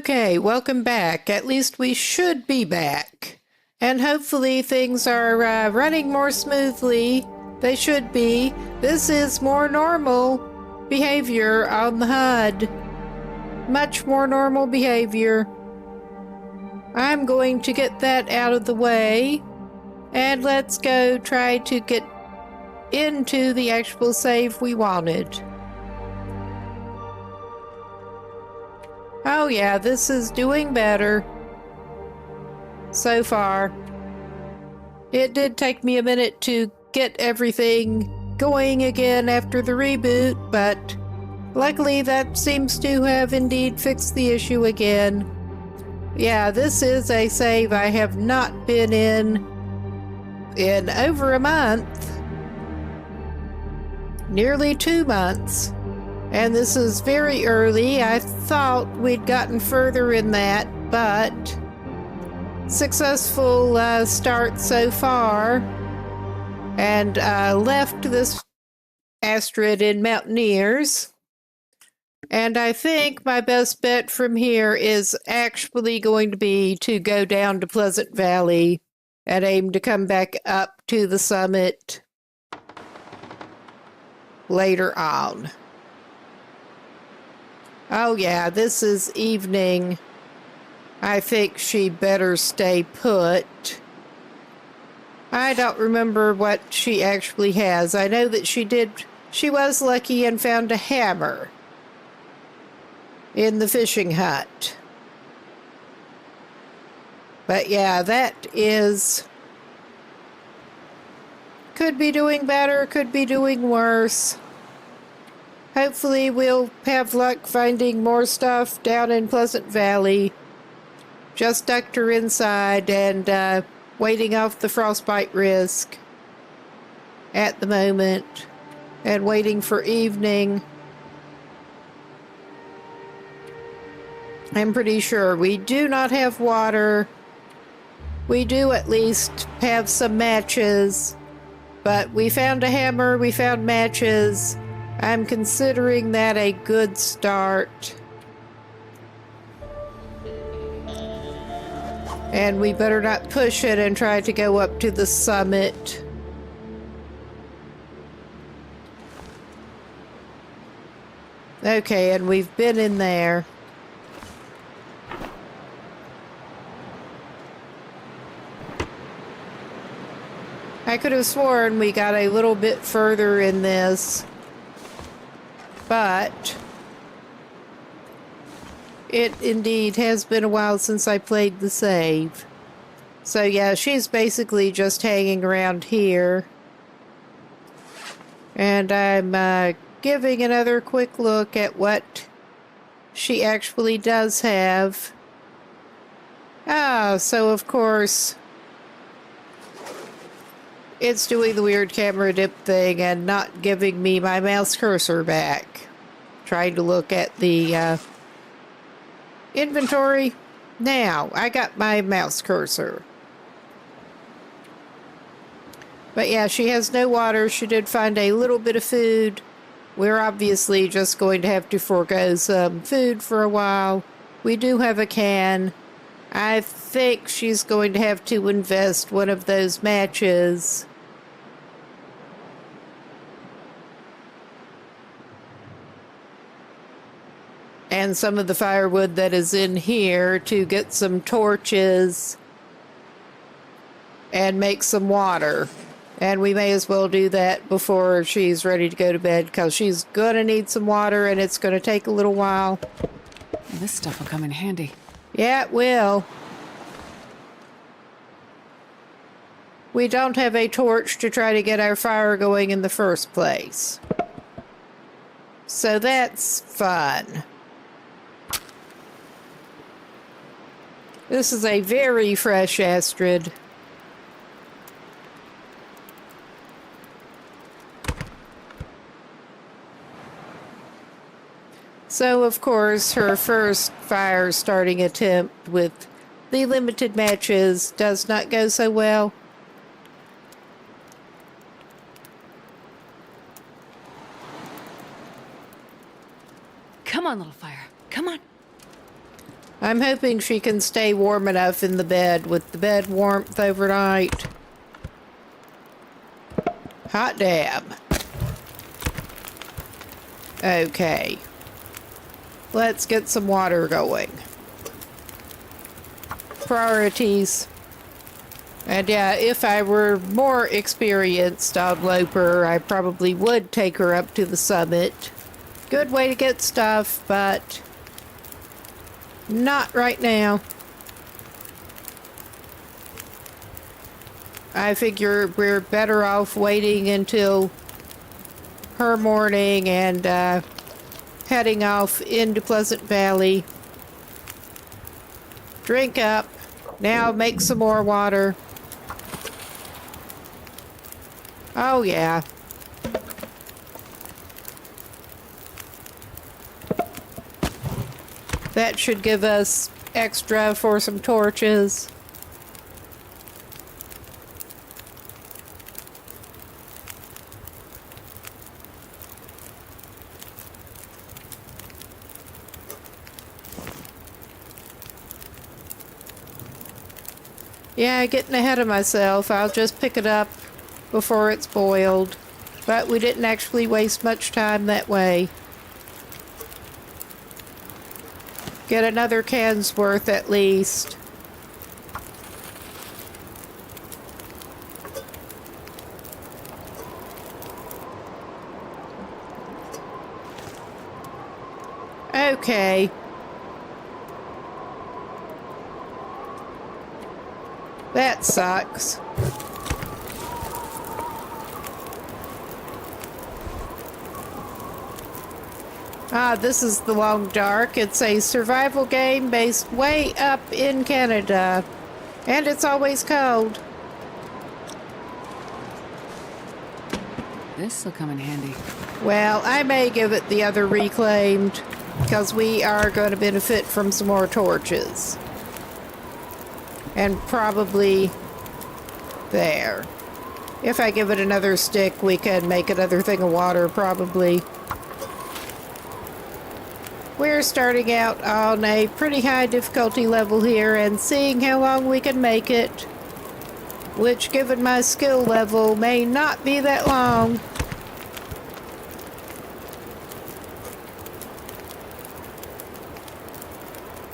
Okay, welcome back. At least we should be back. And hopefully things are running more smoothly. They should be. This is more normal behavior on the HUD. Much more normal behavior. I'm going to get that out of the way. And let's go try to get into the actual save we wanted. Oh yeah, this is doing better so far. It did take me a minute to get everything going again after the reboot, but luckily that seems to have indeed fixed the issue again. Yeah, this is a save I have not been in over a month. Nearly 2 months. And this is very early. I thought we'd gotten further in that, but successful start so far. And left this Astrid in Mountaineers. And I think my best bet from here is actually going to be to go down to Pleasant Valley and aim to come back up to the summit later on. Oh yeah, this is evening. I think she better stay put. I don't remember what she actually has. I know that she was lucky and found a hammer in the fishing hut. But yeah, that could be doing better, could be doing worse. Hopefully we'll have luck finding more stuff down in Pleasant Valley. Just ducked her inside and waiting off the frostbite risk at the moment and waiting for evening. I'm pretty sure we do not have water. We do at least have some matches, but we found a hammer, we found matches. I'm considering that a good start. And we better not push it and try to go up to the summit. Okay, and we've been in there. I could have sworn we got a little bit further in this. But it indeed has been a while since I played the save. So yeah, she's basically just hanging around here. And I'm giving another quick look at what she actually does have. Ah, so of course it's doing the weird camera dip thing and not giving me my mouse cursor back. Trying to look at the inventory. Now, I got my mouse cursor. But yeah, she has no water. She did find a little bit of food. We're obviously just going to have to forego some food for a while. We do have a can. I think she's going to have to invest one of those matches. And some of the firewood that is in here to get some torches and make some water. And we may as well do that before she's ready to go to bed, because she's going to need some water and it's going to take a little while. This stuff will come in handy. Yeah, it will. We don't have a torch to try to get our fire going in the first place. So that's fun. This is a very fresh Astrid. So, of course, her first fire starting attempt with the limited matches does not go so well. Come on, little fire. Come on. I'm hoping she can stay warm enough in the bed with the bed warmth overnight. Hot damn. Okay. Let's get some water going. Priorities. And yeah, if I were more experienced on Loper, I probably would take her up to the summit. Good way to get stuff, but not right now. I figure we're better off waiting until her morning and heading off into Pleasant Valley. Drink up. Now make some more water. Oh, yeah. That should give us extra for some torches. Yeah, getting ahead of myself. I'll just pick it up before it's boiled. But we didn't actually waste much time that way. Get another can's worth at least. Okay. That sucks. Ah, this is The Long Dark. It's a survival game based way up in Canada. And it's always cold. This'll come in handy. Well, I may give it the other reclaimed, because we are going to benefit from some more torches. And probably there. If I give it another stick, we can make another thing of water, probably. We're starting out on a pretty high difficulty level here and seeing how long we can make it. Which, given my skill level, may not be that long.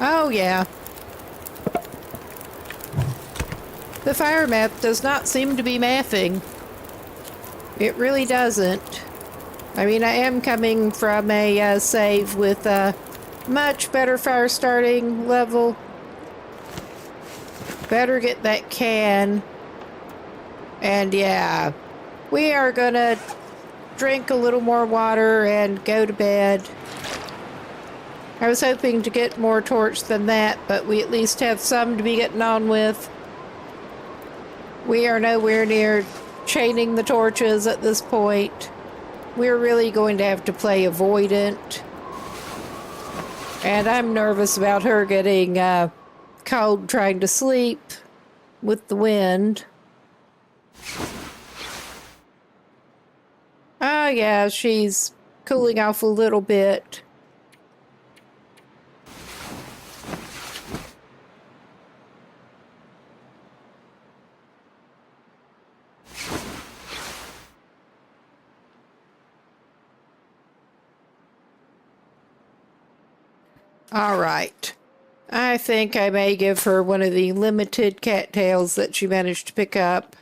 Oh, yeah. The fire map does not seem to be mathing. It really doesn't. I mean, I am coming from a save with a much better fire starting level. Better get that can. And yeah, we are gonna drink a little more water and go to bed. I was hoping to get more torch than that, but we at least have some to be getting on with. We are nowhere near chaining the torches at this point. We're really going to have to play avoidant. And I'm nervous about her getting cold trying to sleep with the wind. Oh yeah, she's cooling off a little bit. All right. I think I may give her one of the limited cattails that she managed to pick up.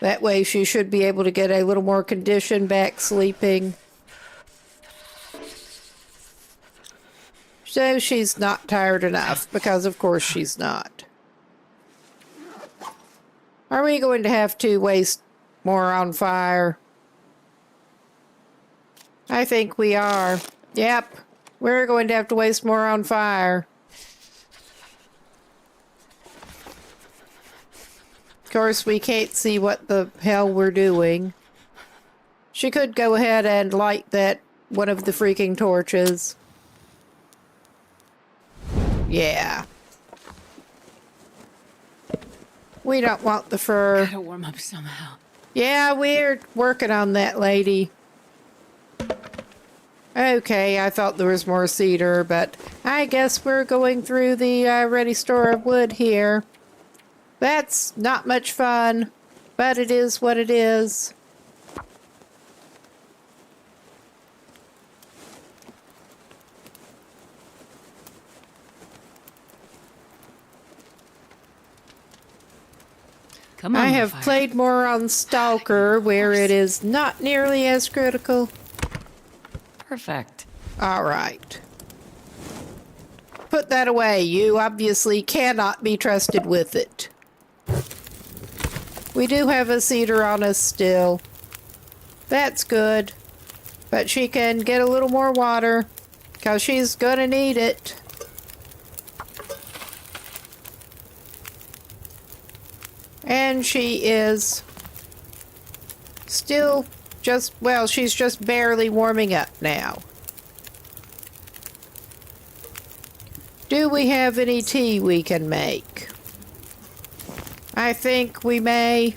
That way she should be able to get a little more condition back sleeping. So she's not tired enough, because of course she's not. Are we going to have to waste more on fire? I think we are. Yep. We're going to have to waste more on fire. Of course, we can't see what the hell we're doing. She could go ahead and light that one of the freaking torches. Yeah. We don't want the fur. Gotta warm up somehow. Yeah, we're working on that, lady. Okay, I thought there was more cedar, but I guess we're going through the ready store of wood here. That's not much fun, but it is what it is. Come on, I have fire. played more on Stalker, where it is not nearly as critical. Perfect. All right. Put that away. You obviously cannot be trusted with it. We do have a cedar on us still. That's good. But she can get a little more water, because she's gonna need it. And she is still just, well, she's just barely warming up now. Do we have any tea we can make? I think we may.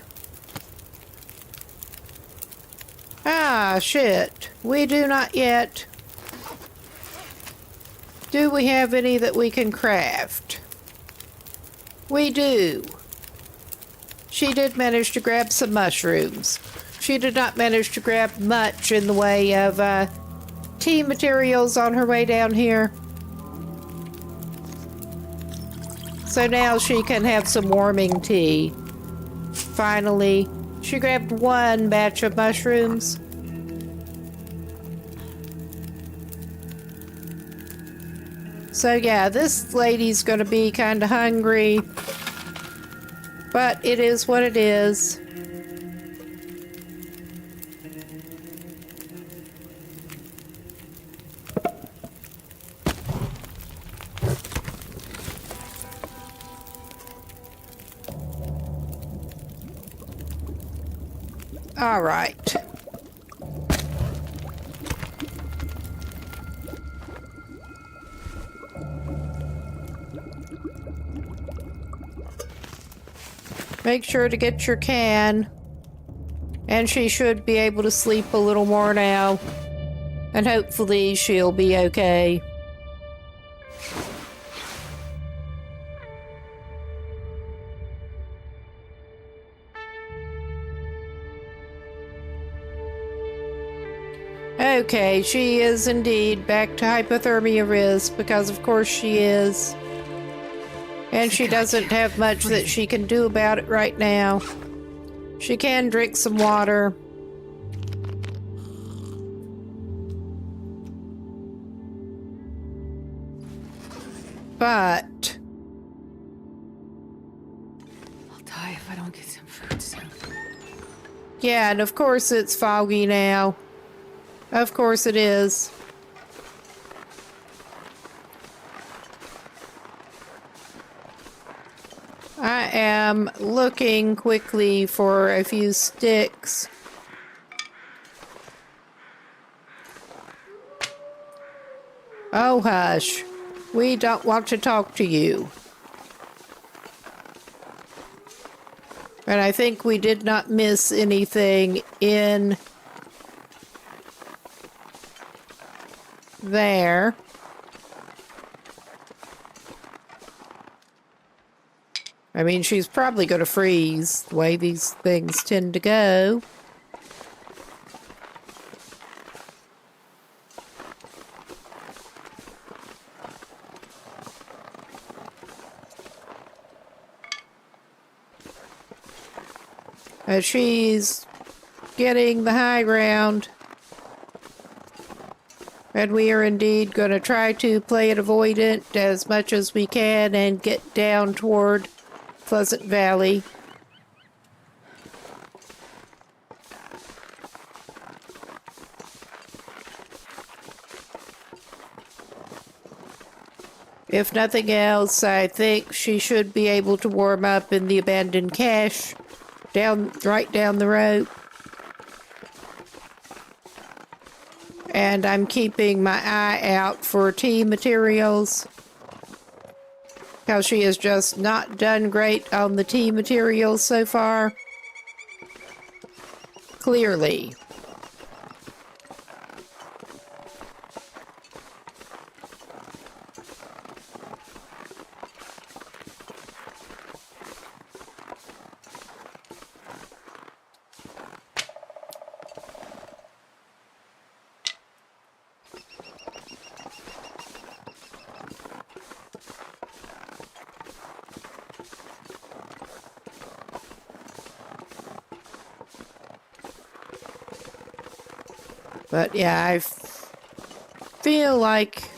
Ah, shit. We do not yet. Do we have any that we can craft? We do. She did manage to grab some mushrooms. She did not manage to grab much in the way of tea materials on her way down here. So now she can have some warming tea. Finally, she grabbed one batch of mushrooms. So yeah, this lady's gonna be kind of hungry. But it is what it is. All right. Make sure to get your can. And she should be able to sleep a little more now. And hopefully she'll be okay. Okay, she is indeed back to hypothermia risk, because of course she is. And she doesn't have much that she can do about it right now. She can drink some water. But I'll die if I don't get some food soon. yeah, and of course it's foggy now. Of course it is. I am looking quickly for a few sticks. Oh, hush. We don't want to talk to you. And I think we did not miss anything in there. I mean, she's probably going to freeze the way these things tend to go. She's getting the high ground. And we are indeed going to try to play it avoidant as much as we can and get down toward Pleasant Valley. If nothing else, I think she should be able to warm up in the abandoned cache right down the road. And I'm keeping my eye out for tea materials, because she has just not done great on the tea materials so far. Clearly. But yeah, I feel like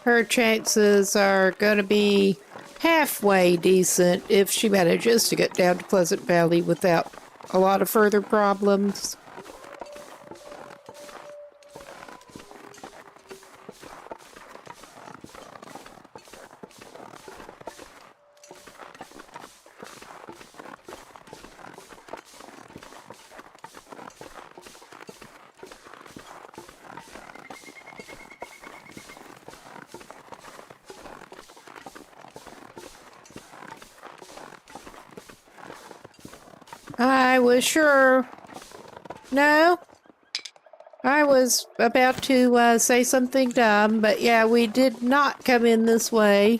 her chances are gonna be halfway decent if she manages to get down to Pleasant Valley without a lot of further problems. I was sure. No, I was about to say something dumb, but yeah, we did not come in this way.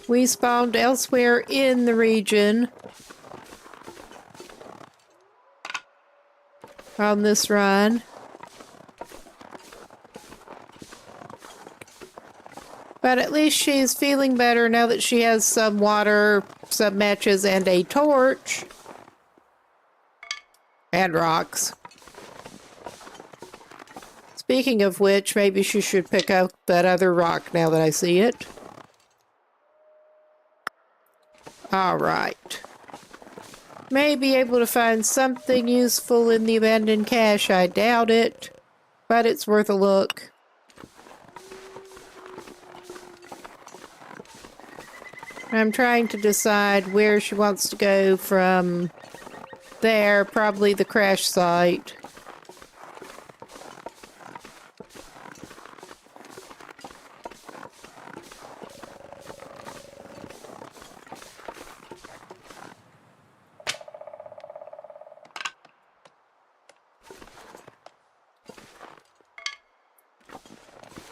We spawned elsewhere in the region on this run. But at least she's feeling better now that she has some water, some matches, and a torch. And rocks. Speaking of which, maybe she should pick up that other rock now that I see it. Alright. May be able to find something useful in the abandoned cache. I doubt it. But it's worth a look. I'm trying to decide where she wants to go from there, probably the crash site.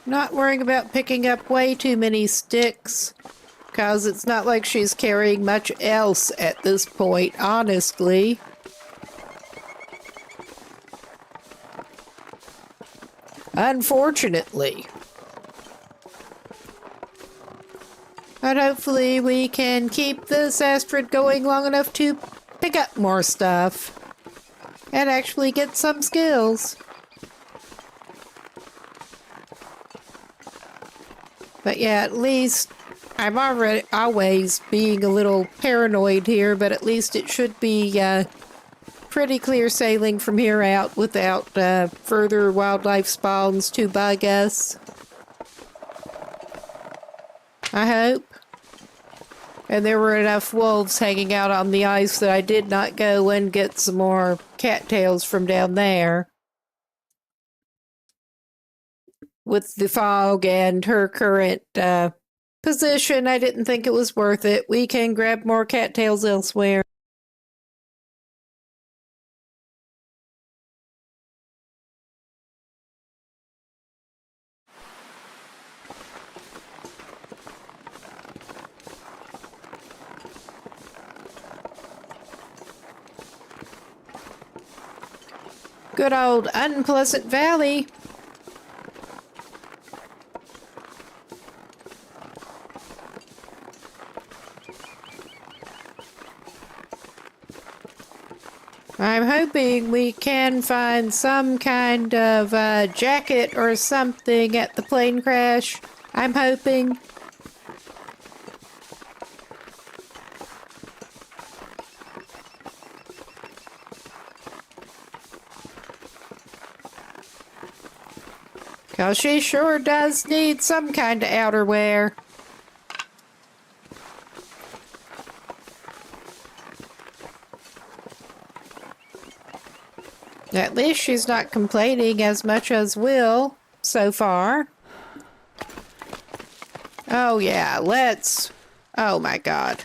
Not worrying about picking up way too many sticks. Because it's not like she's carrying much else at this point, honestly. Unfortunately. But hopefully we can keep this Astrid going long enough to pick up more stuff. And actually get some skills. But yeah, at least I'm always being a little paranoid here, but at least it should be pretty clear sailing from here out without further wildlife spawns to bug us. I hope. And there were enough wolves hanging out on the ice that I did not go and get some more cattails from down there. With the fog and her current position, I didn't think it was worth it. We can grab more cattails elsewhere. Good old Unpleasant Valley. I'm hoping we can find some kind of jacket or something at the plane crash. I'm hoping. Because she sure does need some kind of outerwear. At least she's not complaining as much as Will so far. Oh yeah, oh my god.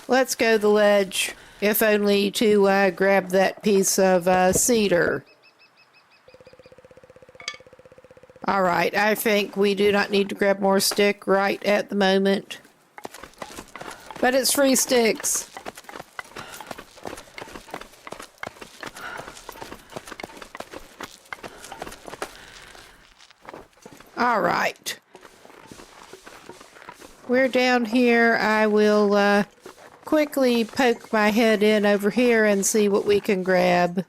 Let's go the ledge, if only to grab that piece of cedar. Alright, I think we do not need to grab more stick right at the moment. But it's free sticks. Alright. We're down here. I will quickly poke my head in over here and see what we can grab.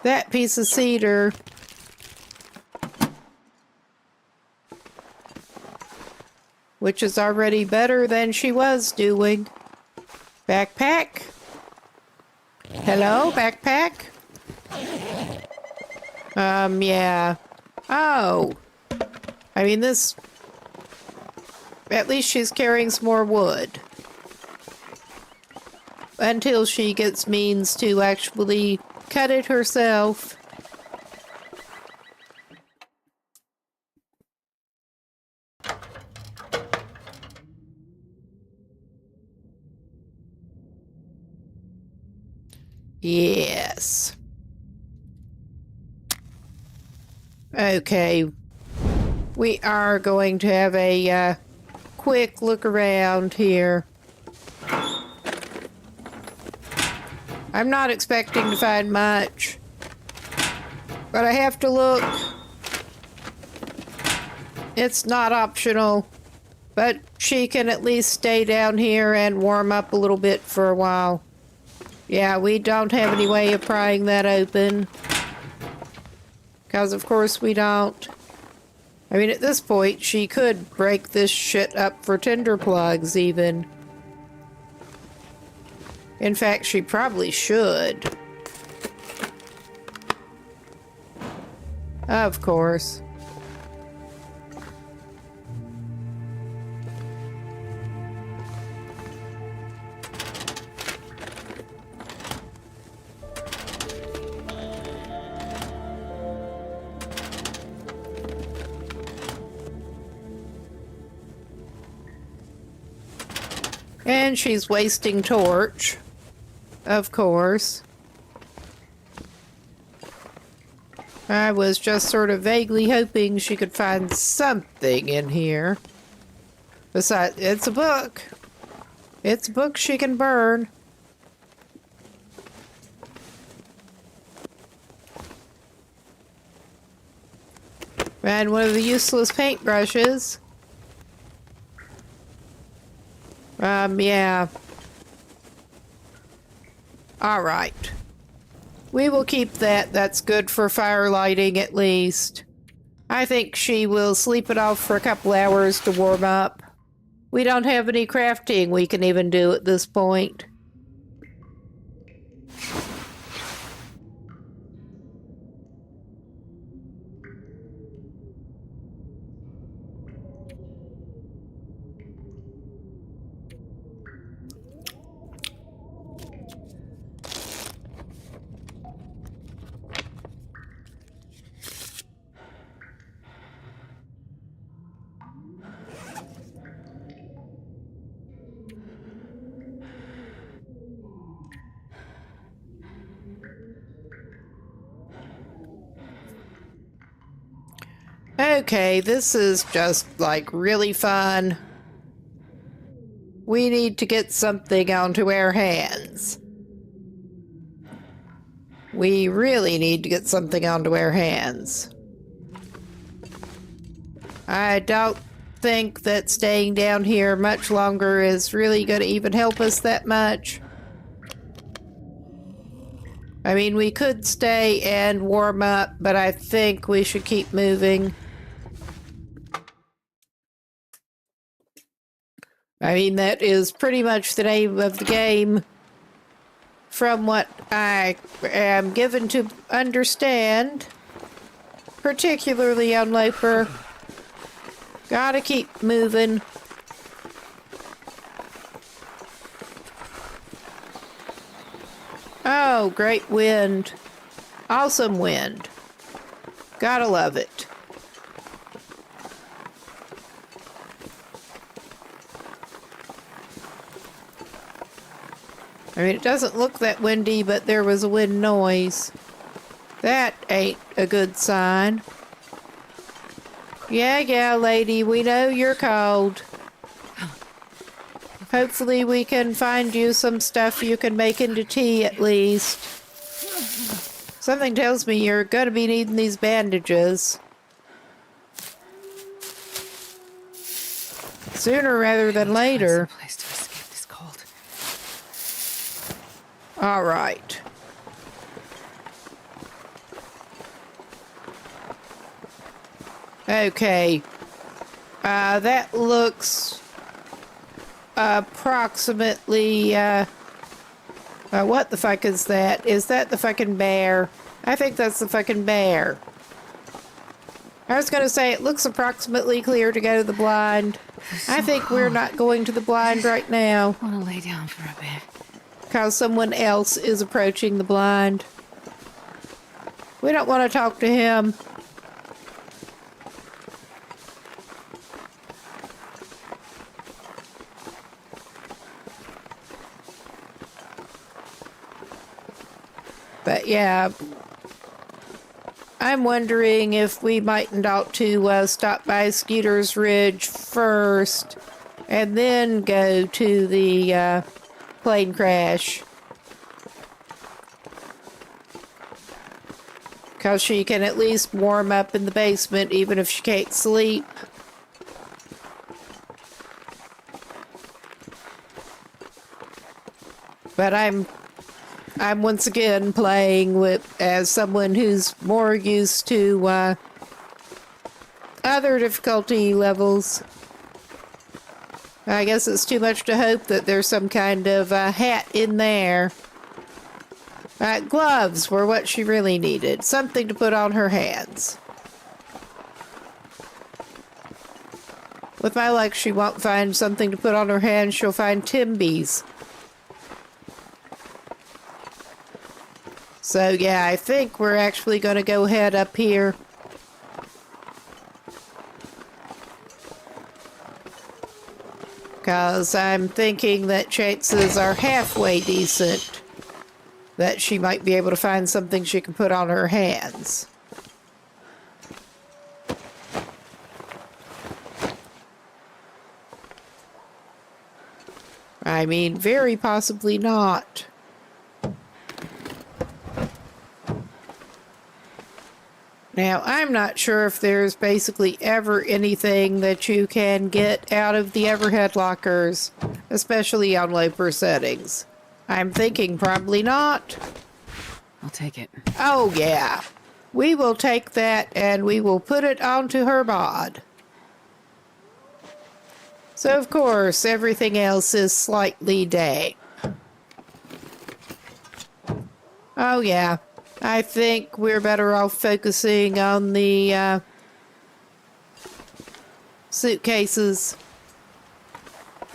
That piece of cedar. Which is already better than she was doing. Backpack? Hello, backpack? Yeah. Oh. I mean, this... At least she's carrying some more wood. Until she gets means to actually cut it herself. Yes. Okay. We are going to have a quick look around here. I'm not expecting to find much, but I have to look. It's not optional, but she can at least stay down here and warm up a little bit for a while. Yeah, we don't have any way of prying that open. Because of course we don't. I mean, at this point, she could break this shit up for tinder plugs, even. In fact, she probably should. Of course. And she's wasting torch. Of course. I was just sort of vaguely hoping she could find something in here. Besides, it's a book. It's a book she can burn. And one of the useless paintbrushes. Yeah. Alright. We will keep that. That's good for fire lighting, at least. I think she will sleep it off for a couple hours to warm up. We don't have any crafting we can even do at this point. Okay, this is just, like, really fun. We need to get something onto our hands. We really need to get something onto our hands. I don't think that staying down here much longer is really going to even help us that much. I mean, we could stay and warm up, but I think we should keep moving. I mean, that is pretty much the name of the game, from what I am given to understand, particularly on Loper. Gotta keep moving. Oh, great wind. Awesome wind. Gotta love it. I mean, it doesn't look that windy, but there was a wind noise. That ain't a good sign. Yeah, lady, we know you're cold. Hopefully we can find you some stuff you can make into tea at least. Something tells me you're gonna be needing these bandages. Sooner rather than later. Place to escape this cold. All right. Okay. That looks approximately, what the fuck is that? Is that the fucking bear? I think that's the fucking bear. I was gonna say, it looks approximately clear to go to the blind. I think we're not going to the blind right now. I want to lay down for a bit. Because someone else is approaching the blind. We don't want to talk to him. But yeah, I'm wondering if we mightn't ought to stop by Skeeter's Ridge first and then go to the plane crash. Because she can at least warm up in the basement even if she can't sleep. But I'm once again playing with as someone who's more used to other difficulty levels. I guess it's too much to hope that there's some kind of hat in there. Gloves were what she really needed. Something to put on her hands. With my luck, she won't find something to put on her hands. She'll find Timbies. So yeah, I think we're actually going to go head up here. Because I'm thinking that chances are halfway decent that she might be able to find something she can put on her hands. I mean, very possibly not. Now, I'm not sure if there's basically ever anything that you can get out of the overhead lockers, especially on low settings. I'm thinking probably not. I'll take it. Oh, yeah. We will take that and we will put it onto her bod. So, of course, everything else is slightly damp. Oh, yeah. I think we're better off focusing on the suitcases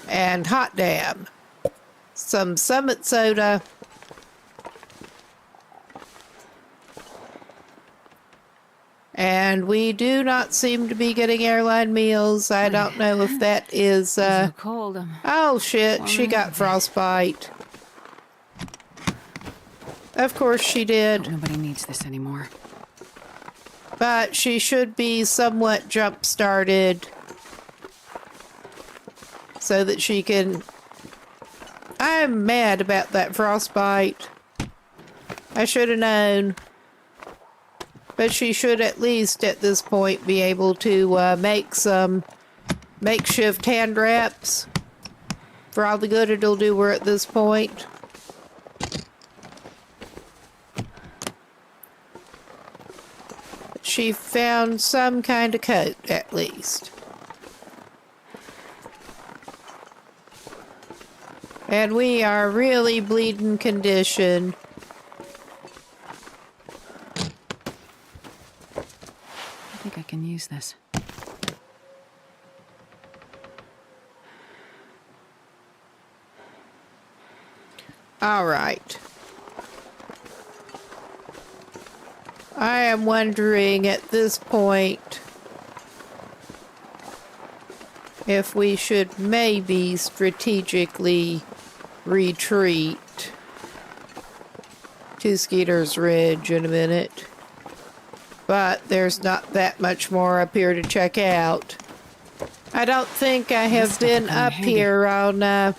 and hot damn. Some Summit soda. And we do not seem to be getting airline meals. I don't know if that is So cold. oh shit, she got frostbite. Of course she did. Nobody needs this anymore. But she should be somewhat jump-started so that she can... I'm mad about that frostbite. I should have known. But she should at least at this point be able to make some makeshift hand wraps for all the good it'll do her at this point. She found some kind of coat, at least. And we are really bleeding condition. I think I can use this. All right. I am wondering at this point if we should maybe strategically retreat to Skeeter's Ridge in a minute. But there's not that much more up here to check out. I don't think I have been up here on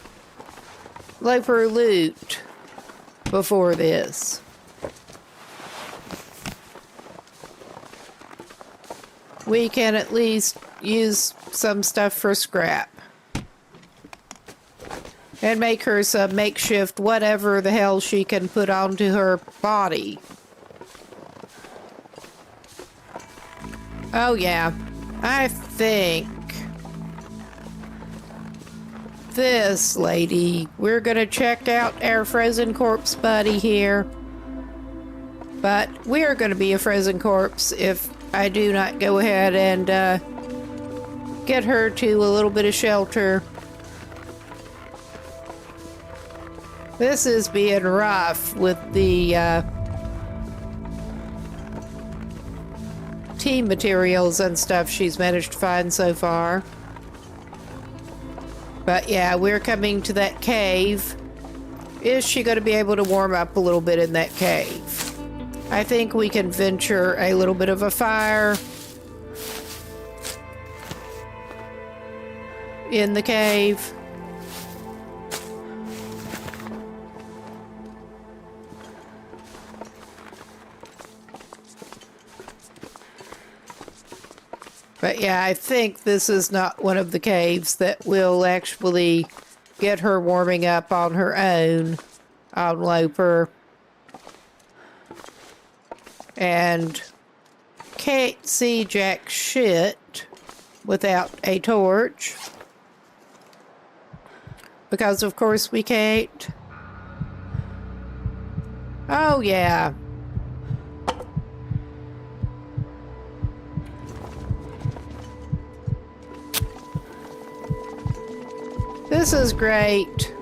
Loper Loot before this. We can at least use some stuff for scrap. and make her some makeshift whatever the hell she can put onto her body. Oh yeah, I think this lady, we're gonna check out our frozen corpse buddy here. But we're gonna be a frozen corpse if I do not go ahead and get her to a little bit of shelter. This is being rough with the team materials and stuff she's managed to find so far. But yeah, we're coming to that cave. Is she going to be able to warm up a little bit in that cave? I think we can venture a little bit of a fire in the cave. But yeah, I think this is not one of the caves that will actually get her warming up on her own on Loper. And can't see jack shit without a torch. Because of course we can't. Oh yeah. This is great.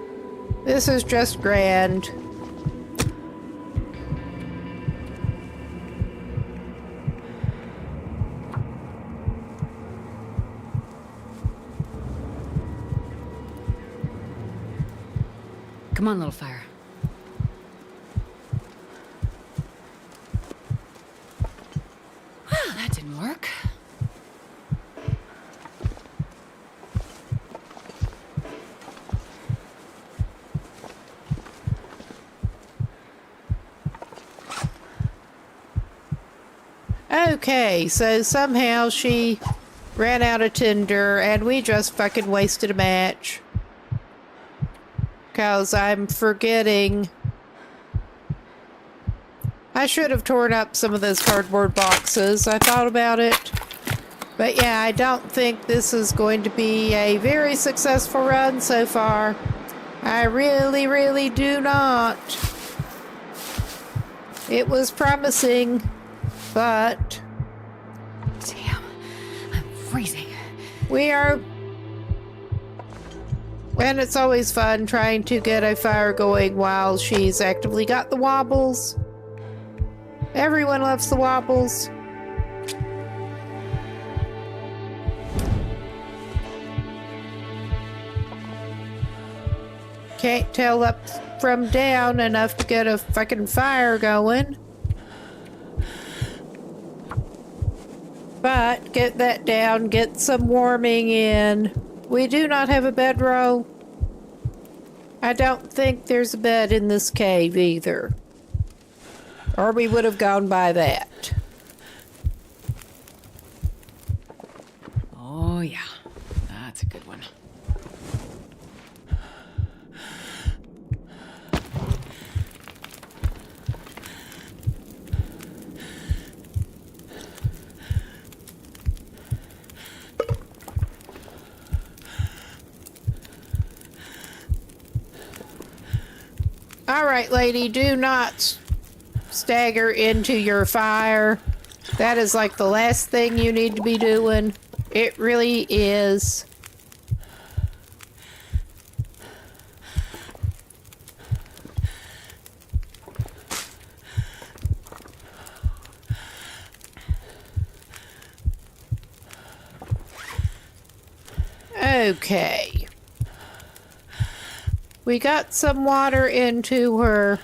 This is just grand. Come on, little fire. Well, that didn't work. Okay, so somehow she ran out of tinder and we just fucking wasted a match. Because I'm forgetting. I should have torn up some of those cardboard boxes. I thought about it. But yeah, I don't think this is going to be a very successful run so far. I really, really do not. It was promising, but... Damn, I'm freezing. We are... And it's always fun trying to get a fire going while she's actively got the wobbles. Everyone loves the wobbles. Can't tell up from down enough to get a fucking fire going. But get that down, get some warming in. We do not have a bedroll. I don't think there's a bed in this cave either. Or we would have gone by that. Oh, yeah. That's a good one. All right, lady, do not stagger into your fire. That is like the last thing you need to be doing. It really is. Okay. We got some water into her.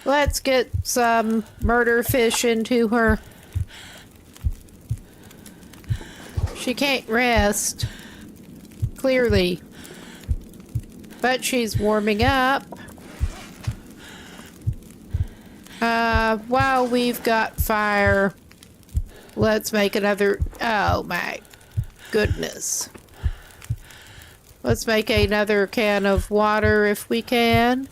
Let's get some murder fish into her. She can't rest, clearly. But she's warming up. While we've got fire, let's make another... Oh my goodness. Let's make another can of water if we can.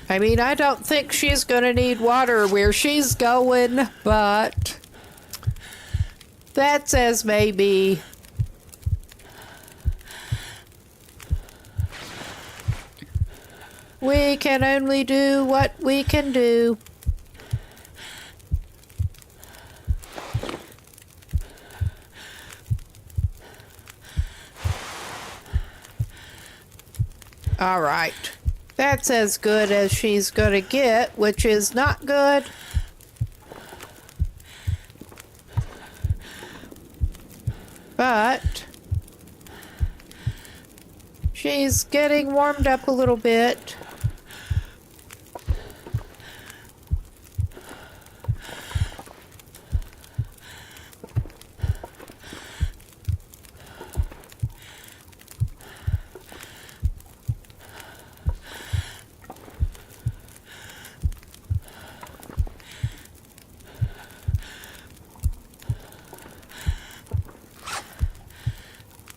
I mean, I don't think she's gonna need water where she's going, but that says maybe. We can only do what we can do. All right. That's as good as she's gonna get, which is not good. But she's getting warmed up a little bit.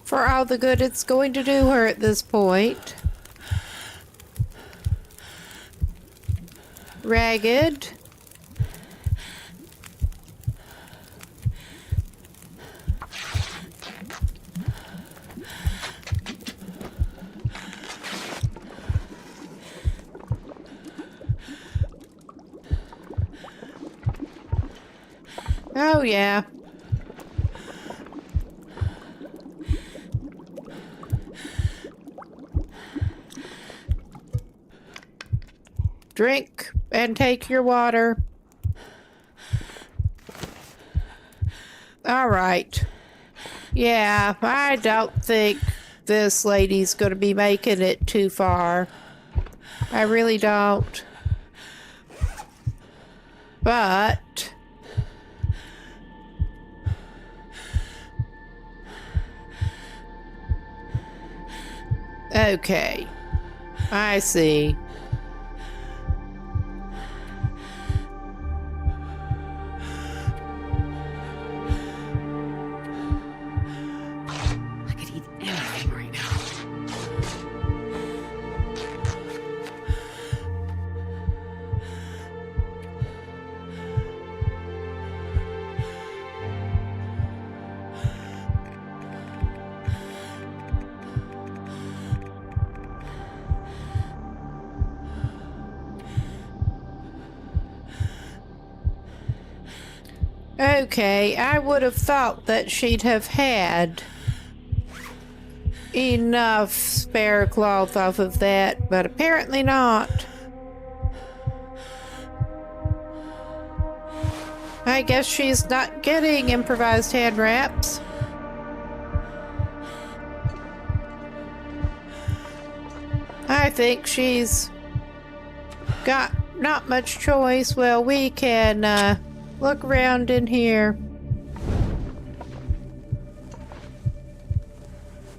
For all the good it's going to do her at this point. Ragged. Oh yeah. Drink and take your water. All right. Yeah, I don't think this lady's going to be making it too far. I really don't. But okay. I see. Okay, I would have thought that she'd have had enough spare cloth off of that, but apparently not. I guess she's not getting improvised hand wraps. I think she's got not much choice. Well, we can look around in here.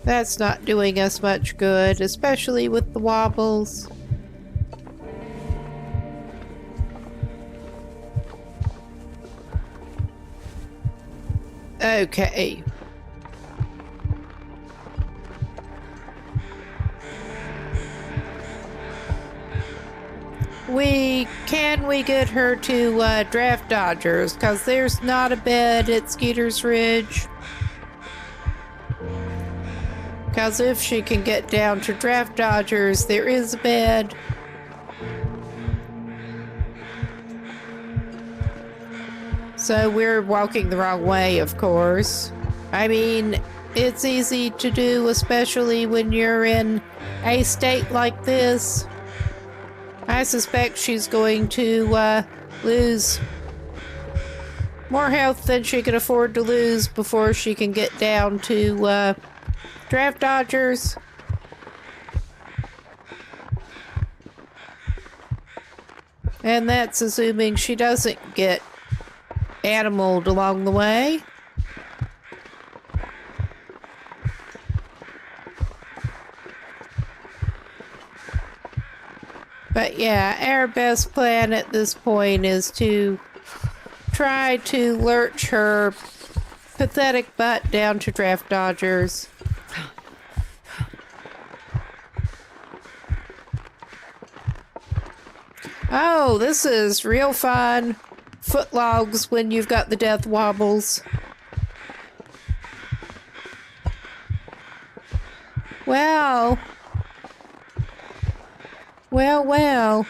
That's not doing us much good, especially with the wobbles. Okay. Can we get her to Draft Dodgers? Because there's not a bed at Skeeter's Ridge. Because if she can get down to Draft Dodgers, there is a bed. So we're walking the wrong way, of course. I mean, it's easy to do, especially when you're in a state like this. I suspect she's going to lose more health than she can afford to lose before she can get down to Draft Dodgers. And that's assuming she doesn't get animaled along the way. But yeah, our best plan at this point is to try to lurch her pathetic butt down to draft dodgers. Oh, this is real fun. Footlogs when you've got the death wobbles. Well. Well.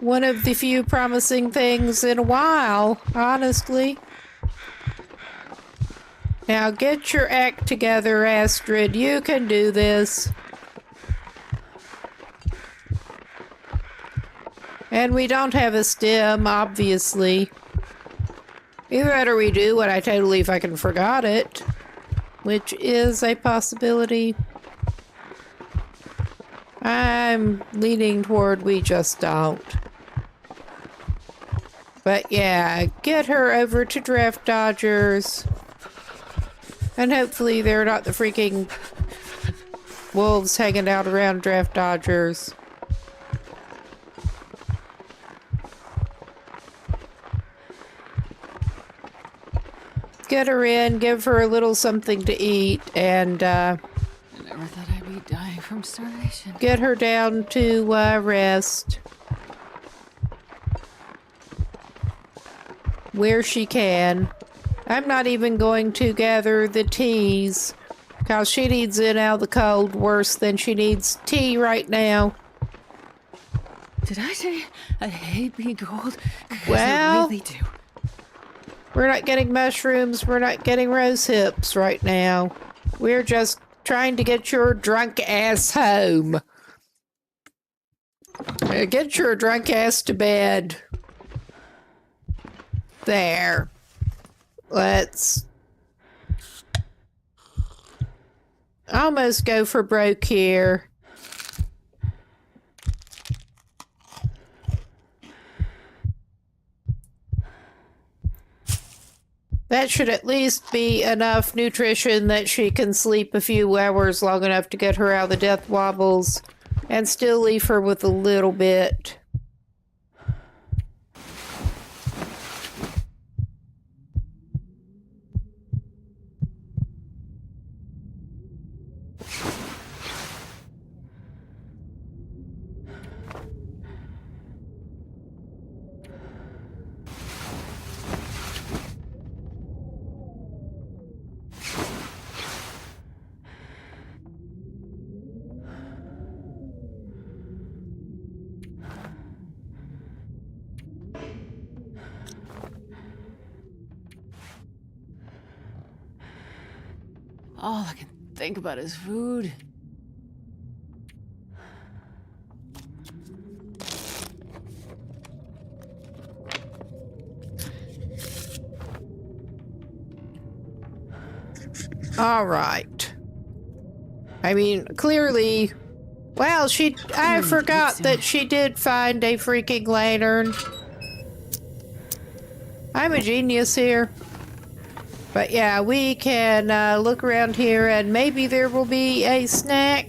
One of the few promising things in a while, honestly. Now get your act together, Astrid. You can do this. And we don't have a stem, obviously. Either that or we do, and I totally fucking forgot it. Which is a possibility. I'm leaning toward we just don't. But yeah, get her over to draft dodgers. And hopefully they're not the freaking wolves hanging out around draft dodgers. Get her in, give her a little something to eat, and I never thought I'd be dying from starvation. get her down to rest. Where she can. I'm not even going to gather the teas, because she needs it out of the cold worse than she needs tea right now. Did I say I hate being cold? 'Cause Well, I really do. we're not getting mushrooms, we're not getting rose hips right now. We're just trying to get your drunk ass home. Get your drunk ass to bed. There. Let's almost go for broke here. That should at least be enough nutrition that she can sleep a few hours long enough to get her out of the death wobbles and still leave her with a little bit. All I can think about is food. All right. I mean, clearly, well, I forgot that she did find a freaking lantern. I'm a genius here. But yeah, we can look around here and maybe there will be a snack.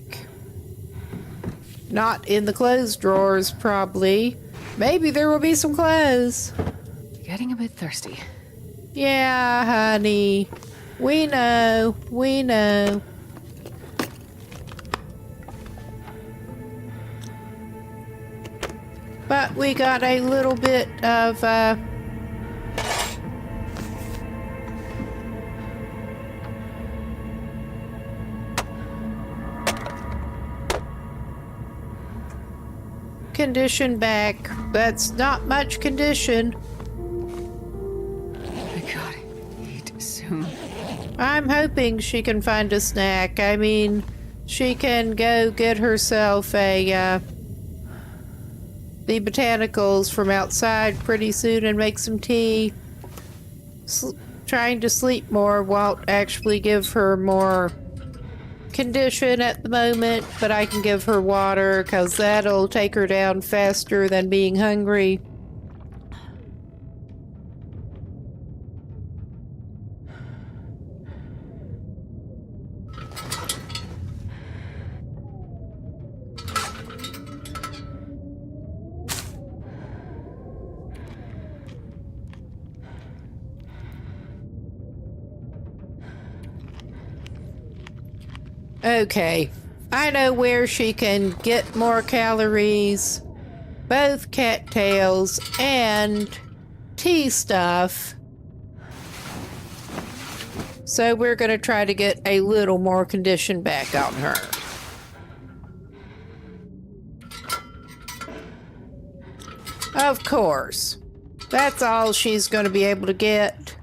Not in the clothes drawers, probably. Maybe there will be some clothes. Getting a bit thirsty. Yeah, honey. We know. We know. But we got a little bit of, condition back. That's not much condition. I gotta eat soon. I'm hoping she can find a snack. I mean, she can go get herself the botanicals from outside pretty soon and make some tea. Trying to sleep more won't actually give her more condition at the moment, but I can give her water because that'll take her down faster than being hungry. Okay, I know where she can get more calories. Both cattails and tea stuff. So we're going to try to get a little more condition back on her. Of course. That's all she's going to be able to get.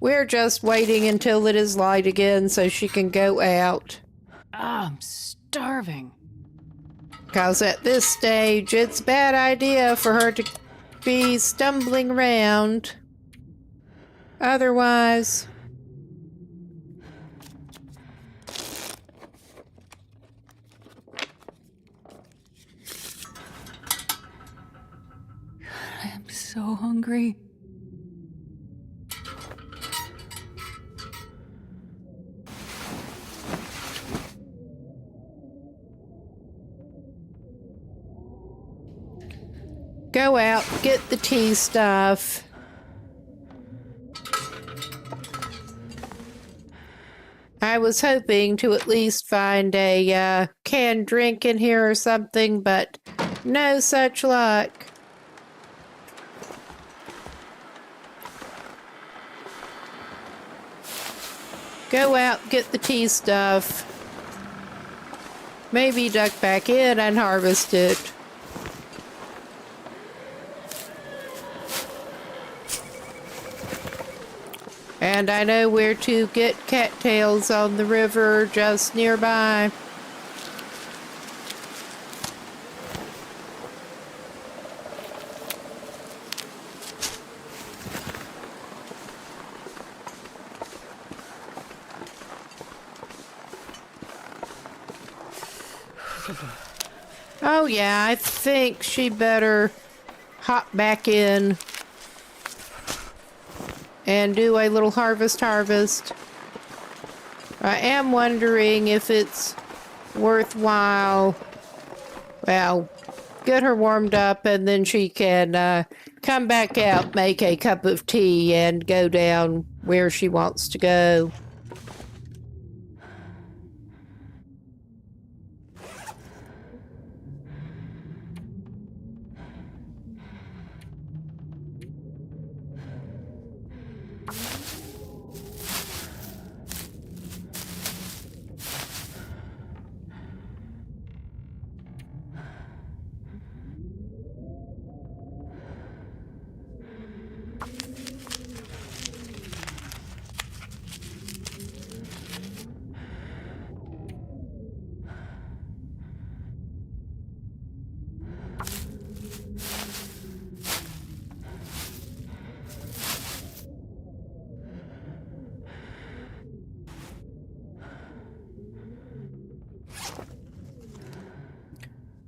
We're just waiting until it is light again so she can go out. I'm starving. Because at this stage, it's a bad idea for her to be stumbling around. Otherwise... I'm so hungry. Go out, get the tea stuff. I was hoping to at least find a canned drink in here or something, but no such luck. Go out, get the tea stuff. Maybe duck back in and harvest it. And I know where to get cattails on the river just nearby. Oh yeah, I think she better hop back in and do a little harvest. I am wondering if it's worthwhile. Well, get her warmed up and then she can come back out, make a cup of tea, and go down where she wants to go.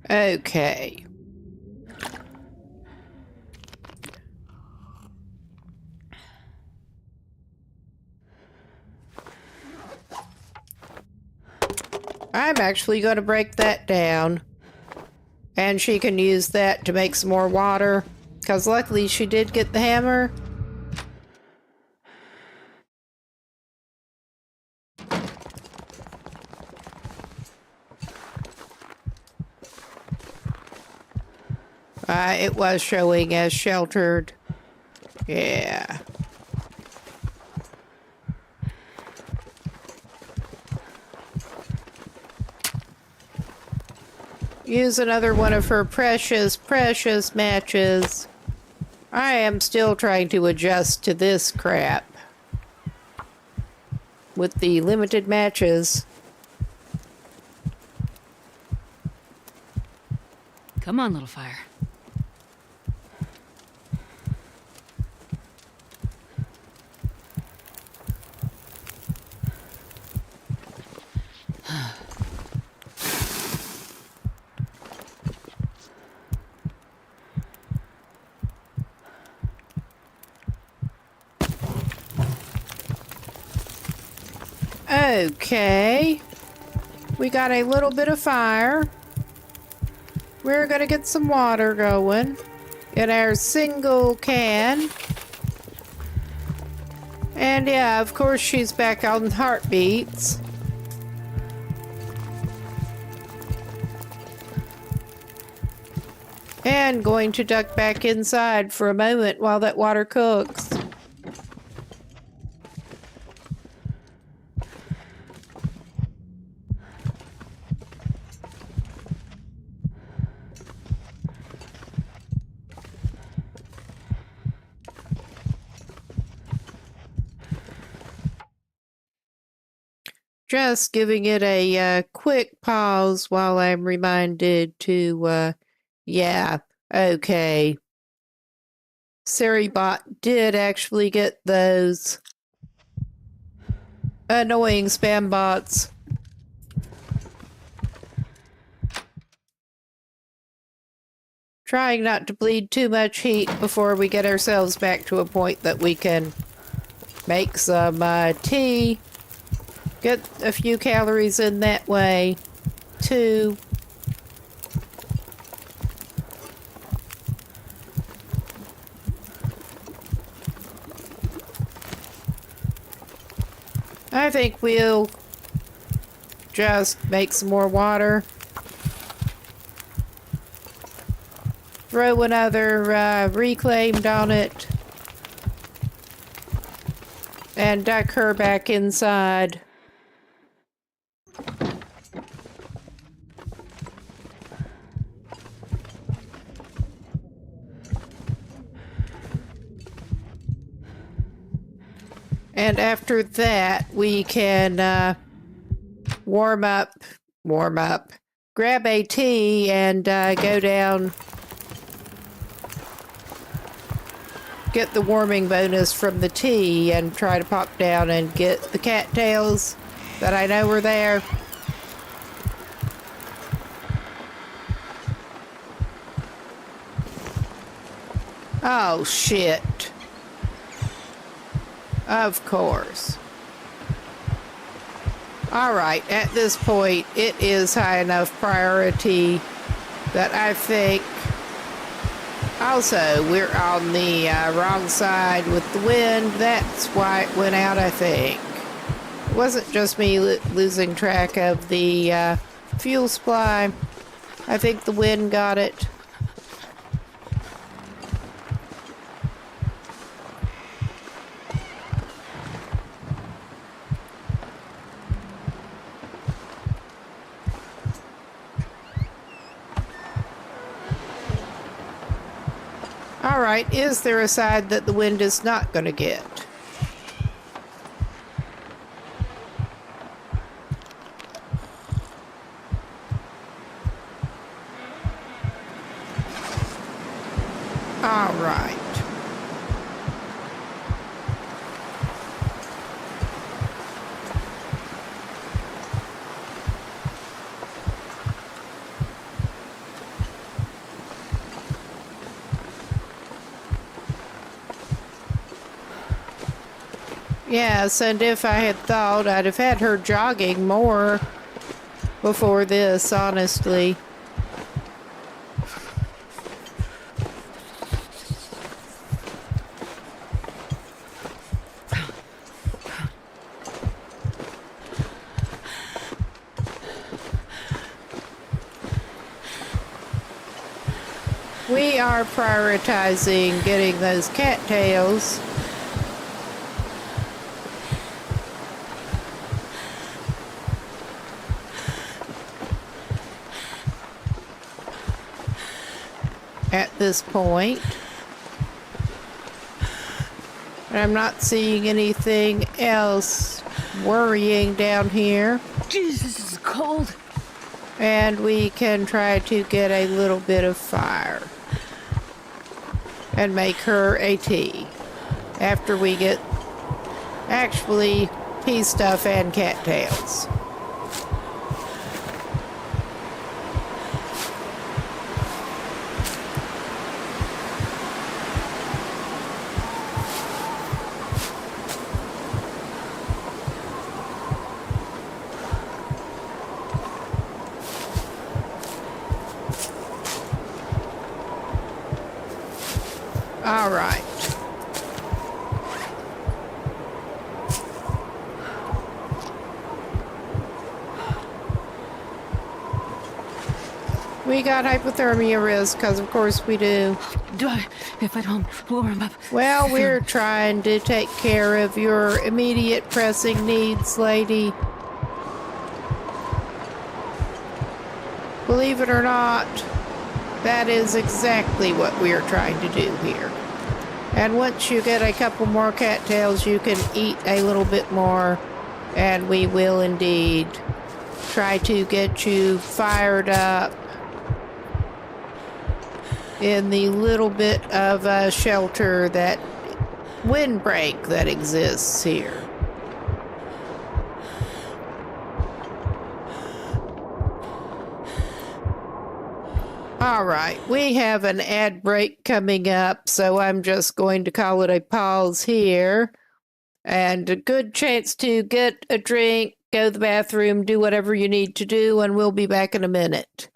Okay. I'm actually going to break that down. And she can use that to make some more water. Because luckily she did get the hammer. It was showing as sheltered. Yeah. Use another one of her precious, precious matches. I am still trying to adjust to this crap. With the limited matches. Come on, little fire. Okay. We got a little bit of fire. We're gonna get some water going in our single can. And yeah, of course she's back on heartbeats. And going to duck back inside for a moment while that water cooks. Just giving it a quick pause while I'm reminded to, yeah, okay. Seribot did actually get those annoying spam bots. Trying not to bleed too much heat before we get ourselves back to a point that we can make some tea. Get a few calories in that way, too. I think we'll just make some more water. Throw another reclaimed on it. And duck her back inside. And after that, we can warm up, grab a tea and go down, get the warming bonus from the tea and try to pop down and get the cattails that I know were there. Oh, shit. Of course. Alright, at this point, it is high enough priority that I think... Also, we're on the wrong side with the wind. That's why it went out, I think. It wasn't just me losing track of the fuel supply. I think the wind got it. Alright, is there a side that the wind is not going to get? Alright. Yes, and if I had thought, I'd have had her jogging more before this, honestly. We are prioritizing getting those cattails. At this point. And I'm not seeing anything else worrying down here. Jesus, this is cold. And we can try to get a little bit of fire. And make her a tea. After we get actually pea stuff and cattails. All right. We got hypothermia risk, because of course we do. If I don't warm up. Well, we're trying to take care of your immediate pressing needs, lady. Believe it or not, that is exactly what we are trying to do here. And once you get a couple more cattails, you can eat a little bit more, and we will indeed try to get you fired up in the little bit of a shelter, that windbreak that exists here. All right, we have an ad break coming up, so I'm just going to call it a pause here. And a good chance to get a drink, go to the bathroom, do whatever you need to do, and we'll be back in a minute.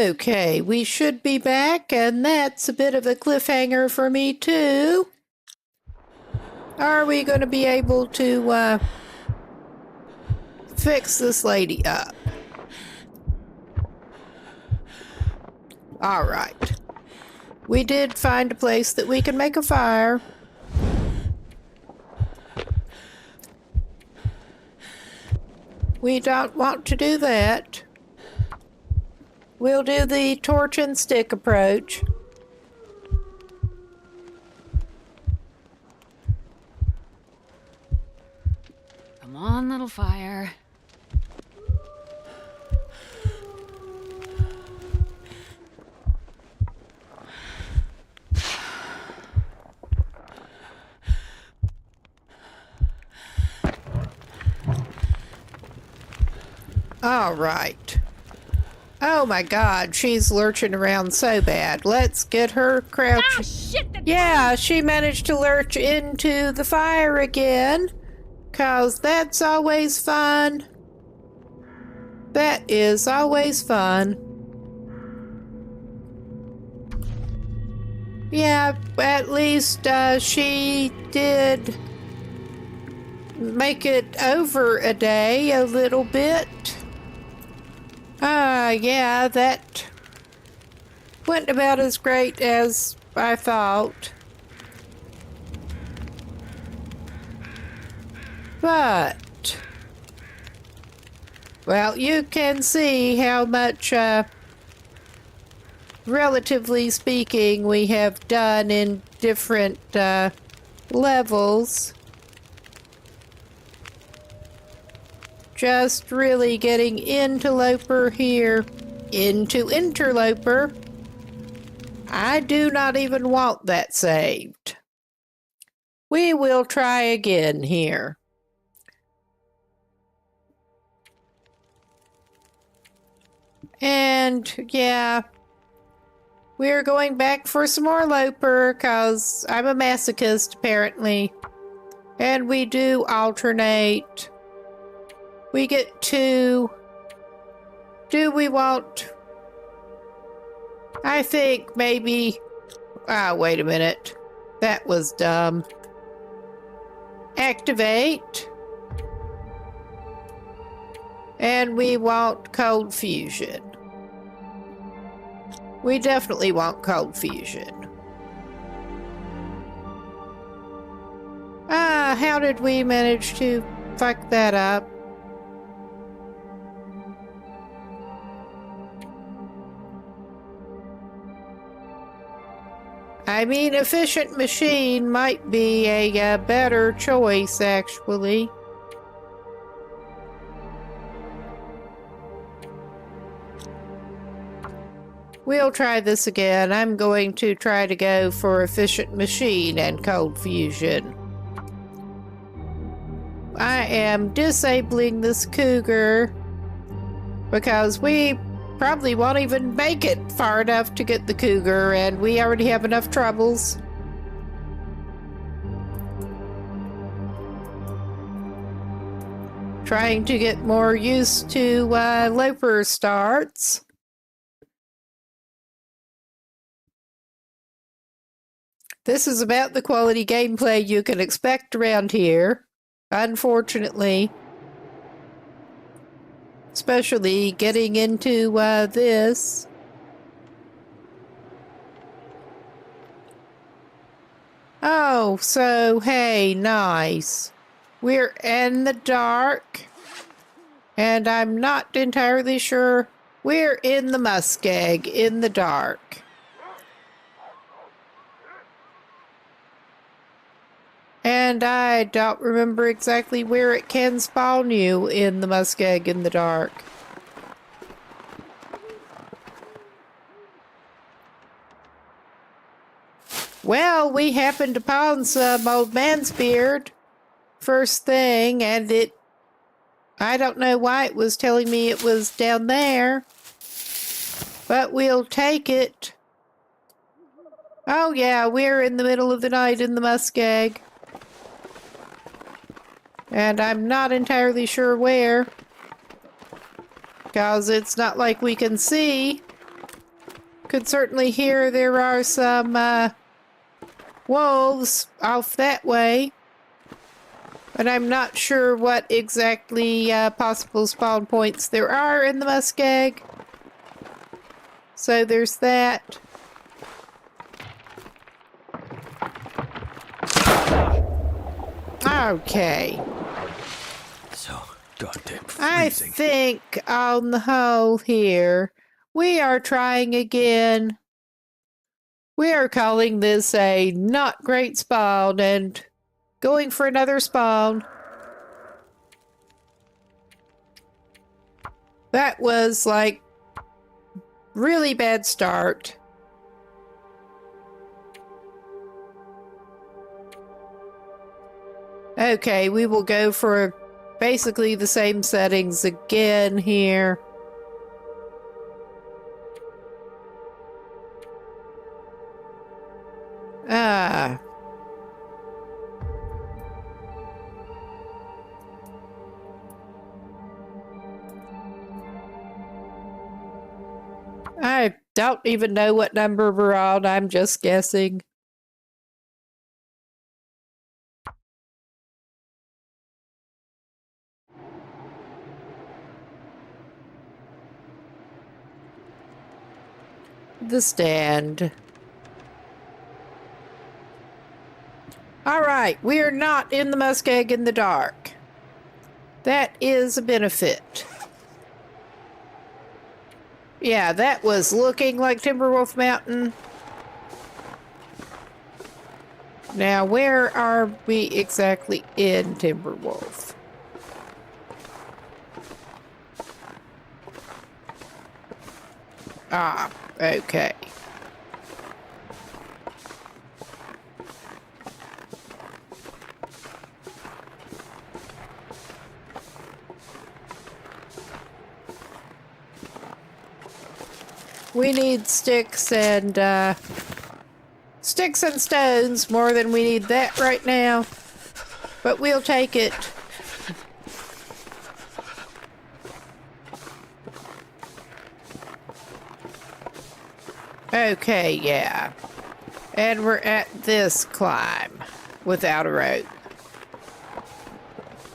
Okay, we should be back, and that's a bit of a cliffhanger for me, too. Are we going to be able to fix this lady up? All right. We did find a place that we can make a fire. We don't want to do that. We'll do the torch and stick approach. Come on, little fire. All right. Oh my God, she's lurching around so bad. Let's get her crouched. Ah, shit! Yeah, she managed to lurch into the fire again. 'Cause that's always fun. That is always fun. Yeah, at least she did make it over a day a little bit. Yeah, that went about as great as I thought. But, well, you can see how much, relatively speaking, we have done in different, levels. Just really getting Interloper here. Into Interloper. I do not even want that saved. We will try again here. And, yeah, we're going back for some more Loper, because I'm a masochist, apparently. And we do alternate. We get 2. Do we want... I think maybe... wait a minute. That was dumb. Activate. And we want cold fusion. We definitely want cold fusion. How did we manage to fuck that up? I mean, efficient machine might be a better choice, actually. We'll try this again. I'm going to try to go for efficient machine and cold fusion. I am disabling this cougar because we probably won't even make it far enough to get the cougar, and we already have enough troubles. Trying to get more used to Loper starts. This is about the quality gameplay you can expect around here, unfortunately. Especially getting into this. Oh, so hey, nice. We're in the dark, and I'm not entirely sure. We're in the muskeg in the dark. And I don't remember exactly where it can spawn you in the muskeg in the dark. Well, we happened upon some old man's beard first thing, and I don't know why it was telling me it was down there, but we'll take it. Oh yeah, we're in the middle of the night in the muskeg. And I'm not entirely sure where, because it's not like we can see. Could certainly hear there are some wolves off that way, but I'm not sure what exactly possible spawn points there are in the muskeg. So there's that. Okay. So goddamn I freezing. think on the whole here, we are trying again. We are calling this a not great spawn and going for another spawn. That was like really bad start. Okay, we will go for basically the same settings again here. Ah. I don't even know what number we're on. I'm just guessing. The stand. All right, we are not in the muskeg in the dark. That is a benefit. Yeah, that was looking like Timberwolf Mountain. Now, where are we exactly in Timberwolf? Ah, okay. We need sticks and stones more than we need that right now. But we'll take it. Okay, yeah. And we're at this climb without a rope.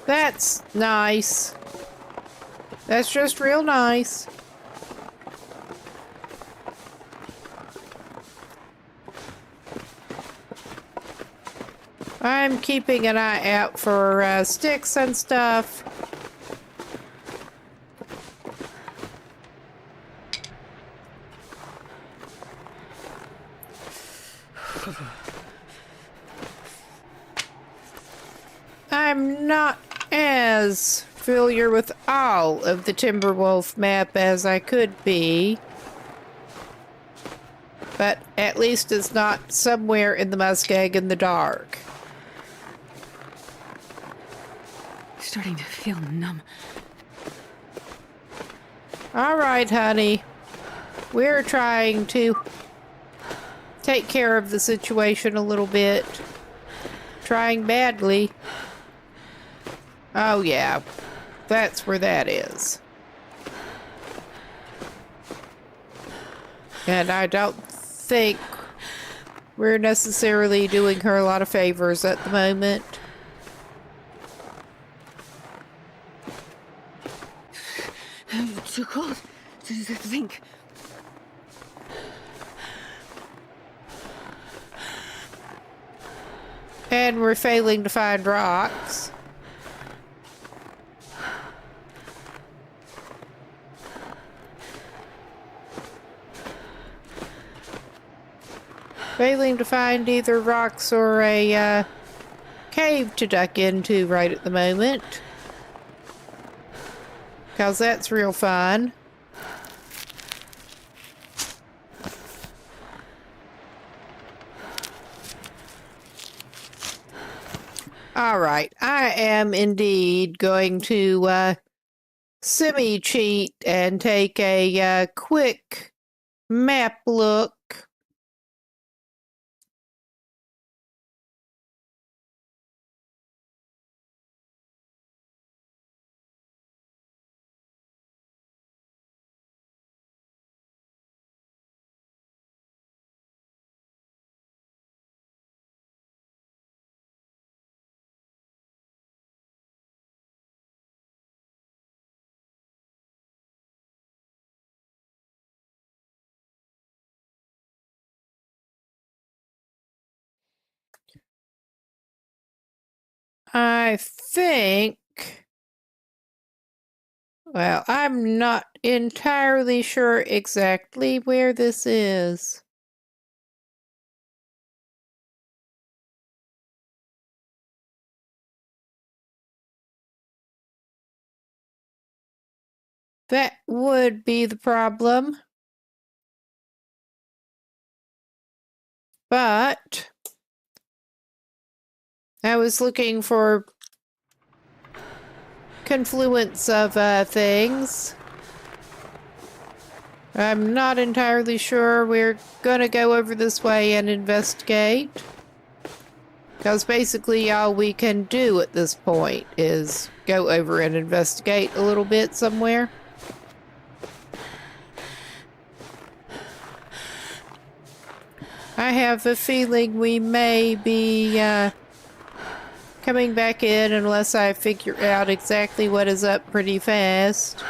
That's nice. That's just real nice. I'm keeping an eye out for sticks and stuff. I'm not as familiar with all of the Timberwolf map as I could be. But at least it's not somewhere in the muskeg in the dark. Starting to feel numb. All right, honey. We're trying to take care of the situation a little bit. Trying badly. Oh, yeah. That's where that is. And I don't think we're necessarily doing her a lot of favors at the moment. Too cold to think. And we're failing to find rocks. Failing to find either rocks or a cave to duck into right at the moment. Because that's real fun. All right, I am indeed going to semi-cheat and take a quick map look. I think, well, I'm not entirely sure exactly where this is. That would be the problem. But I was looking for confluence of things. I'm not entirely sure. We're gonna go over this way and investigate. Because basically all we can do at this point is go over and investigate a little bit somewhere. I have a feeling we may be coming back in unless I figure out exactly what is up pretty fast.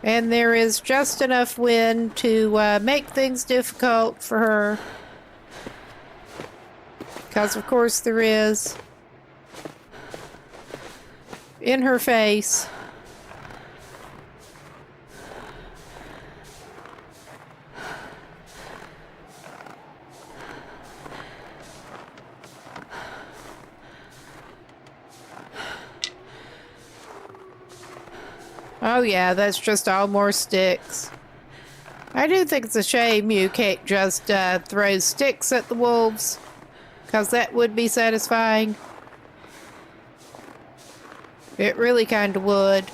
And there is just enough wind to make things difficult for her. Because of course there is. In her face. Oh yeah, that's just all more sticks. I do think it's a shame you can't just throw sticks at the wolves, because that would be satisfying. It really kind of would.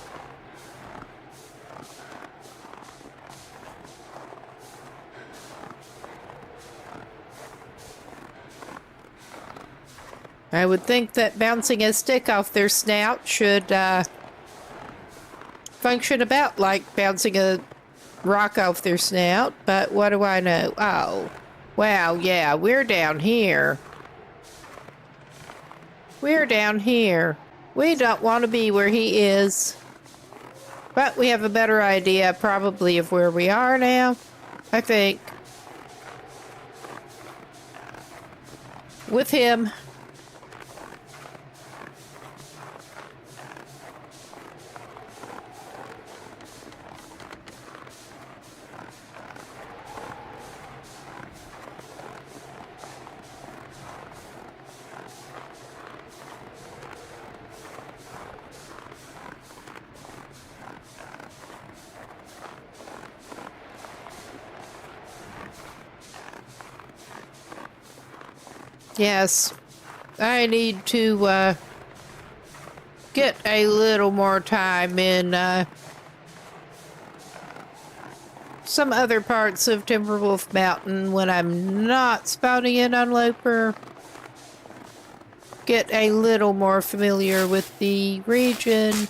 I would think that bouncing a stick off their snout should function about like bouncing a rock off their snout, but what do I know? Oh, wow, yeah, we're down here. We're down here. We don't want to be where he is. But we have a better idea probably of where we are now, I think. With him. Yes, I need to get a little more time in some other parts of Timberwolf Mountain when I'm not spawning in on Loper. Get a little more familiar with the region.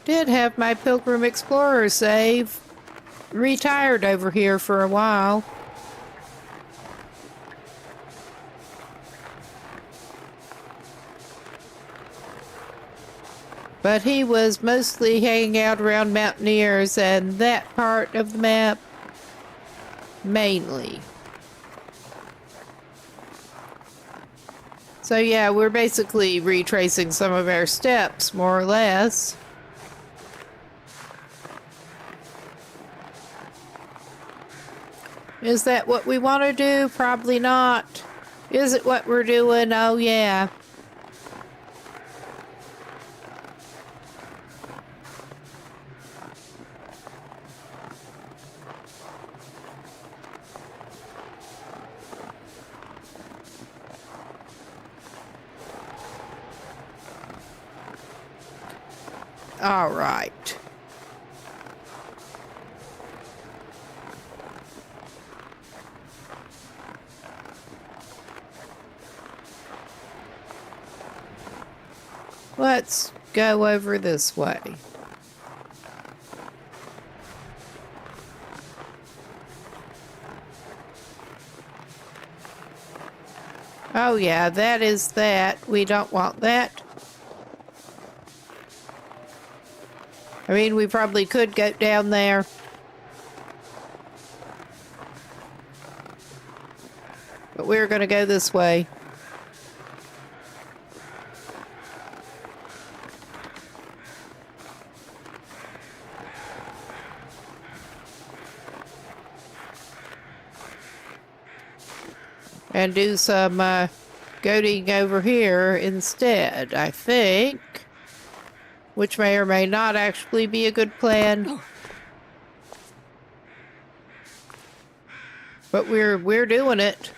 Did have my Pilgrim Explorer save. Retired over here for a while. But he was mostly hanging out around Mountaineers and that part of the map mainly. So yeah, we're basically retracing some of our steps, more or less. Is that what we want to do? Probably not. Is it what we're doing? Oh, yeah. All right. Let's go over this way. Oh yeah, that is that. We don't want that. I mean, we probably could go down there. But we're going to go this way. And do some goating over here instead, I think. Which may or may not actually be a good plan. But we're doing it.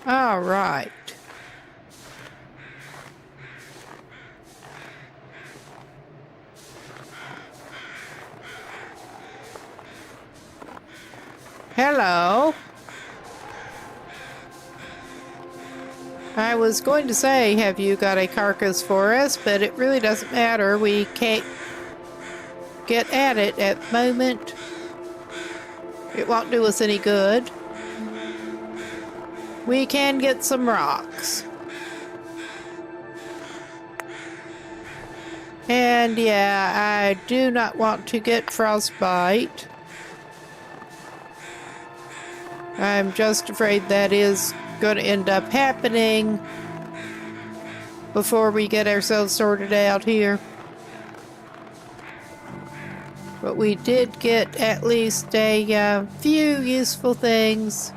All right. Hello. I was going to say, have you got a carcass for us? But it really doesn't matter. We can't get at it at the moment. It won't do us any good. We can get some rocks. And yeah, I do not want to get frostbite. I'm just afraid that is going to end up happening before we get ourselves sorted out here. But we did get at least a few useful things.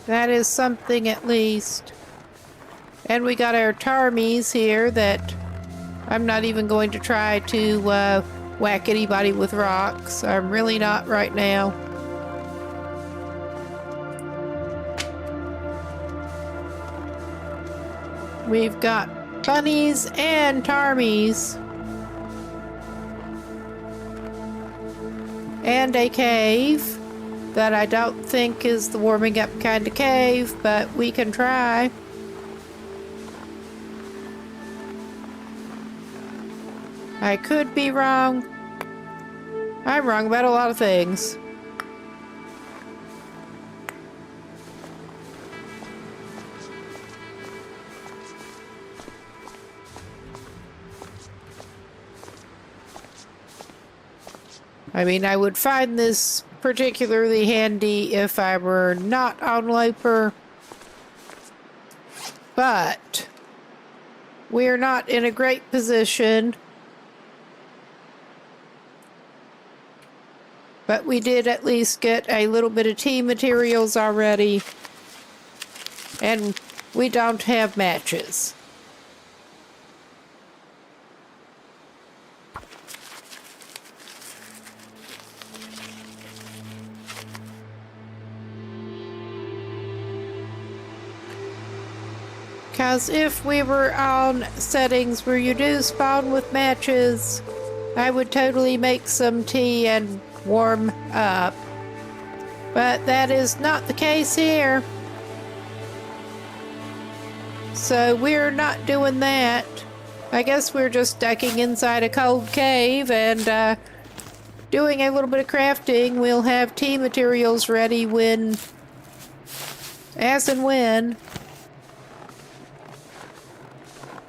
That is something at least. And we got our tarmies here that I'm not even going to try to whack anybody with rocks. I'm really not right now. We've got bunnies and tarmies. And a cave that I don't think is the warming up kind of cave, but we can try. I could be wrong. I'm wrong about a lot of things. I mean, I would find this particularly handy if I were not on Loper, but we're not in a great position. But we did at least get a little bit of tea materials already, and we don't have matches. Because if we were on settings where you do spawn with matches, I would totally make some tea and warm up. But that is not the case here. So we're not doing that. I guess we're just ducking inside a cold cave and doing a little bit of crafting. We'll have tea materials ready when, as and when.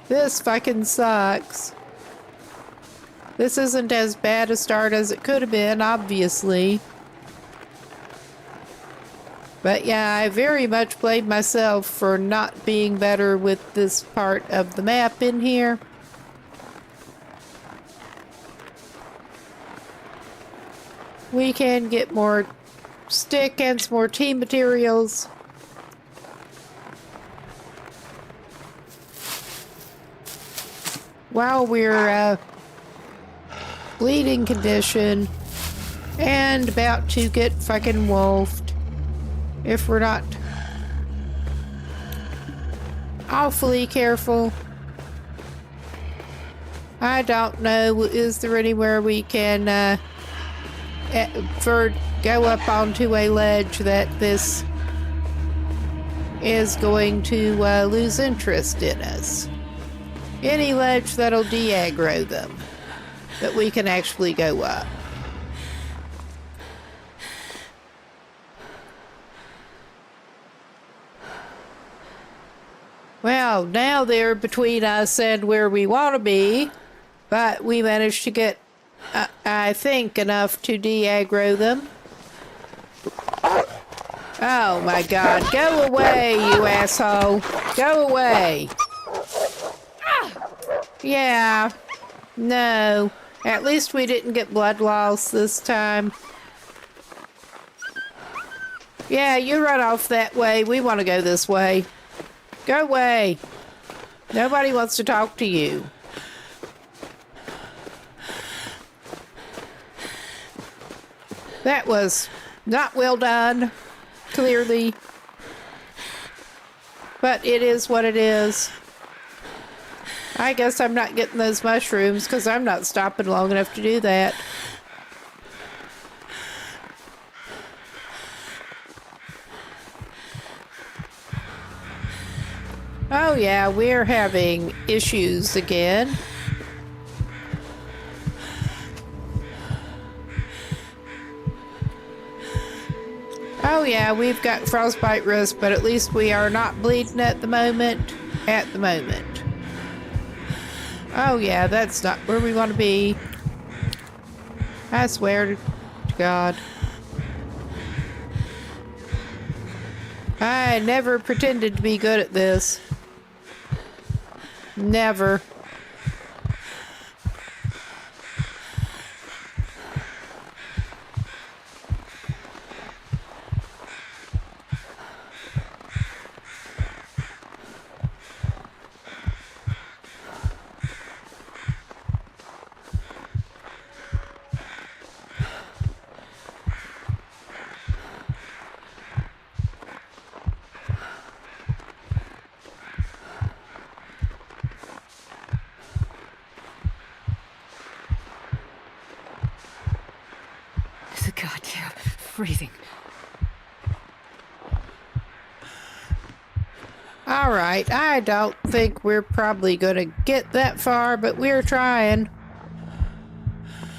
This fucking sucks. This isn't as bad a start as it could have been, obviously. But yeah, I very much blame myself for not being better with this part of the map in here. We can get more stick and some more tea materials. While we're bleeding condition and about to get fucking wolfed if we're not awfully careful. I don't know, is there anywhere we can go up onto a ledge that this is going to lose interest in us? Any ledge that'll de-aggro them, that we can actually go up. Well, now they're between us and where we want to be, but we managed to get, I think, enough to de-aggro them. Oh my god, go away, you asshole. Go away. Yeah. No. At least we didn't get blood loss this time. Yeah, you run off that way. We want to go this way. Go away. Nobody wants to talk to you. That was not well done, clearly. But it is what it is. I guess I'm not getting those mushrooms because I'm not stopping long enough to do that. Oh yeah, we're having issues again. Oh yeah, we've got frostbite risk, but at least we are not bleeding at the moment. At the moment. Oh yeah, that's not where we want to be. I swear to God. I never pretended to be good at this. Never. It's goddamn freezing. All right, I don't think we're probably going to get that far, but we're trying.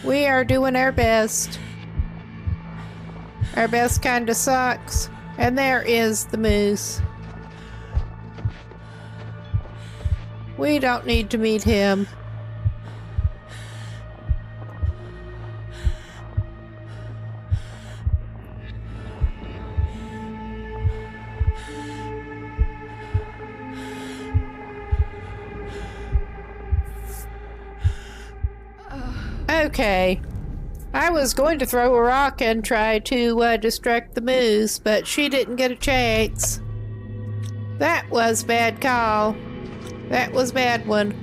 We are doing our best. Our best kind of sucks. And there is the moose. We don't need to meet him. Okay. I was going to throw a rock and try to distract the moose, but she didn't get a chance. That was a bad call. That was a bad one.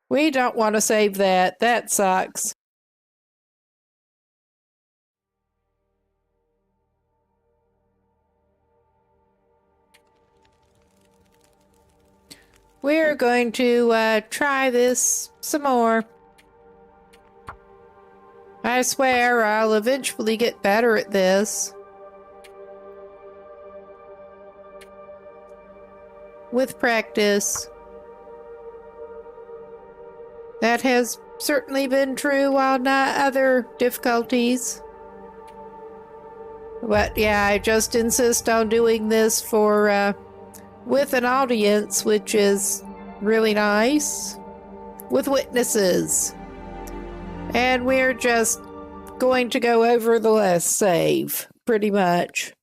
We don't want to save that. That sucks. We're going to try this some more. I swear I'll eventually get better at this. With practice. That has certainly been true on other difficulties. But yeah, I just insist on doing this for with an audience, which is really nice, with witnesses. And we're just going to go over the last save, pretty much.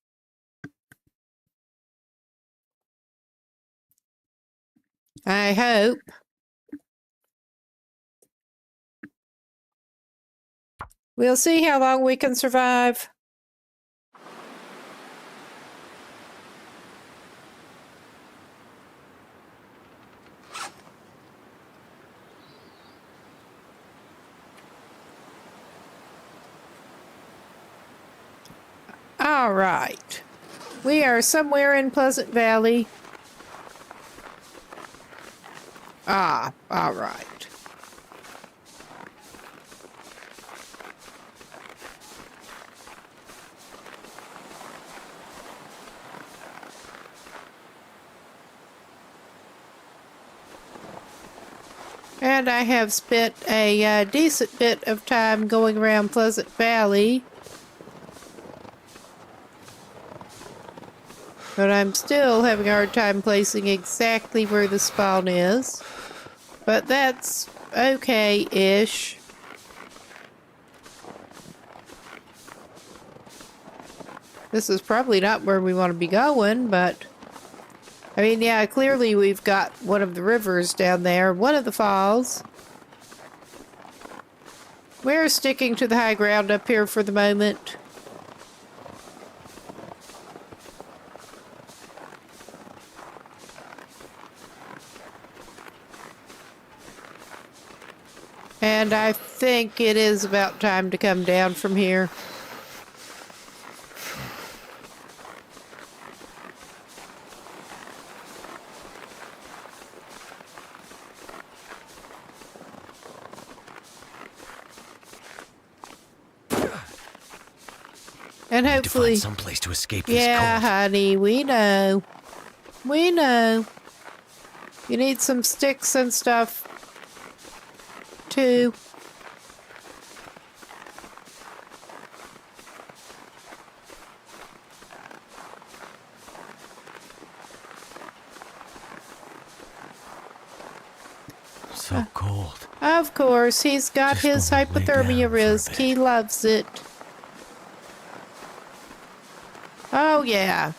I hope. We'll see how long we can survive. All right. We are somewhere in Pleasant Valley. Ah, all right. And I have spent a decent bit of time going around Pleasant Valley. But I'm still having a hard time placing exactly where the spawn is. But that's okay-ish. This is probably not where we want to be going, but... I mean, yeah, clearly we've got one of the rivers down there, one of the falls. We're sticking to the high ground up here for the moment. And I think it is about time to come down from here. And hopefully... To find some place to escape this yeah, cold. honey, we know. We know. You need some sticks and stuff, too. So cold. Of course, he's got Just his wanna lay down hypothermia for a risk. bit. He loves it. Oh, yeah.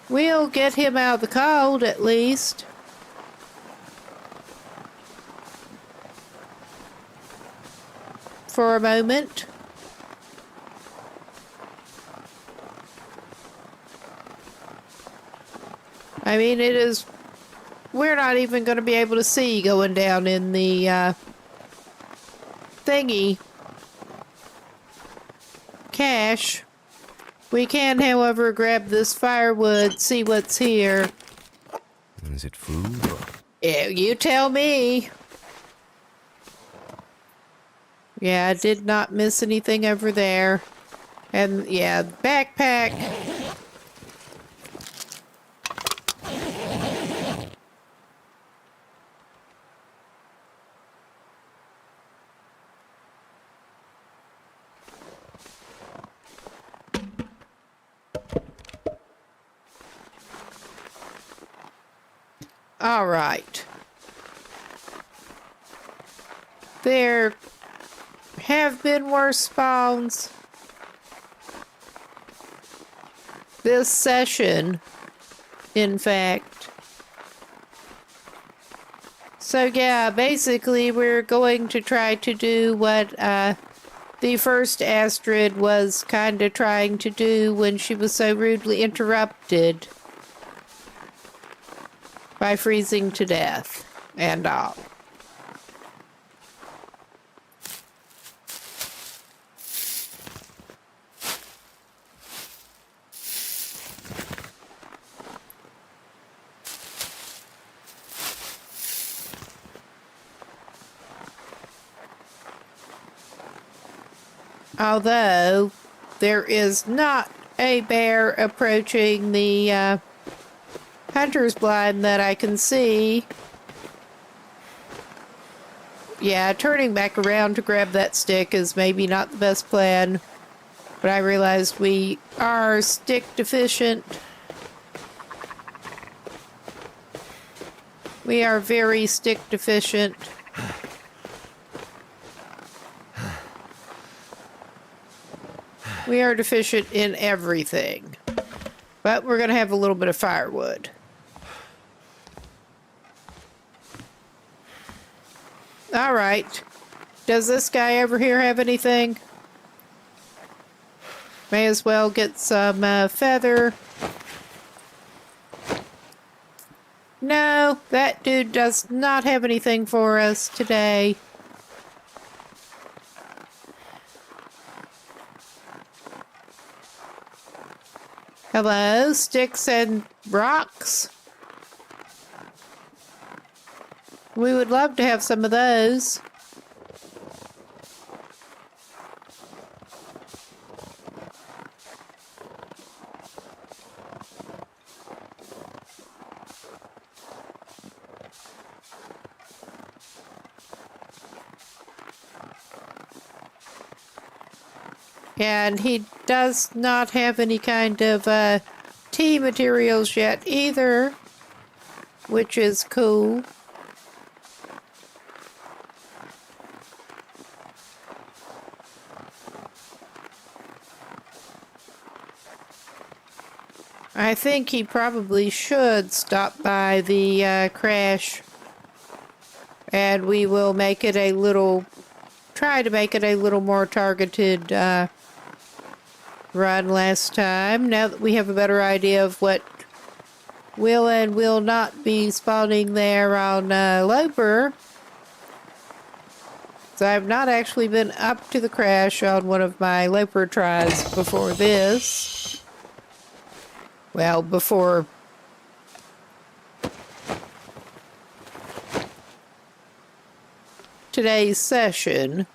We'll get him out of the cold, at least. For a moment. I mean, it is... we're not even going to be able to see going down in the, thingy. Cache. We can, however, grab this firewood, see what's here. Is it food? Yeah, you tell me. Yeah, I did not miss anything over there. And, yeah, backpack. All right. There have been worse spawns this session, in fact. So yeah, basically we're going to try to do what the first Astrid was kind of trying to do when she was so rudely interrupted by freezing to death and all. Although there is not a bear approaching the hunter's blind that I can see. Yeah, turning back around to grab that stick is maybe not the best plan, but I realized we are stick deficient. We are very stick deficient. We are deficient in everything. But we're going to have a little bit of firewood. All right. Does this guy over here have anything? May as well get some feather. No, that dude does not have anything for us today. Hello, sticks and rocks. We would love to have some of those. And he does not have any kind of tea materials yet either, which is cool. I think he probably should stop by the crash. And we will make it try to make it a little more targeted run last time. Now that we have a better idea of what will and will not be spawning there on Loper. So I've not actually been up to the crash on one of my Loper tries before this. Well, before today's session.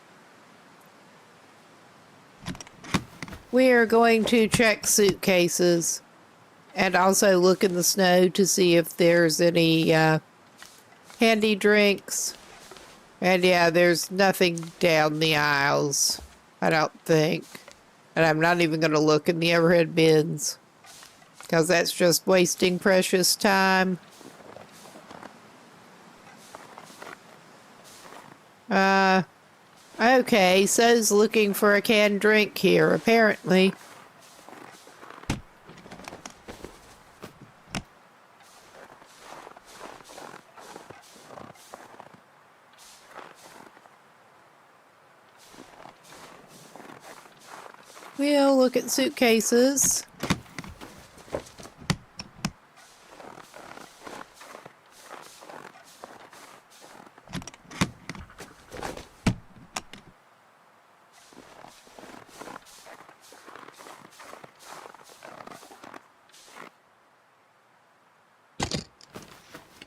We are going to check suitcases and also look in the snow to see if there's any handy drinks. And yeah, there's nothing down the aisles, I don't think. And I'm not even going to look in the overhead bins, because that's just wasting precious time. Okay, so's looking for a canned drink here, apparently. We'll look at suitcases.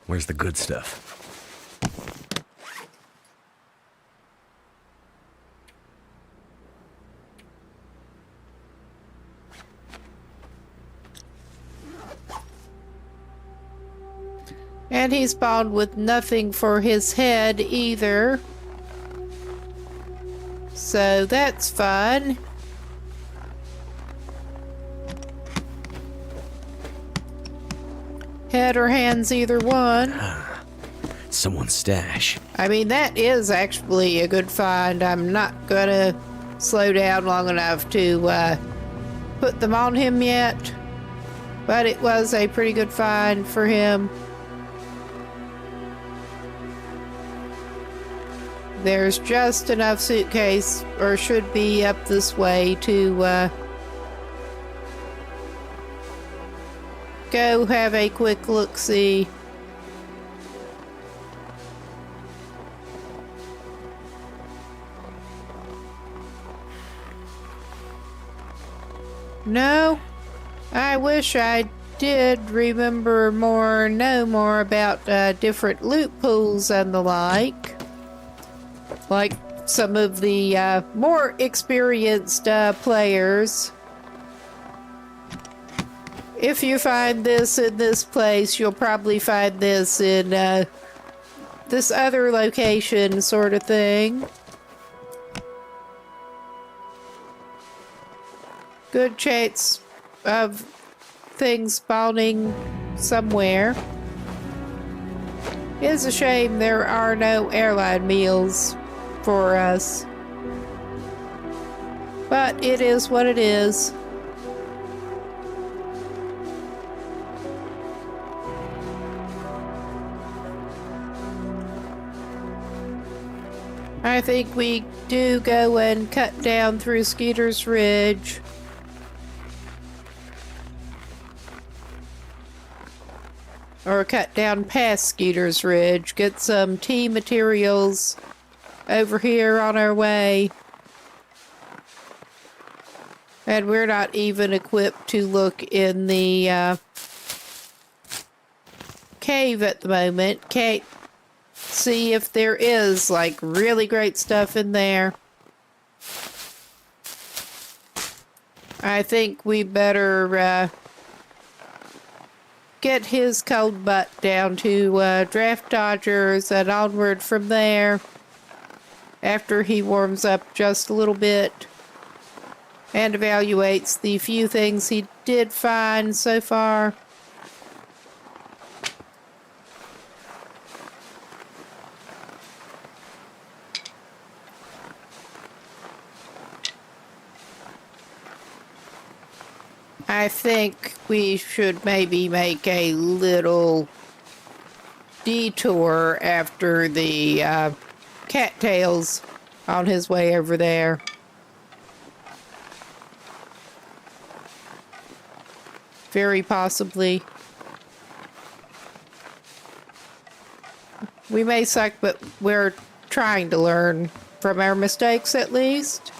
Where's the good stuff? And he spawned with nothing for his head either. So that's fun. Head or hands, either one. Someone's stash. I mean, that is actually a good find. I'm not gonna slow down long enough to put them on him yet. But it was a pretty good find for him. There's just enough suitcase, or should be, up this way to go have a quick look-see. No, I wish I did remember more, know more about different loot pools and the like. Like some of the more experienced players. If you find this in this place, you'll probably find this in this other location, sort of thing. Good chance of things spawning somewhere. It's a shame there are no airline meals for us. But it is what it is. I think we do go and cut down through Skeeter's Ridge. Or cut down past Skeeter's Ridge. Get some tea materials over here on our way. And we're not even equipped to look in the cave at the moment. Can't see if there is like really great stuff in there. I think we better get his cold butt down to Draft Dodgers and onward from there after he warms up just a little bit and evaluates the few things he did find so far. I think we should maybe make a little detour after the cattails on his way over there. Very possibly. We may suck, but we're trying to learn from our mistakes at least.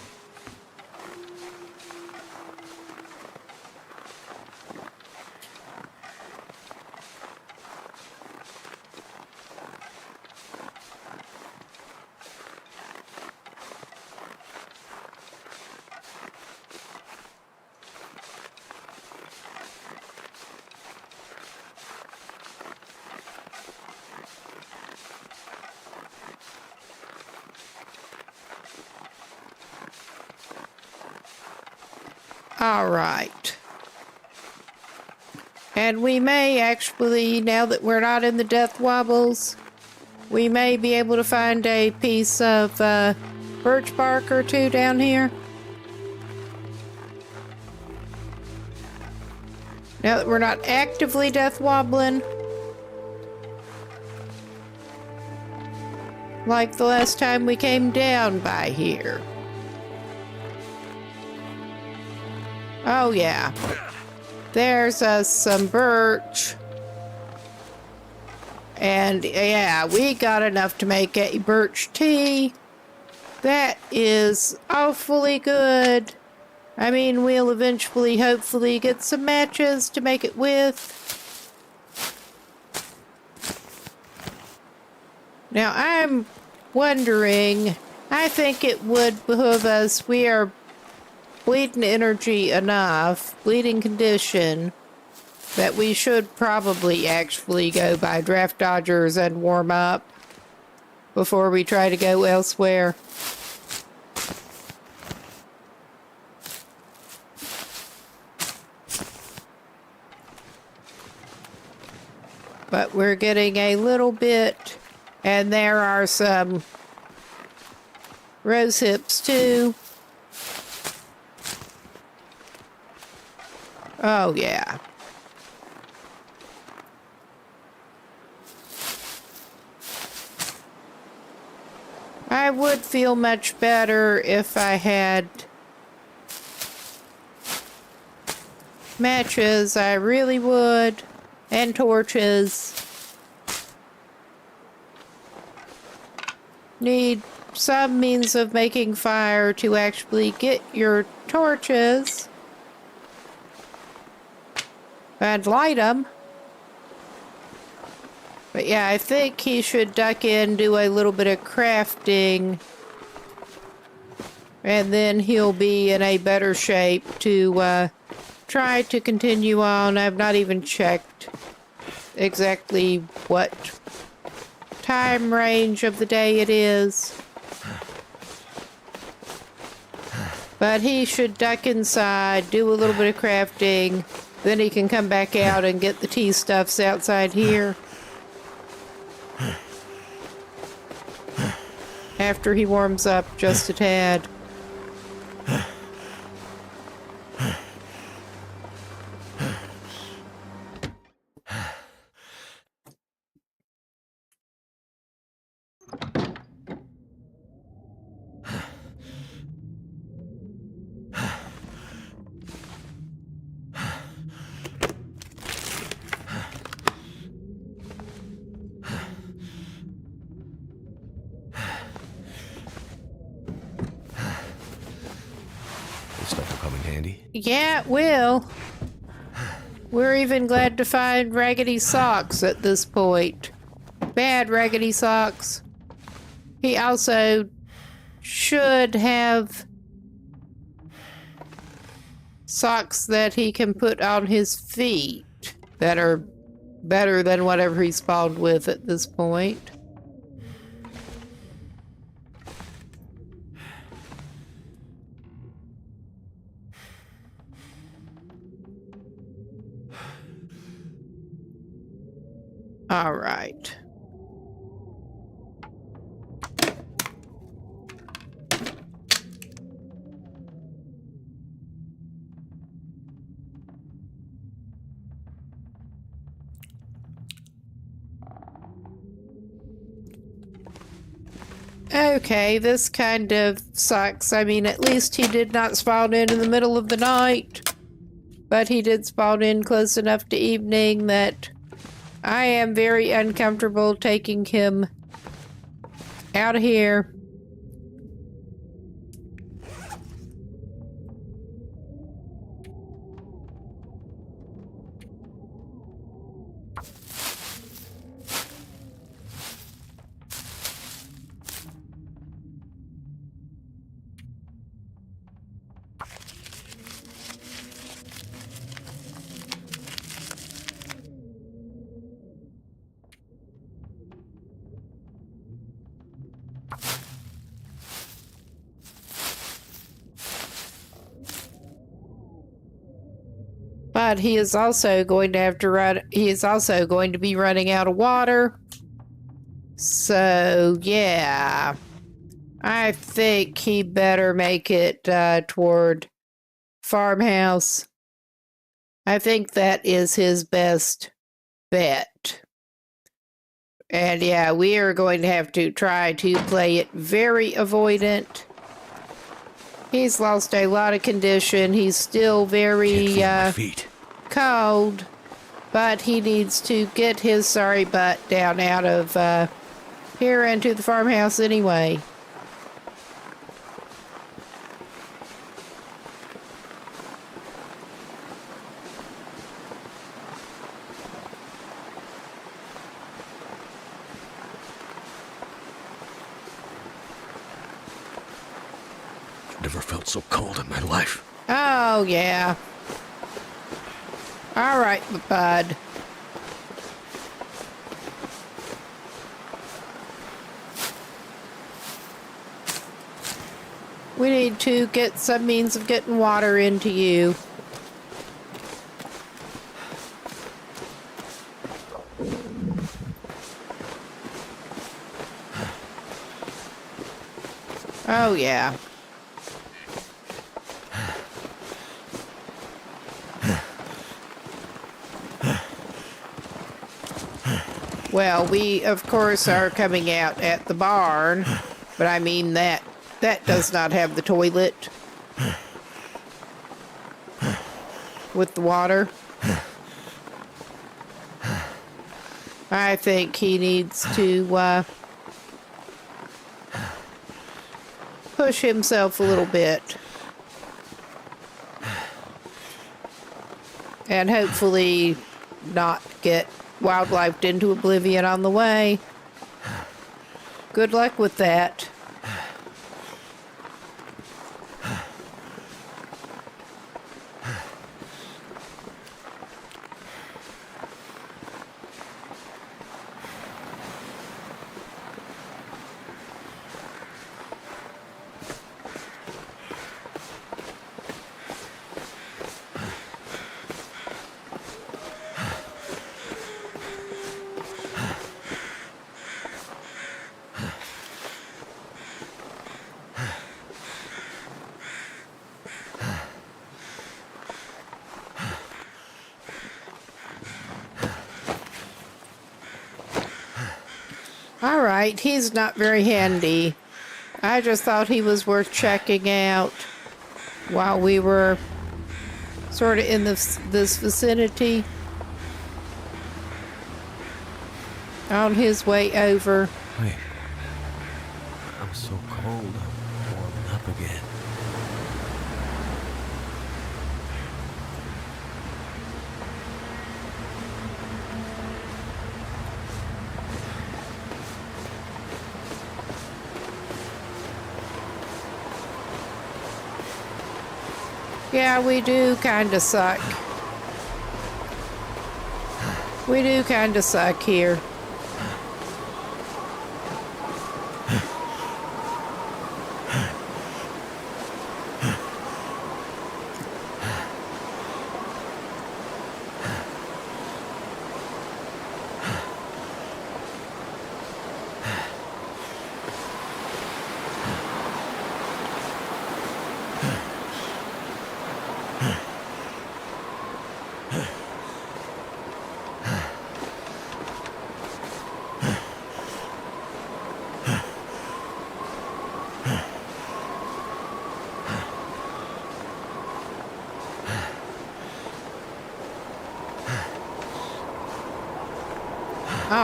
All right. And we may actually, now that we're not in the death wobbles, we may be able to find a piece of birch bark or two down here. Now that we're not actively death wobbling. Like the last time we came down by here. Oh, yeah. There's some birch. And, yeah, we got enough to make a birch tea. That is awfully good. I mean, we'll eventually, hopefully, get some matches to make it with. Now, I'm wondering, I think it would behoove us, we are bleeding energy enough, bleeding condition, that we should probably actually go by draft dodgers and warm up before we try to go elsewhere. But we're getting a little bit, and there are some rose hips too. Oh, yeah. I would feel much better if I had matches. I really would. And torches. Need some means of making fire to actually get your torches. And light them. But yeah, I think he should duck in, do a little bit of crafting, and then he'll be in a better shape to try to continue on. I've not even checked exactly what time range of the day it is. But he should duck inside, do a little bit of crafting, then he can come back out and get the tea stuffs outside here. After he warms up just a tad. This stuff will come in handy. Yeah, it will. We're even glad to find raggedy socks at this point. Bad raggedy socks. He also should have socks that he can put on his feet that are better than whatever he spawned with at this point. All right. Okay, this kind of sucks. I mean, at least he did not spawn in the middle of the night. But he did spawn in close enough to evening that I am very uncomfortable taking him out of here. But he is also going to have to run. He is also going to be running out of water. So, yeah. I think he better make it toward farmhouse. I think that is his best bet. And yeah, we are going to have to try to play it very avoidant. He's lost a lot of condition. He's still very Can't feel my feet. cold, but he needs to get his sorry butt down out of here into the farmhouse anyway. Never felt so cold in my life. Oh, yeah. All right, bud. We need to get some means of getting water into you. Oh, yeah. Well, we, of course, are coming out at the barn, but I mean that does not have the toilet with the water. I think he needs to push himself a little bit. And hopefully not get wildlifed into oblivion on the way. Good luck with that. All right, he's not very handy. I just thought he was worth checking out while we were sort of in this vicinity. On his way over. Wait. I'm so cold. I'm warming up again. Yeah, we do kind of suck. We do kind of suck here.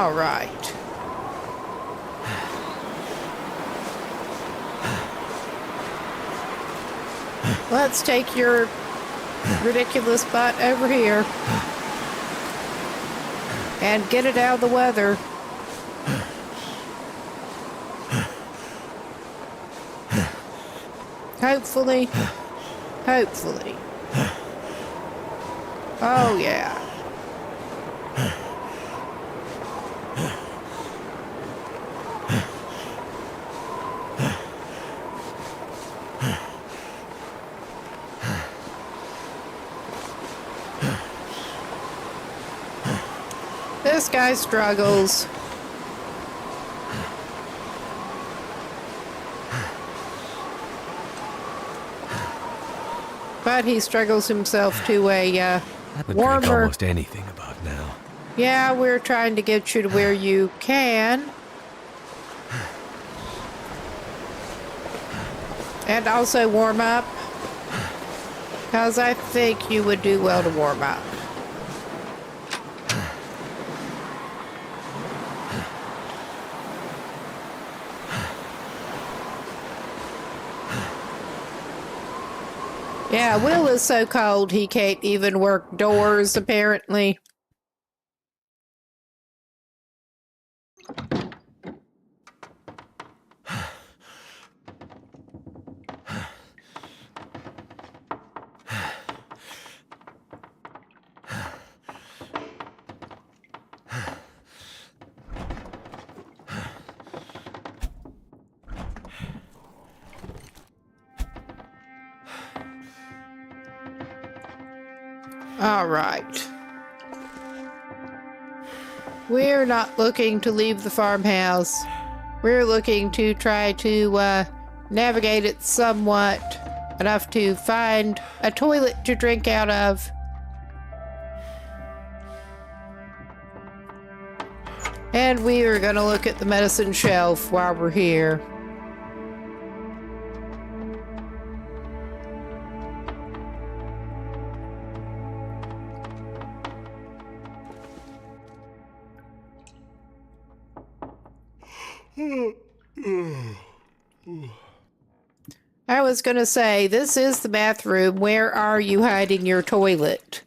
All right. Let's take your ridiculous butt over here and get it out of the weather. Hopefully. Hopefully. Oh, yeah. This guy struggles. But he struggles himself to a I would drink warmer. almost anything about now. Yeah, we're trying to get you to where you can. And also warm up. Because I think you would do well to warm up. Yeah, Will is so cold he can't even work doors, apparently. All right. We're not looking to leave the farmhouse. We're looking to try to navigate it somewhat enough to find a toilet to drink out of. And we are going to look at the medicine shelf while we're here. I was going to say, this is the bathroom. Where are you hiding your toilet?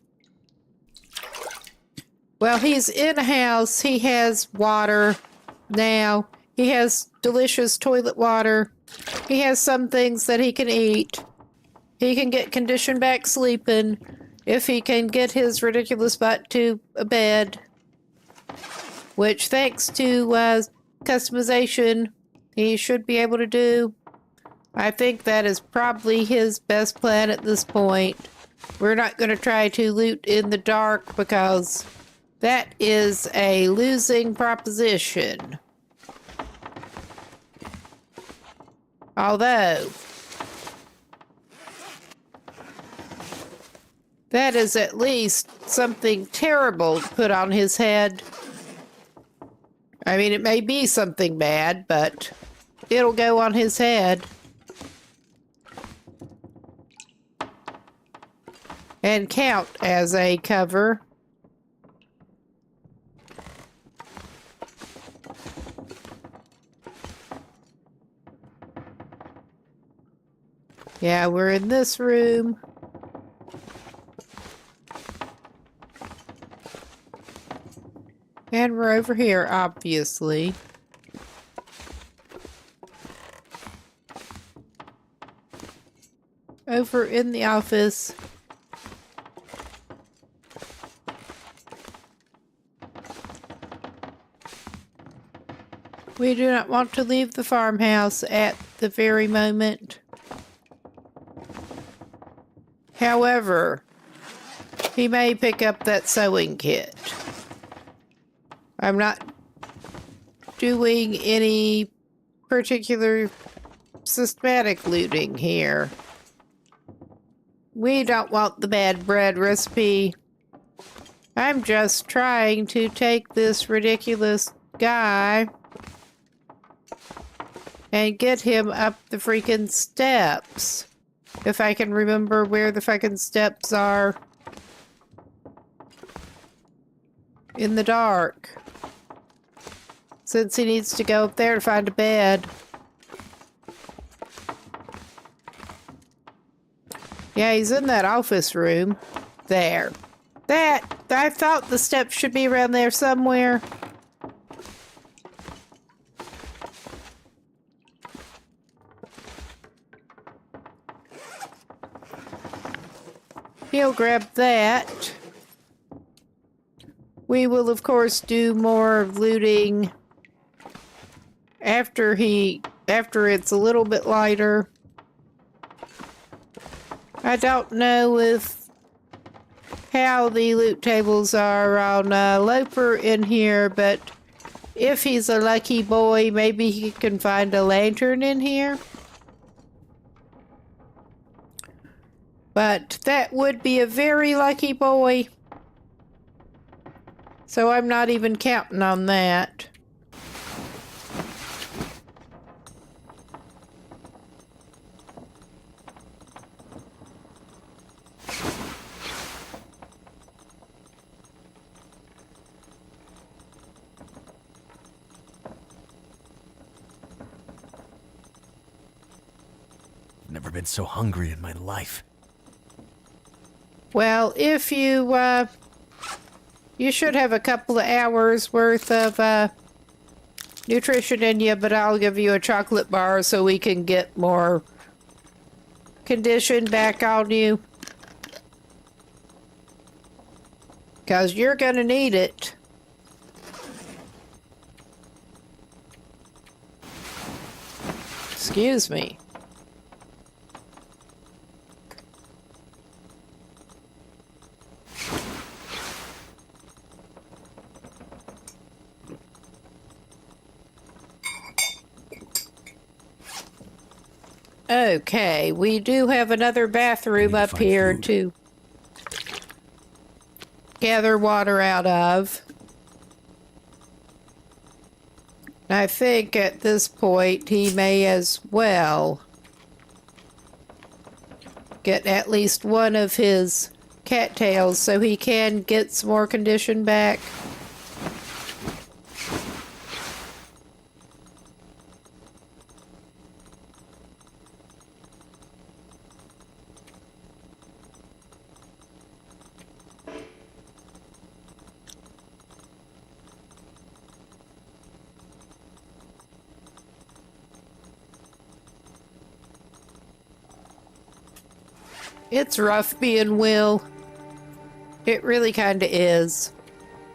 Well, he's in a house. He has water now. He has delicious toilet water. He has some things that he can eat. He can get conditioned back sleeping if he can get his ridiculous butt to a bed. Which, thanks to customization, he should be able to do. I think that is probably his best plan at this point. We're not going to try to loot in the dark because that is a losing proposition. Although, that is at least something terrible to put on his head. I mean, it may be something bad, but it'll go on his head. And count as a cover. Yeah, we're in this room. And we're over here, obviously. Over in the office. We do not want to leave the farmhouse at the very moment. However, he may pick up that sewing kit. I'm not doing any particular systematic looting here. We don't want the bad bread recipe. I'm just trying to take this ridiculous guy and get him up the freaking steps. If I can remember where the fucking steps are in the dark. since he needs to go up there to find a bed. Yeah, he's in that office room. There. I thought the steps should be around there somewhere. He'll grab that. We will, of course, do more looting after it's a little bit lighter. I don't know how the loot tables are on Loper in here, but if he's a lucky boy, maybe he can find a lantern in here. But that would be a very lucky boy. So I'm not even counting on that. Never been so hungry in my life. Well, if you should have a couple of hours worth of nutrition in you, but I'll give you a chocolate bar so we can get more condition back on you. Because you're gonna need it. Excuse me. Okay, we do have another bathroom up here to gather water out of. I think at this point he may as well get at least one of his cattails so he can get some more condition back. It's rough being Will. It really kind of is.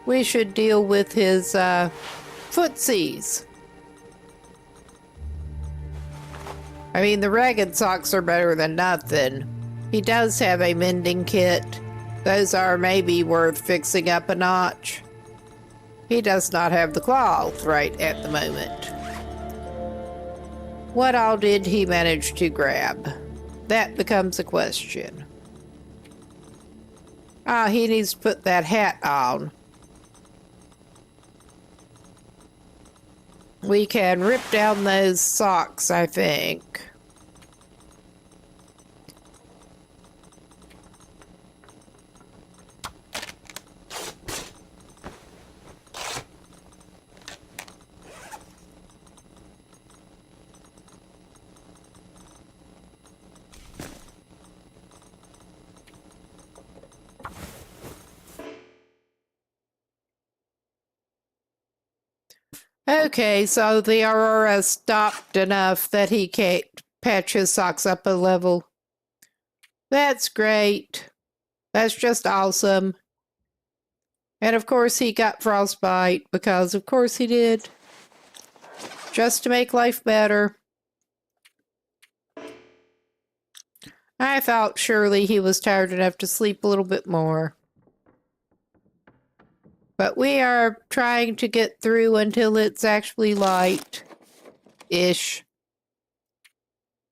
We should deal with his footsies. I mean, the ragged socks are better than nothing. He does have a mending kit. Those are maybe worth fixing up a notch. He does not have the cloth right at the moment. What all did he manage to grab? That becomes a question. Ah, he needs to put that hat on. We can rip down those socks, I think. Okay, so the Aurora stopped enough that he can't patch his socks up a level. That's great. That's just awesome. And of course he got frostbite, because of course he did. Just to make life better. I thought surely he was tired enough to sleep a little bit more. But we are trying to get through until it's actually light-ish.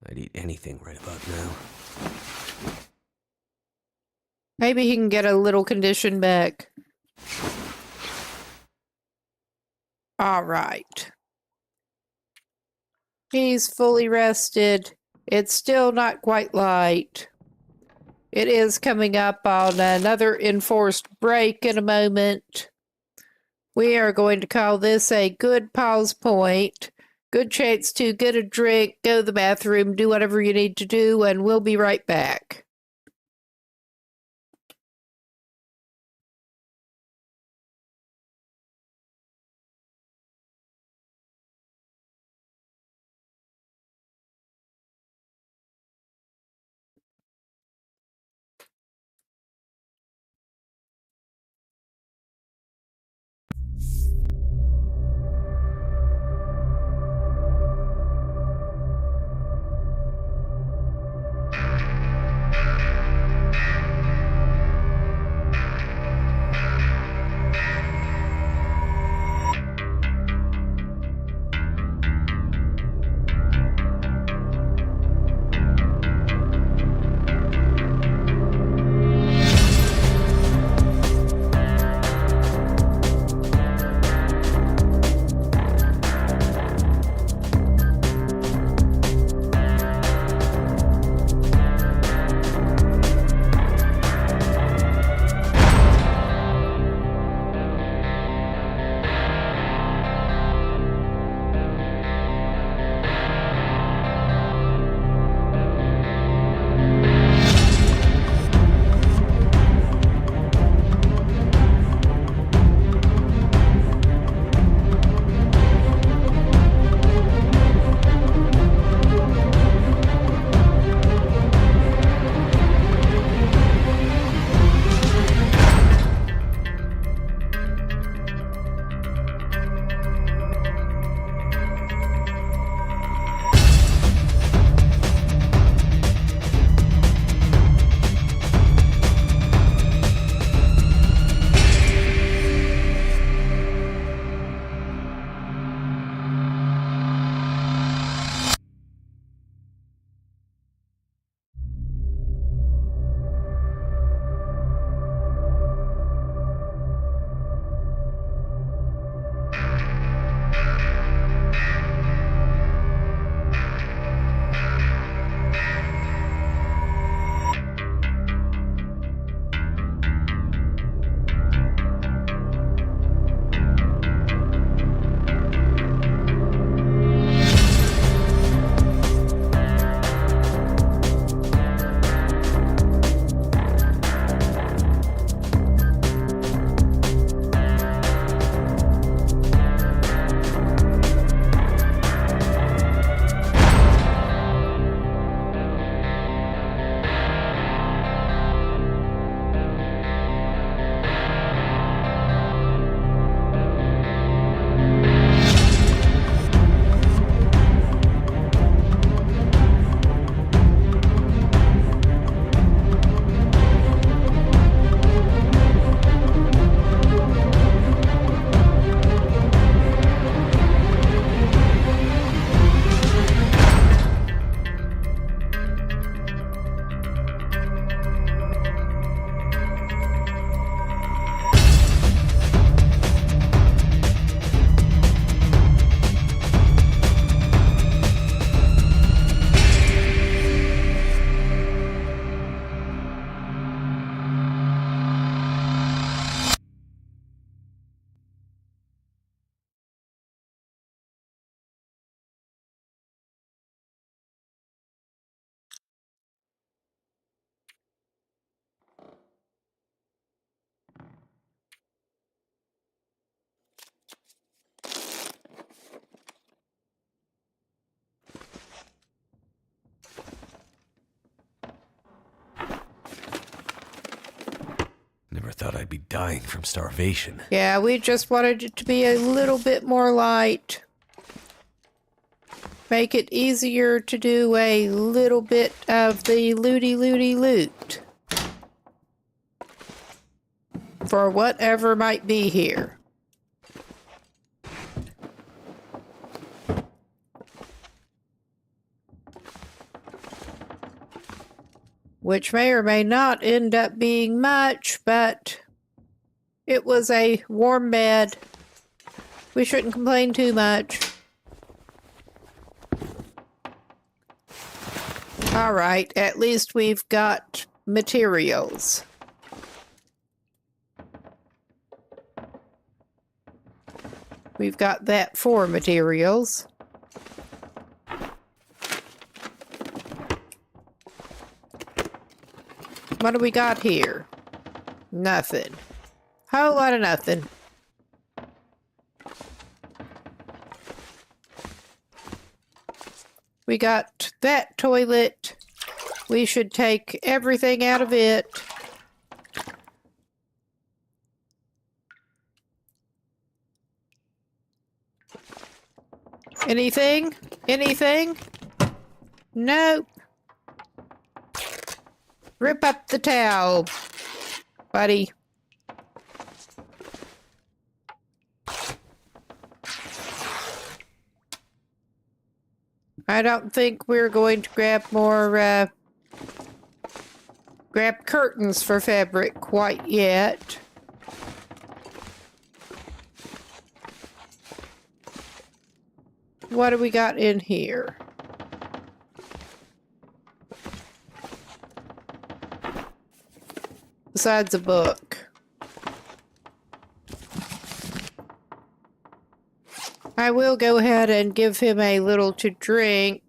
I'd eat anything right about now. Maybe he can get a little condition back. All right. He's fully rested. It's still not quite light. It is coming up on another enforced break in a moment. We are going to call this a good pause point. Good chance to get a drink, go to the bathroom, do whatever you need to do, and we'll be right back. Never thought I'd be dying from starvation. Yeah, we just wanted it to be a little bit more light. Make it easier to do a little bit of the looty loot. For whatever might be here. Which may or may not end up being much, but it was a warm bed. We shouldn't complain too much. All right, at least we've got materials. We've got that for materials. What do we got here? Nothing. Whole lot of nothing. We got that toilet. We should take everything out of it. Anything? Anything? Nope. Rip up the towel, buddy. I don't think we're going to grab more, grab curtains for fabric quite yet. What do we got in here? Besides a book. I will go ahead and give him a little to drink.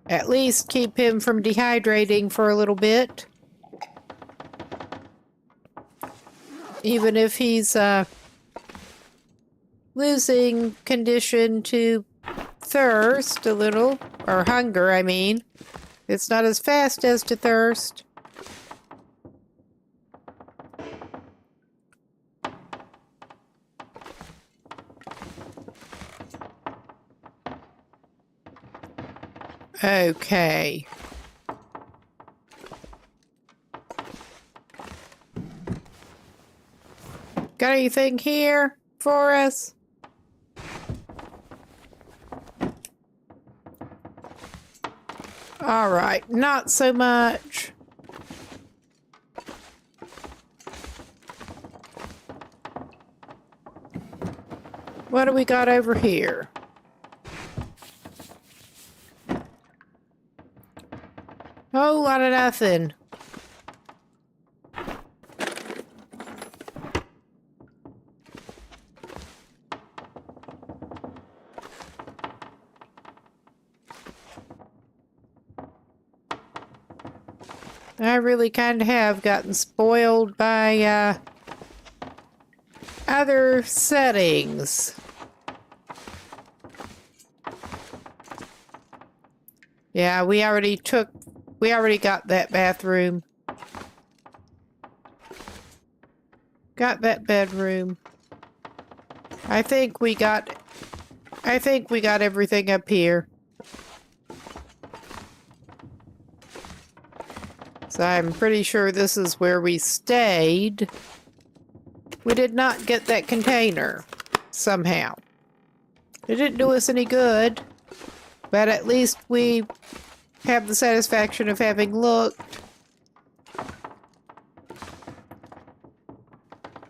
At least keep him from dehydrating for a little bit. Even if he's losing condition to thirst a little, or hunger, I mean. It's not as fast as to thirst. Okay. Got anything here for us? All right, not so much. What do we got over here? Whole lot of nothing. I really kind of have gotten spoiled by other settings. Yeah, we already got that bathroom. Got that bedroom. I think we got everything up here. So I'm pretty sure this is where we stayed. We did not get that container, somehow. It didn't do us any good, but at least we have the satisfaction of having looked.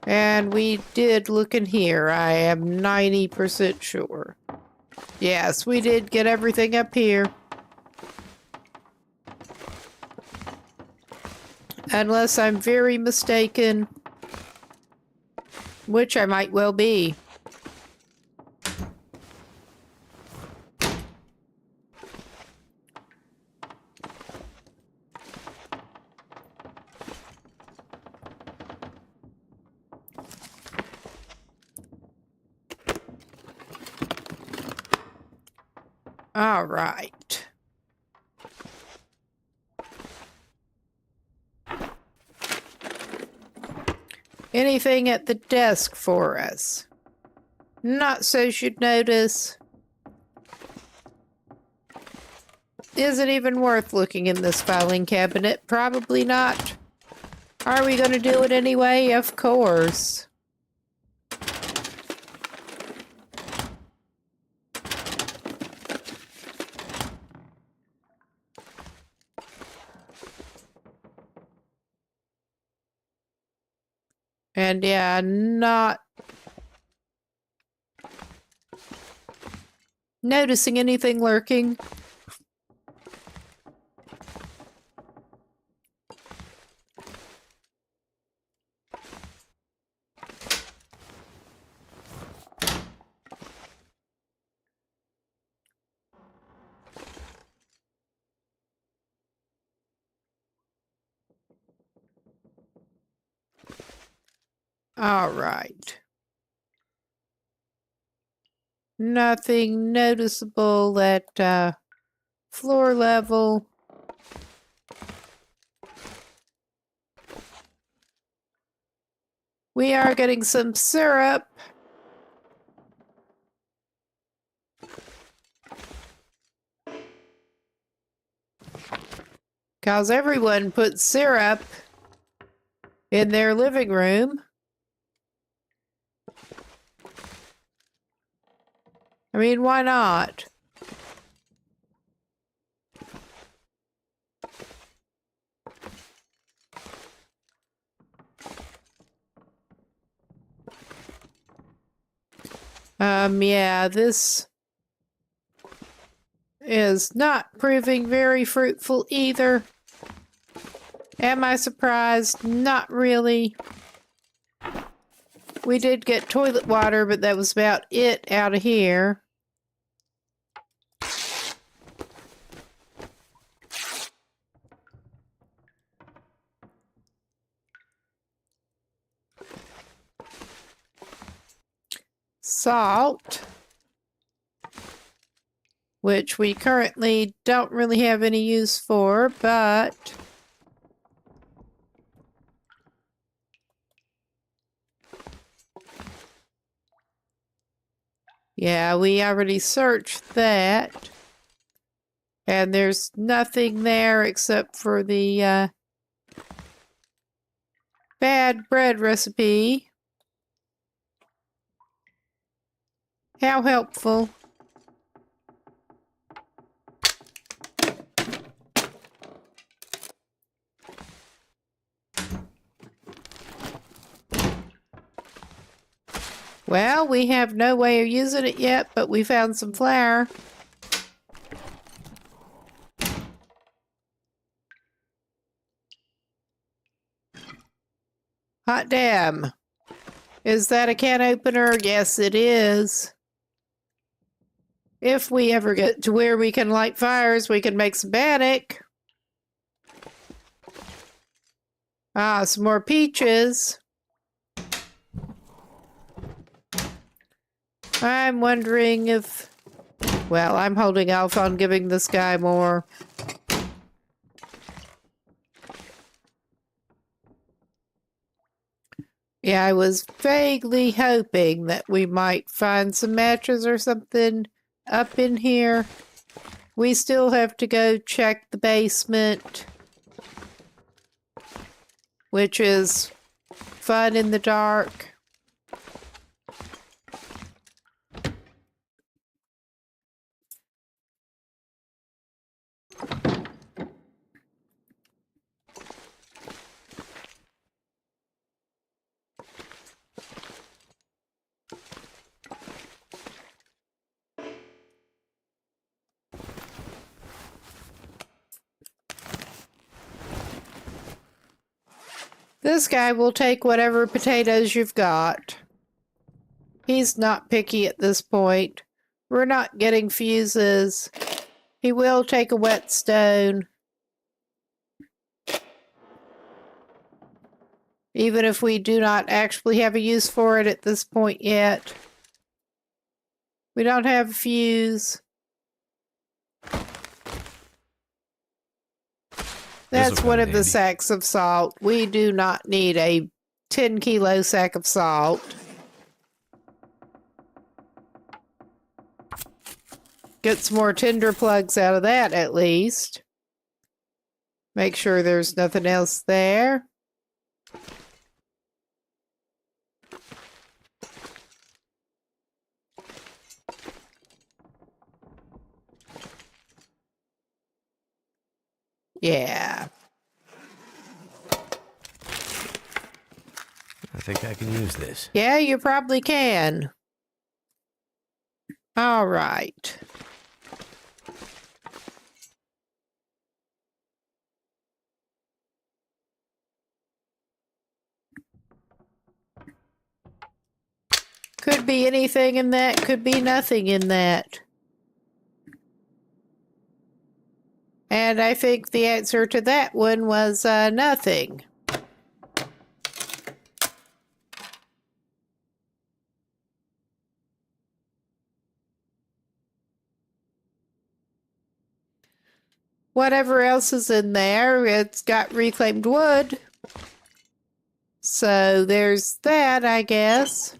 And we did look in here, I am 90% sure. Yes, we did get everything up here. Unless I'm very mistaken, which I might well be. All right. Anything at the desk for us? Not so you'd notice. Is it even worth looking in this filing cabinet? Probably not. Are we going to do it anyway? Of course. And yeah, not noticing anything lurking. All right. Nothing noticeable at floor level. We are getting some syrup. Because everyone puts syrup in their living room. I mean, why not? Yeah, this is not proving very fruitful either. Am I surprised? Not really. We did get toilet water, but that was about it out of here. Salt, which we currently don't really have any use for, but yeah, we already searched that. And there's nothing there except for the bad bread recipe. How helpful. Well, we have no way of using it yet, but we found some flour. Hot damn. Is that a can opener? Yes, it is. If we ever get to where we can light fires, we can make some bannock. Ah, some more peaches. I'm wondering if... Well, I'm holding off on giving this guy more. Yeah, I was vaguely hoping that we might find some matches or something up in here. We still have to go check the basement, which is fun in the dark. This guy will take whatever potatoes you've got. He's not picky at this point. We're not getting fuses. He will take a whetstone. Even if we do not actually have a use for it at this point yet. We don't have a fuse. That's one of the sacks of salt. We do not need a 10-kilo sack of salt. Get some more tinder plugs out of that at least. Make sure there's nothing else there. Yeah. I think I can use this. Yeah, you probably can. All right. Could be anything in that, could be nothing in that. And I think the answer to that one was nothing. whatever else is in there. It's got reclaimed wood. So there's that, I guess.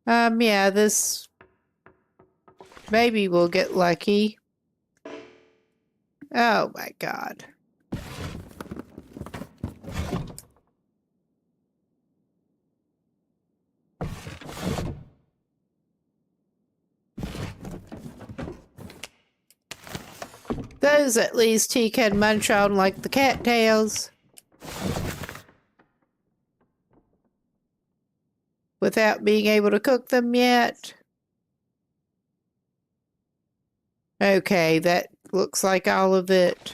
Yeah, this... maybe we'll get lucky. Oh my god. Those at least he can munch on like the cattails. Without being able to cook them yet. Okay, that looks like all of it.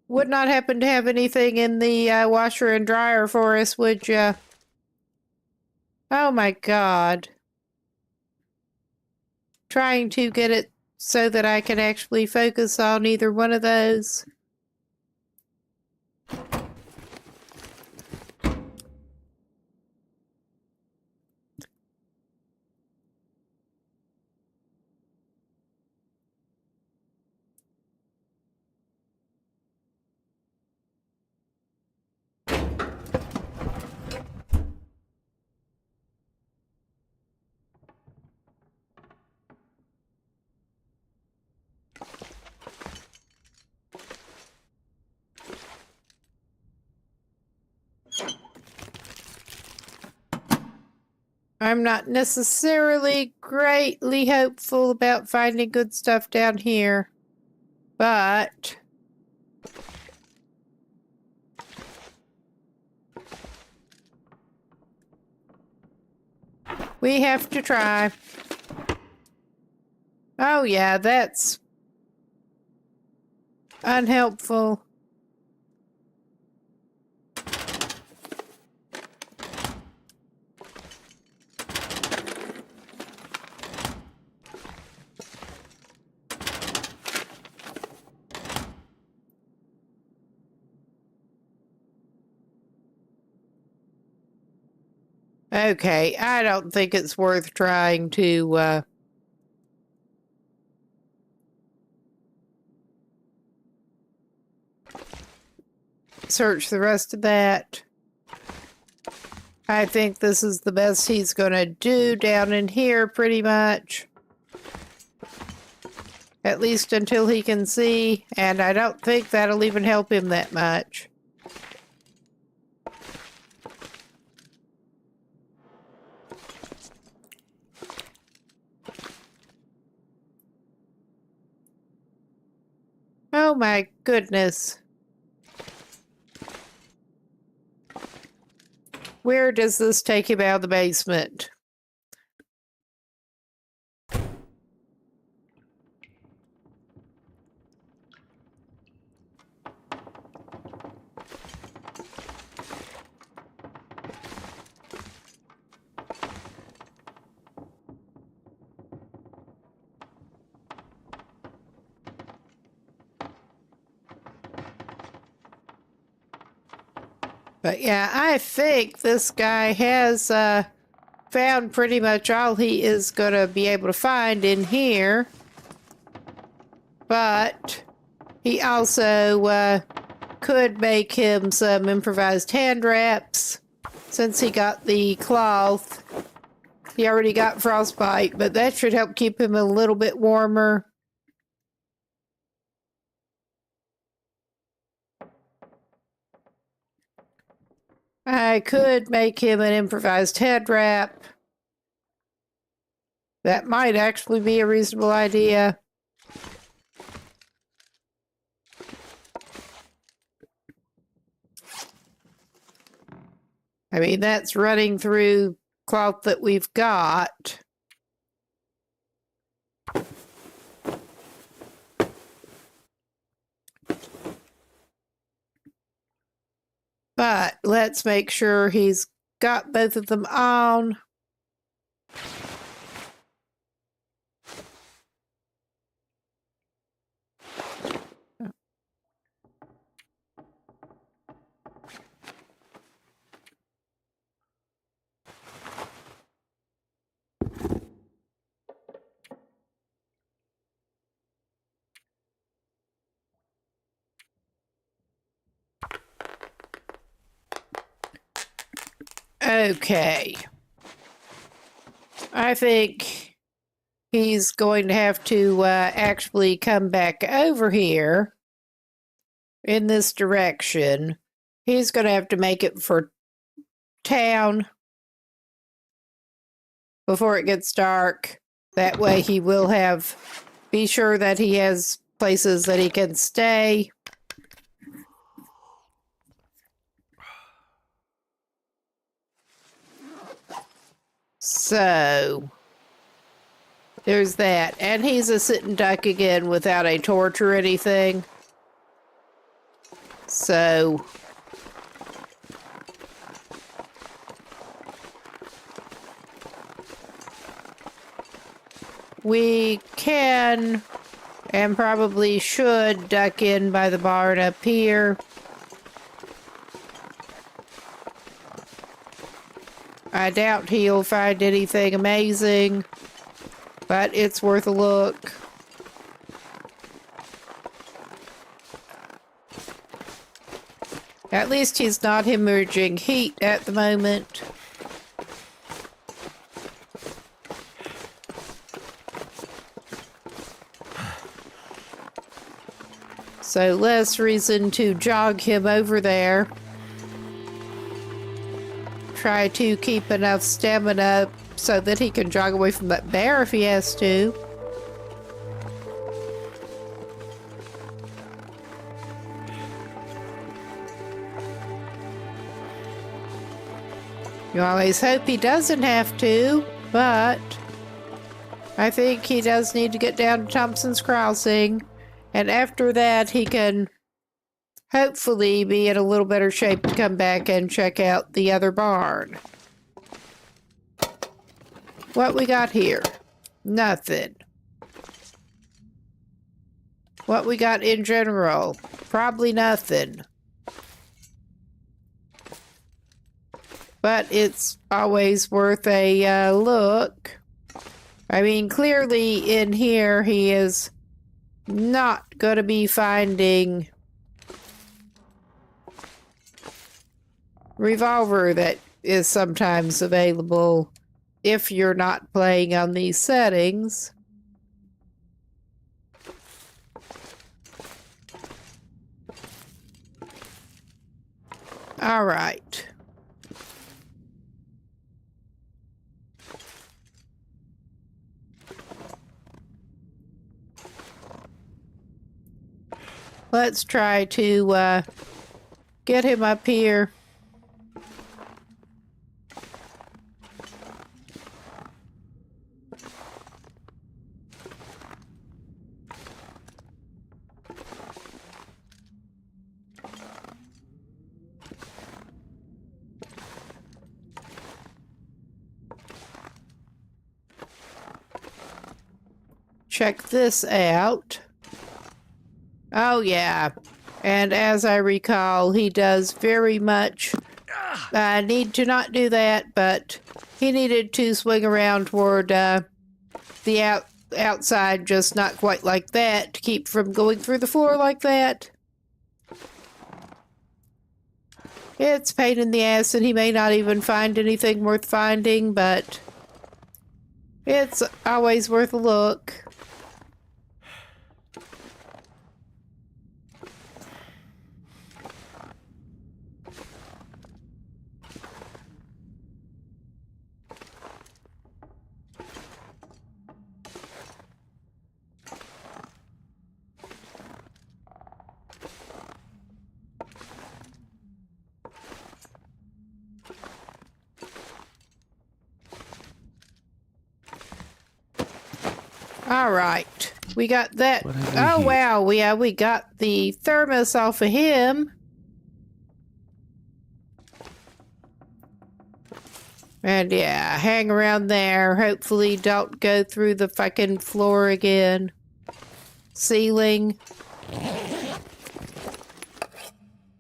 Would not happen to have anything in the washer and dryer for us, would ya? Oh my god. Trying to get it so that I can actually focus on either one of those. I'm not necessarily greatly hopeful about finding good stuff down here, but we have to try. Oh yeah, that's unhelpful. Okay, I don't think it's worth trying to, search the rest of that. I think this is the best he's gonna do down in here, pretty much. At least until he can see, and I don't think that'll even help him that much. Oh my goodness. Where does this take him out of the basement? But yeah, I think this guy has found pretty much all he is going to be able to find in here. But he also could make him some improvised hand wraps since he got the cloth. He already got frostbite, but that should help keep him a little bit warmer. I could make him an improvised head wrap. That might actually be a reasonable idea. I mean, that's running through cloth that we've got. But let's make sure he's got both of them on. Okay. I think he's going to have to actually come back over here in this direction. He's going to have to make it for town before it gets dark. That way he will be sure that he has places that he can stay. So, there's that. And he's a sitting duck again without a torch or anything. So, we can and probably should duck in by the barn up here. I doubt he'll find anything amazing, but it's worth a look. At least he's not hemorrhaging heat at the moment. So less reason to jog him over there. Try to keep enough stamina so that he can jog away from that bear if he has to. You always hope he doesn't have to, but I think he does need to get down to Thompson's Crossing, and after that he can hopefully be in a little better shape to come back and check out the other barn. What we got here? Nothing. What we got in general? Probably nothing. But it's always worth a look. I mean, clearly in here he is not going to be finding revolver that is sometimes available if you're not playing on these settings. All right. Let's try to get him up here. Check this out. Oh, yeah. And as I recall, he does very much need to not do that, but he needed to swing around toward the outside, just not quite like that, to keep from going through the floor like that. It's a pain in the ass, and he may not even find anything worth finding, but it's always worth a look. All right, we got that. Oh, wow, we got the thermos off of him. And yeah, hang around there. Hopefully don't go through the fucking floor again. Ceiling.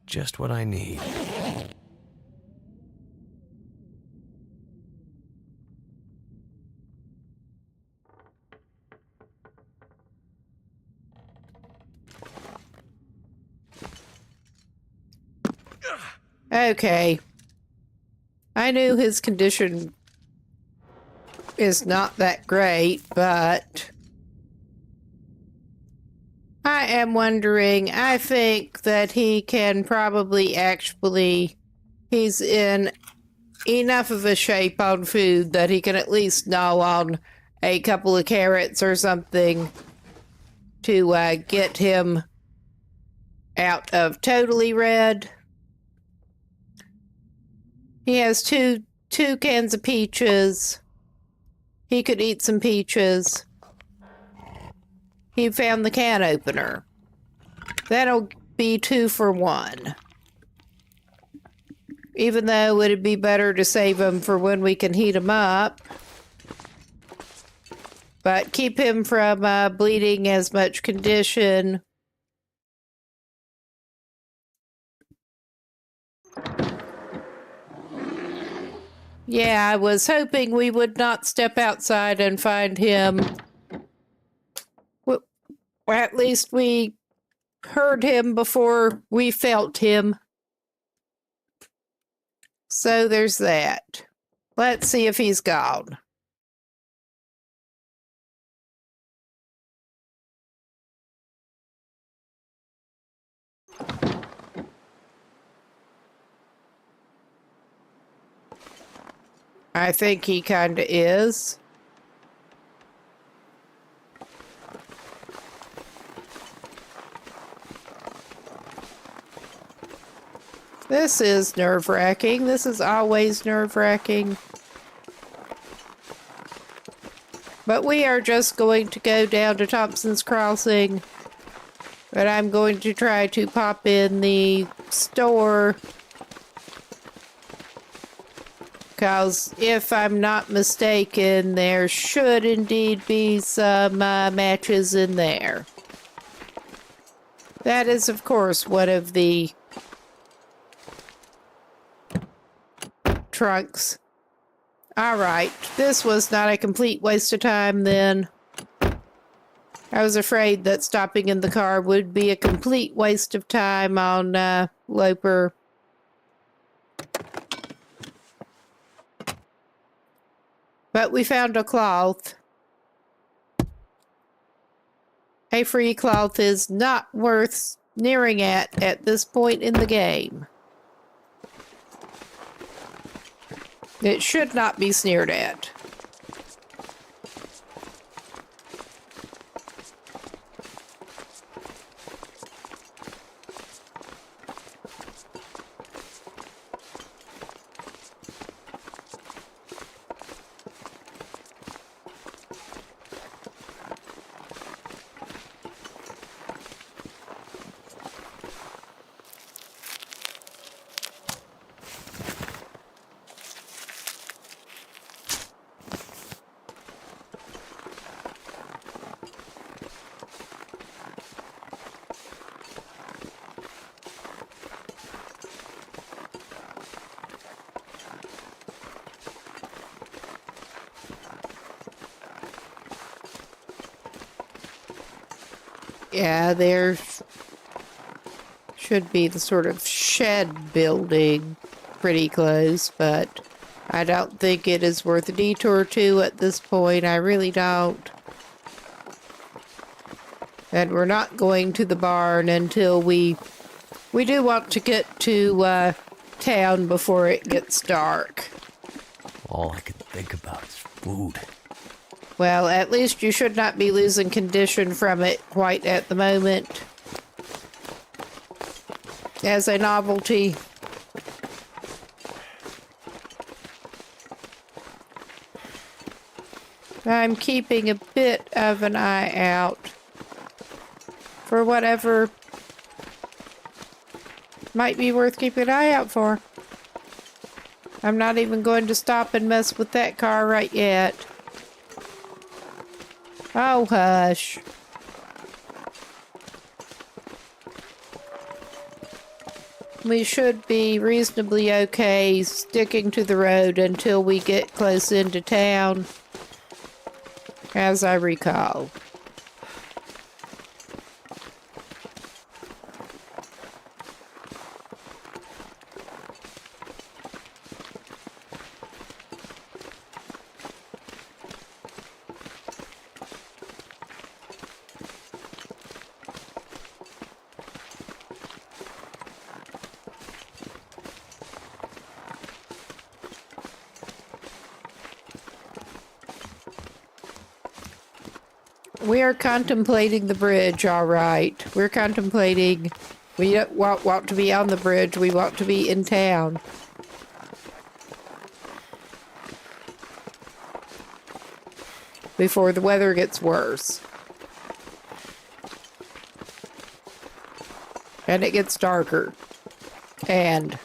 Just what I need. Okay. I I knew his condition is not that great, but I am wondering, I think that he can probably actually, he's in enough of a shape on food that he can at least gnaw on a couple of carrots or something to get him out of totally red. He has two cans of peaches. He could eat some peaches. He found the can opener. That'll be 2 for 1. Even though it'd be better to save him for when we can heat him up. But keep him from bleeding as much condition. Yeah, I was hoping we would not step outside and find him. Well, at least we heard him before we felt him. So there's that. Let's see if he's gone. I think he kinda is. This is nerve-wracking. This is always nerve-wracking. But we are just going to go down to Thompson's Crossing. But I'm going to try to pop in the store. Because if I'm not mistaken, there should indeed be some matches in there. That is, of course, one of the trunks. Alright, this was not a complete waste of time then. I was afraid that stopping in the car would be a complete waste of time on Loper. But we found a cloth. A free cloth is not worth sneering at this point in the game. It should not be sneered at. Yeah, there should be the sort of shed building pretty close, but I don't think it is worth a detour to at this point. I really don't. And we're not going to the barn until we do want to get to town before it gets dark. All I can think about is food. Well, at least you should not be losing condition from it quite at the moment. As a novelty. I'm keeping a bit of an eye out for whatever might be worth keeping an eye out for. I'm not even going to stop and mess with that car right yet. Oh, hush. We should be reasonably okay sticking to the road until we get close into town, as I recall. We are contemplating the bridge, all right. We're contemplating. We don't want to be on the bridge. We want to be in town. Before the weather gets worse. And it gets darker. And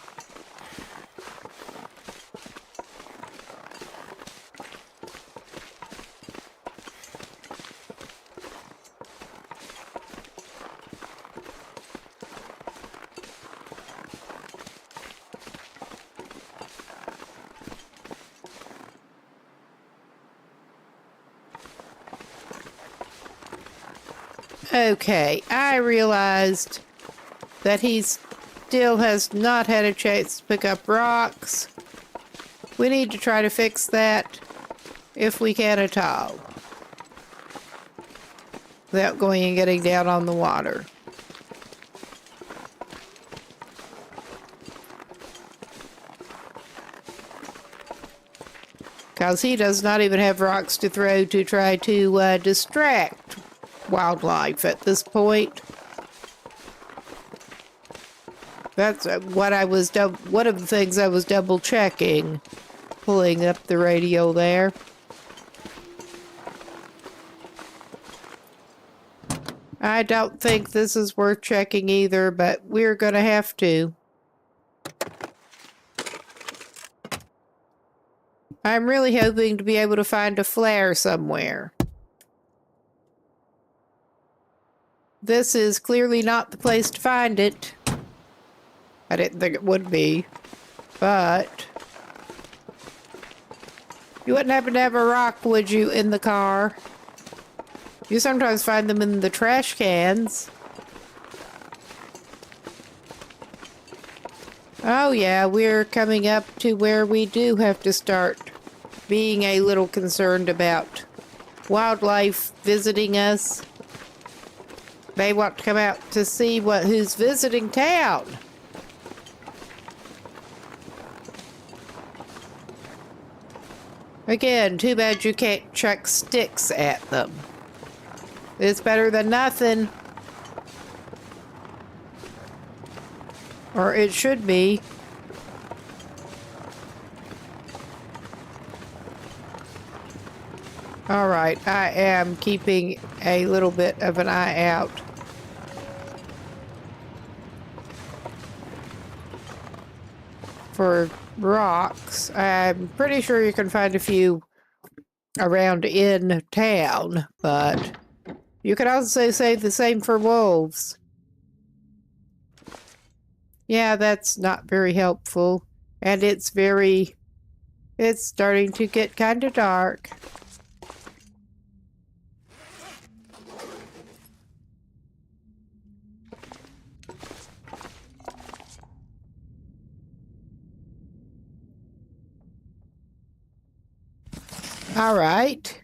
okay, I realized that he still has not had a chance to pick up rocks. We need to try to fix that if we can at all. Without going and getting down on the water. Because he does not even have rocks to throw to try to distract wildlife at this point. That's what I was one of the things I was double checking, pulling up the radio there. I don't think this is worth checking either, but we're gonna have to. I'm really hoping to be able to find a flare somewhere. This is clearly not the place to find it. I didn't think it would be, but you wouldn't happen to have a rock, would you, in the car? You sometimes find them in the trash cans. Oh yeah, we're coming up to where we do have to start being a little concerned about wildlife visiting us. They want to come out to see who's visiting town. Again, too bad you can't chuck sticks at them. It's better than nothing. Or it should be. Alright, I am keeping a little bit of an eye out. For rocks. I'm pretty sure you can find a few around in town, but you can also say the same for wolves. Yeah, that's not very helpful. And it's starting to get kind of dark. All right.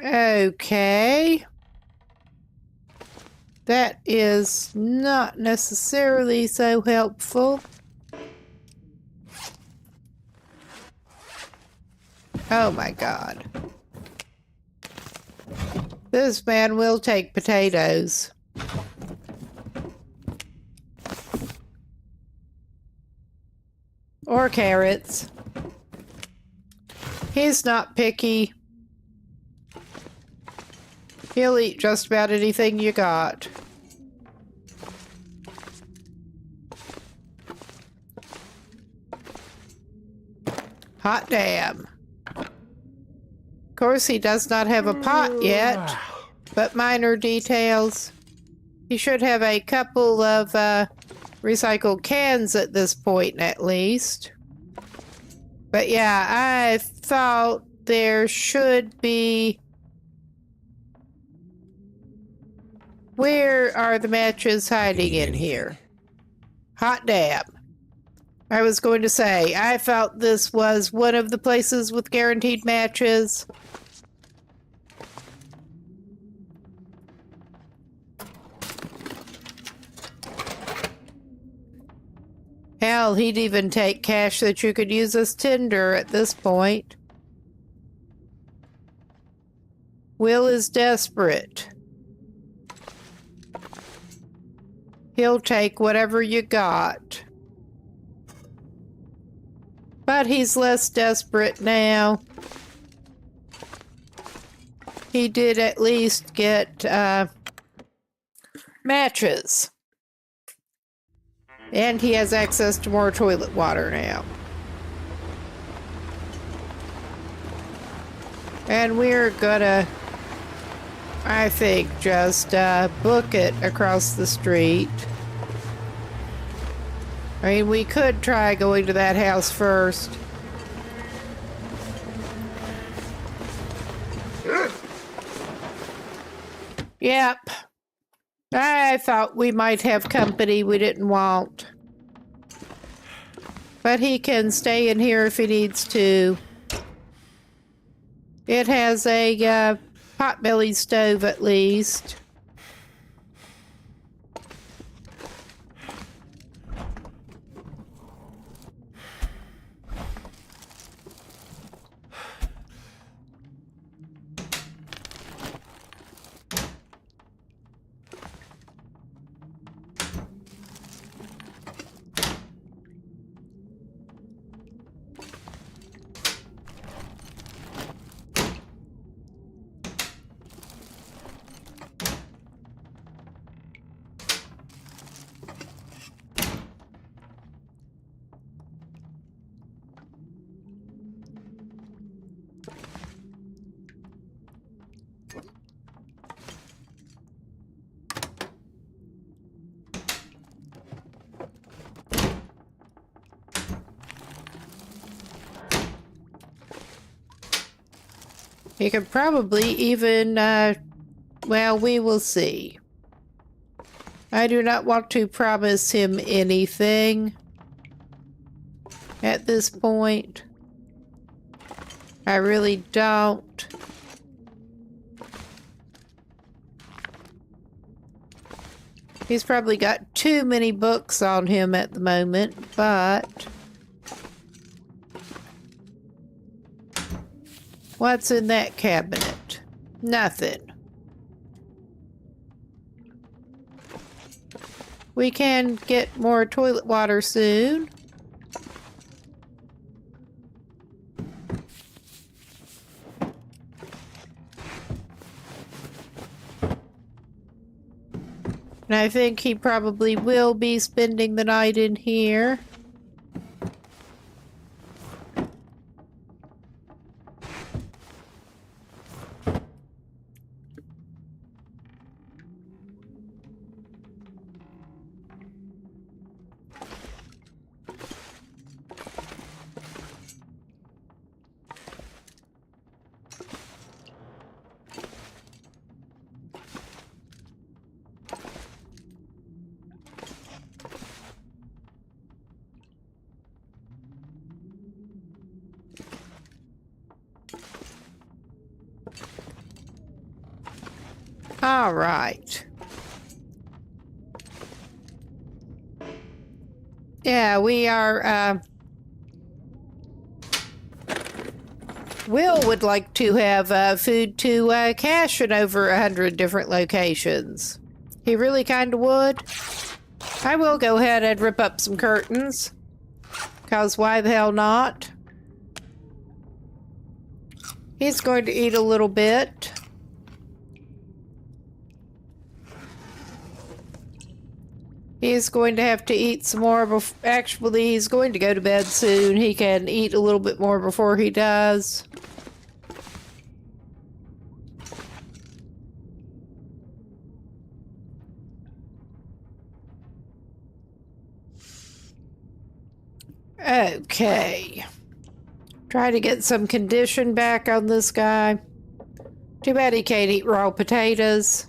Okay. That is not necessarily so helpful. Oh my God. This man will take potatoes. Or carrots. He's not picky. He'll eat just about anything you got. Hot damn. Of course, he does not have a pot yet, but minor details. He should have a couple of recycled cans at this point, at least. But yeah, I thought there should be Where are the matches hiding in here? Hot damn. I was going to say, I felt this was one of the places with guaranteed matches. Hell, he'd even take cash that you could use as tinder at this point. Will is desperate. He'll take whatever you got. But he's less desperate now. He did at least get matches. And he has access to more toilet water now. And we're gonna, I think, just book it across the street. I mean, we could try going to that house first. Yep. I thought we might have company we didn't want. But he can stay in here if he needs to. It has a potbelly stove at least. He could probably even, well, we will see. I do not want to promise him anything at this point. I really don't. He's probably got too many books on him at the moment, but... What's in that cabinet? Nothing. We can get more toilet water soon. And I think he probably will be spending the night in here. All right. Yeah, we are, Will would like to have food to cache in over 100 different locations. He really kind of would. I will go ahead and rip up some curtains. Because why the hell not? He's going to eat a little bit. He's going to have to eat some more. Actually, he's going to go to bed soon. He can eat a little bit more before he does. Okay. Try to get some condition back on this guy. Too bad he can't eat raw potatoes.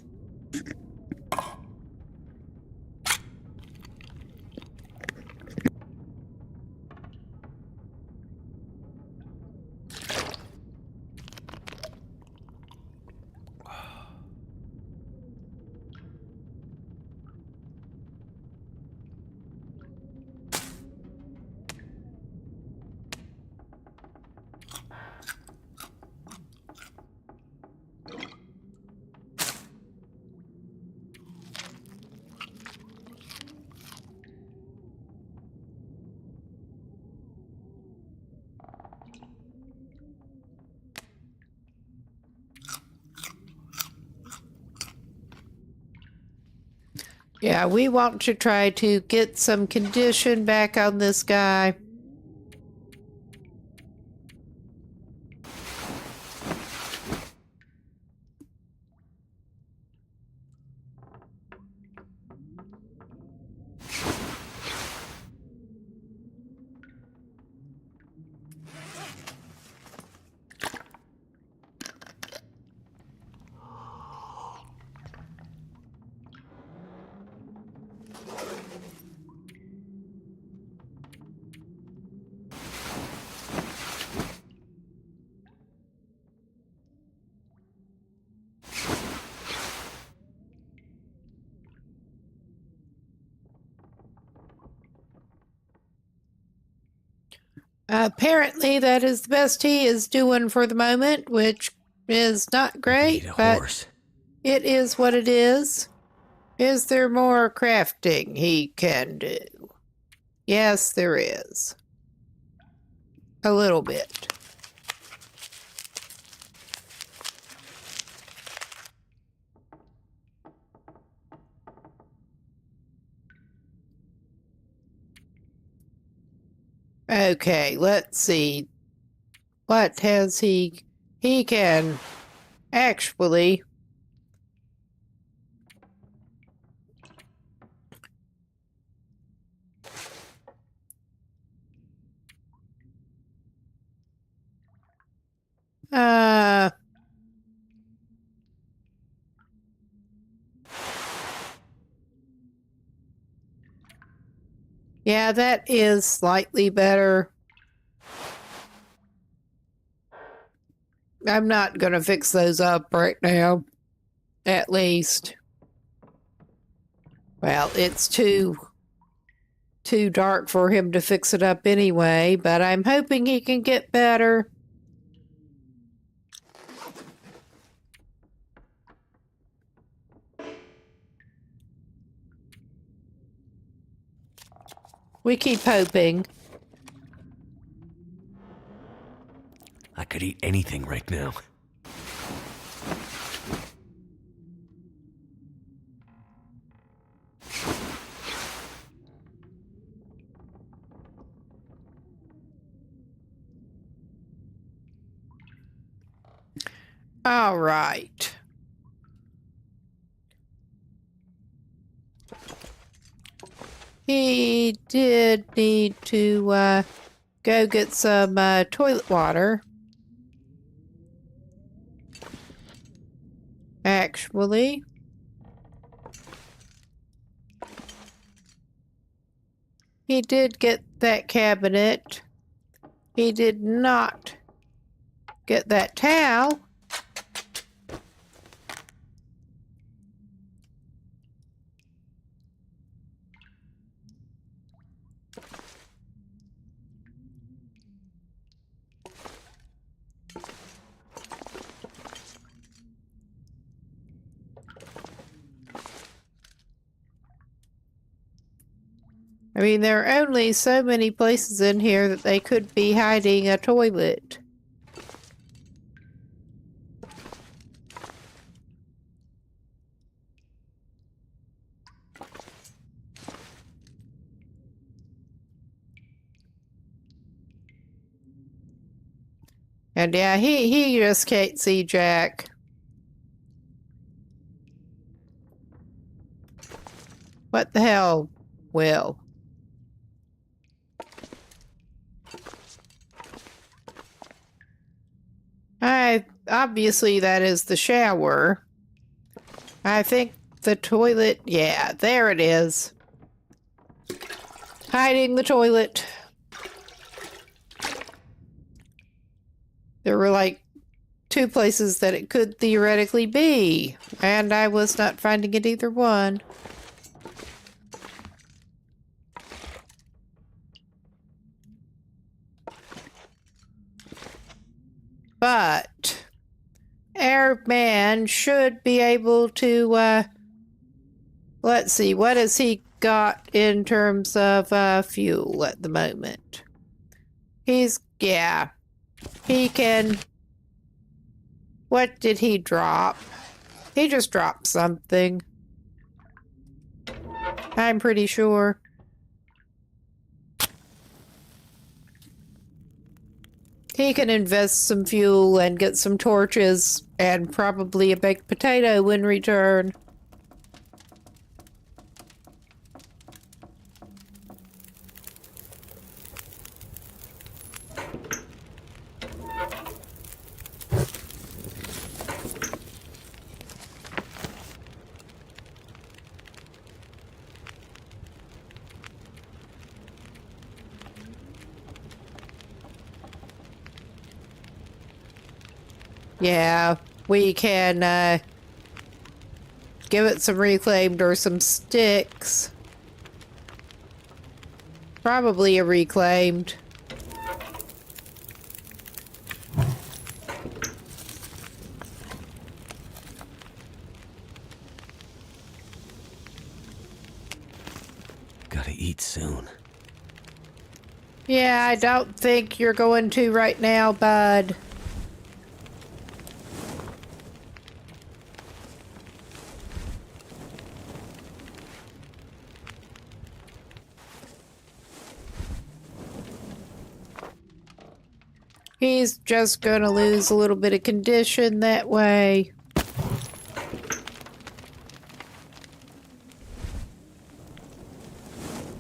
Yeah, we want to try to get some condition back on this guy. Apparently, that is the best he is doing for the moment, which is not great, Need a but horse. it is what it is. Is there more crafting he can do? Yes, there is. A little bit. Okay, let's see. What has he... He can actually... Uh... Yeah, that is slightly better. I'm not gonna fix those up right now. At least. Well, it's too dark for him to fix it up anyway, but I'm hoping he can get better. We keep hoping. I could eat anything right now. All right. He did need to go get some toilet water. Actually. He did get that cabinet. He did not get that towel. I mean, there are only so many places in here that they could be hiding a toilet. And yeah, he just can't see Jack. What the hell, Will? Obviously that is the shower. I think the toilet, yeah, there it is. Hiding the toilet. There were like 2 places that it could theoretically be, and I was not finding it either one. But our man should be able to, let's see, what has he got in terms of fuel at the moment? Yeah, he can... What did he drop? He just dropped something. I'm pretty sure. He can invest some fuel and get some torches and probably a baked potato in return. Yeah, we can give it some reclaimed or some sticks. Probably a reclaimed. Gotta eat soon. Yeah, I don't think you're going to right now, bud. He's just gonna lose a little bit of condition that way.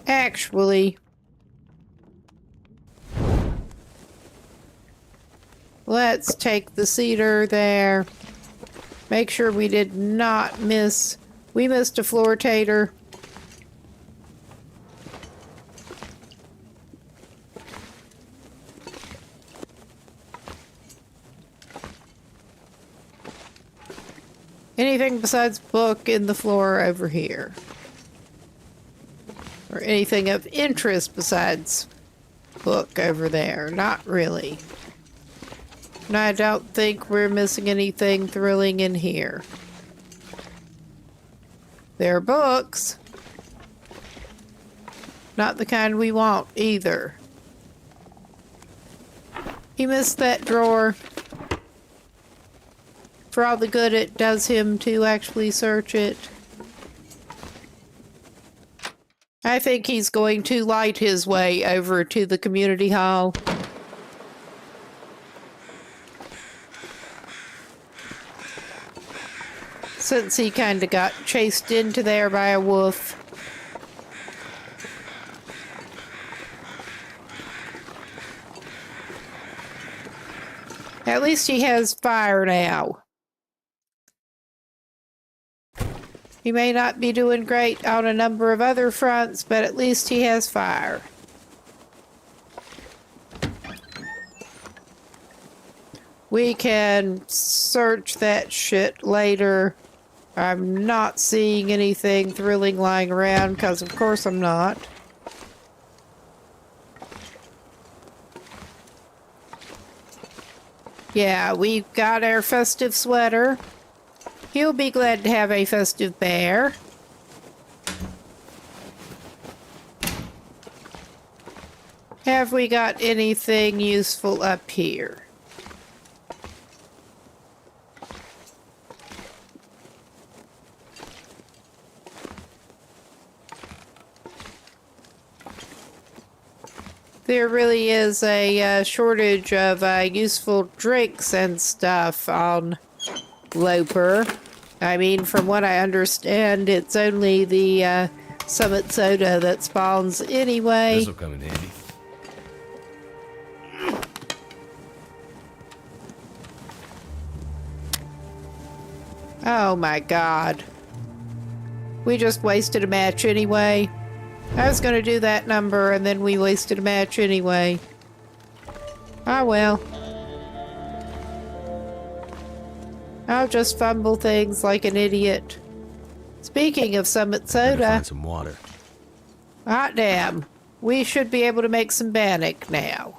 Actually, let's take the cedar there. Make sure we did not miss. We missed a floor-tater. Anything besides book in the floor over here? Or anything of interest besides book over there? Not really. And I don't think we're missing anything thrilling in here. There are books. Not the kind we want either. He missed that drawer. For all the good it does him to actually search it. I think he's going to light his way over to the community hall. Since he kind of got chased into there by a wolf. At least he has fire now. He may not be doing great on a number of other fronts, but at least he has fire. We can search that shit later. I'm not seeing anything thrilling lying around, because of course I'm not. Yeah, we've got our festive sweater. He'll be glad to have a festive bear. Have we got anything useful up here? There really is a shortage of useful drinks and stuff on Loper. I mean, from what I understand, it's only the Summit Soda that spawns anyway. This'll come in handy. Oh my god. We just wasted a match anyway. I was gonna do that number and then we wasted a match anyway. Ah well. I'll just fumble things like an idiot. Speaking of Summit Better Soda, find some water. hot damn, we should be able to make some bannock now.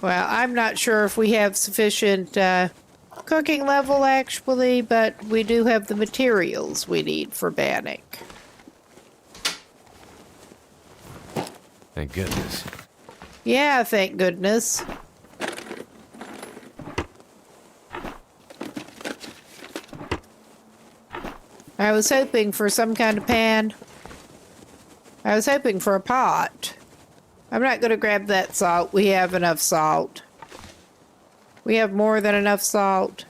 Well, I'm not sure if we have sufficient cooking level actually, but we do have the materials we need for bannock. Thank goodness. Yeah, thank goodness. I was hoping for some kind of pan. I was hoping for a pot. I'm not going to grab that salt. We have enough salt. We have more than enough salt.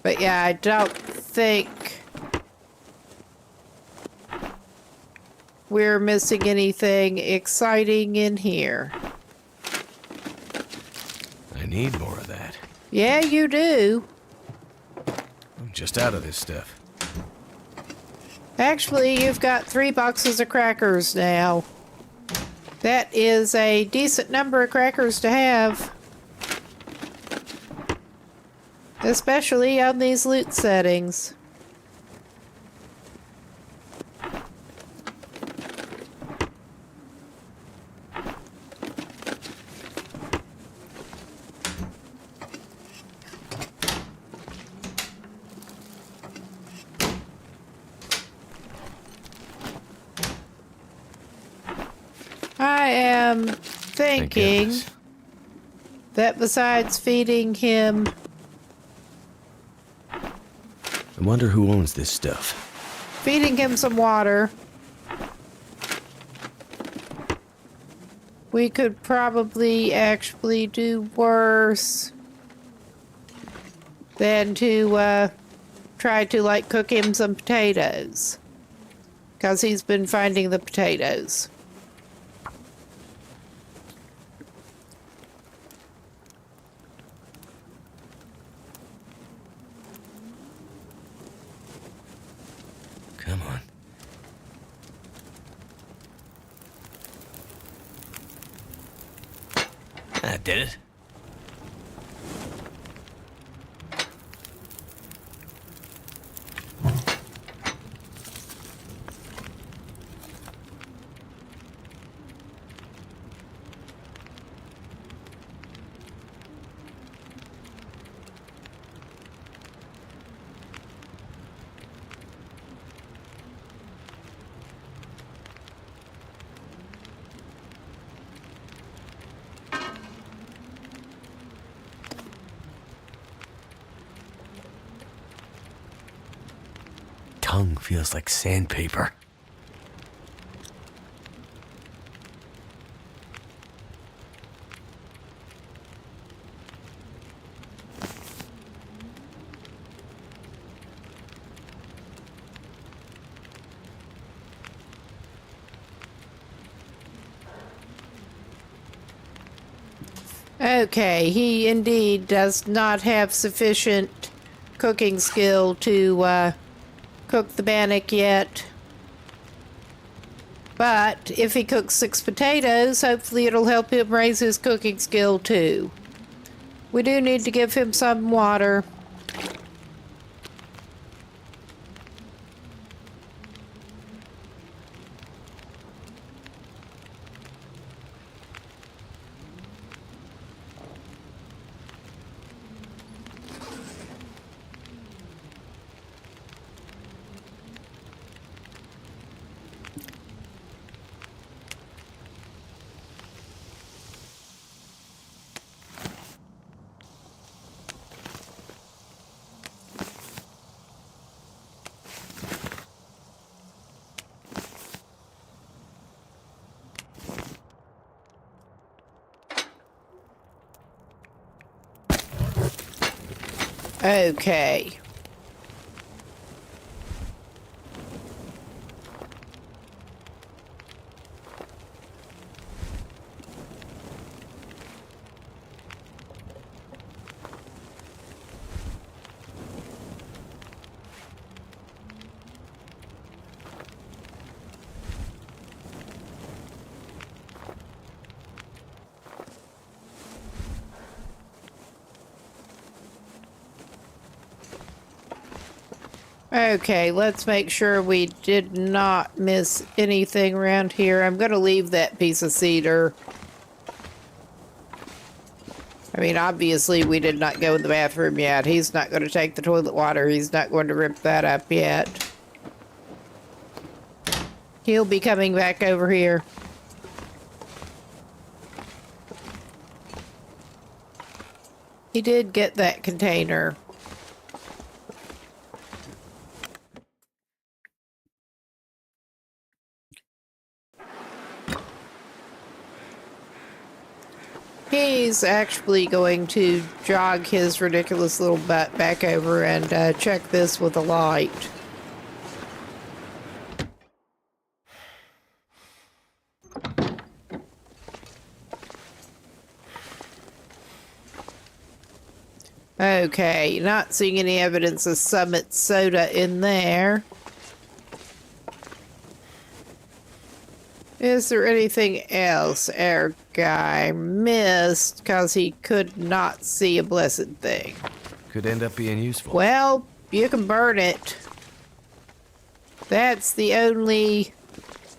But yeah, I don't think we're missing anything exciting in here. I need more of that. Yeah, you do. I'm just out of this stuff. Actually, you've got 3 boxes of crackers now. That is a decent number of crackers to have. Especially on these loot settings. I am Thank thinking goodness. that besides feeding him, I wonder who owns this stuff. feeding him some water, we could probably actually do worse than to try to like cook him some potatoes, because he's been finding the potatoes. Come on. That did it. Tongue feels like sandpaper. Okay, he indeed does not have sufficient cooking skill to cook the bannock yet. But if he cooks 6 potatoes, hopefully it'll help him raise his cooking skill too. We do need to give him some water. Okay. Okay, let's make sure we did not miss anything around here. I'm going to leave that piece of cedar. I mean, obviously we did not go in the bathroom yet. He's not going to take the toilet water. He's not going to rip that up yet. He'll be coming back over here. He did get that container. He's actually going to jog his ridiculous little butt back over and check this with a light. Okay, not seeing any evidence of Summit soda in there. Is there anything else our guy missed because he could not see a blessed thing? Could end up being useful. Well, you can burn it. That's the only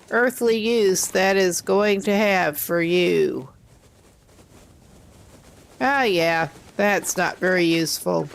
earthly use that is going to have for you. Oh yeah, that's not very useful.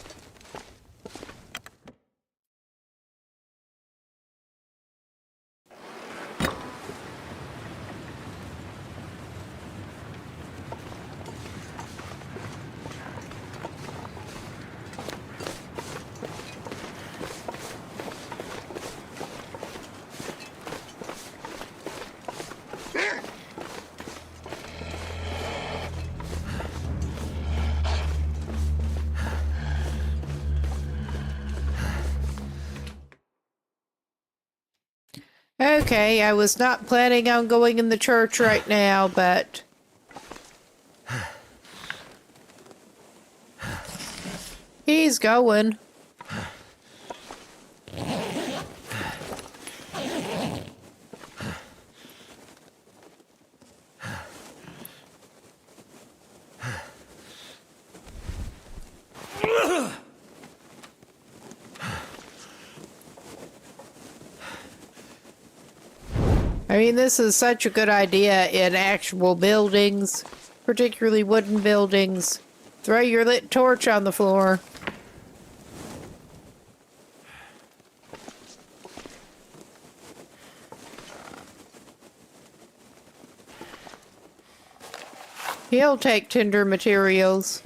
Okay, I was not planning on going in the church right now, but... he's going. I mean, this is such a good idea in actual buildings, particularly wooden buildings. Throw your lit torch on the floor. He'll take tinder materials.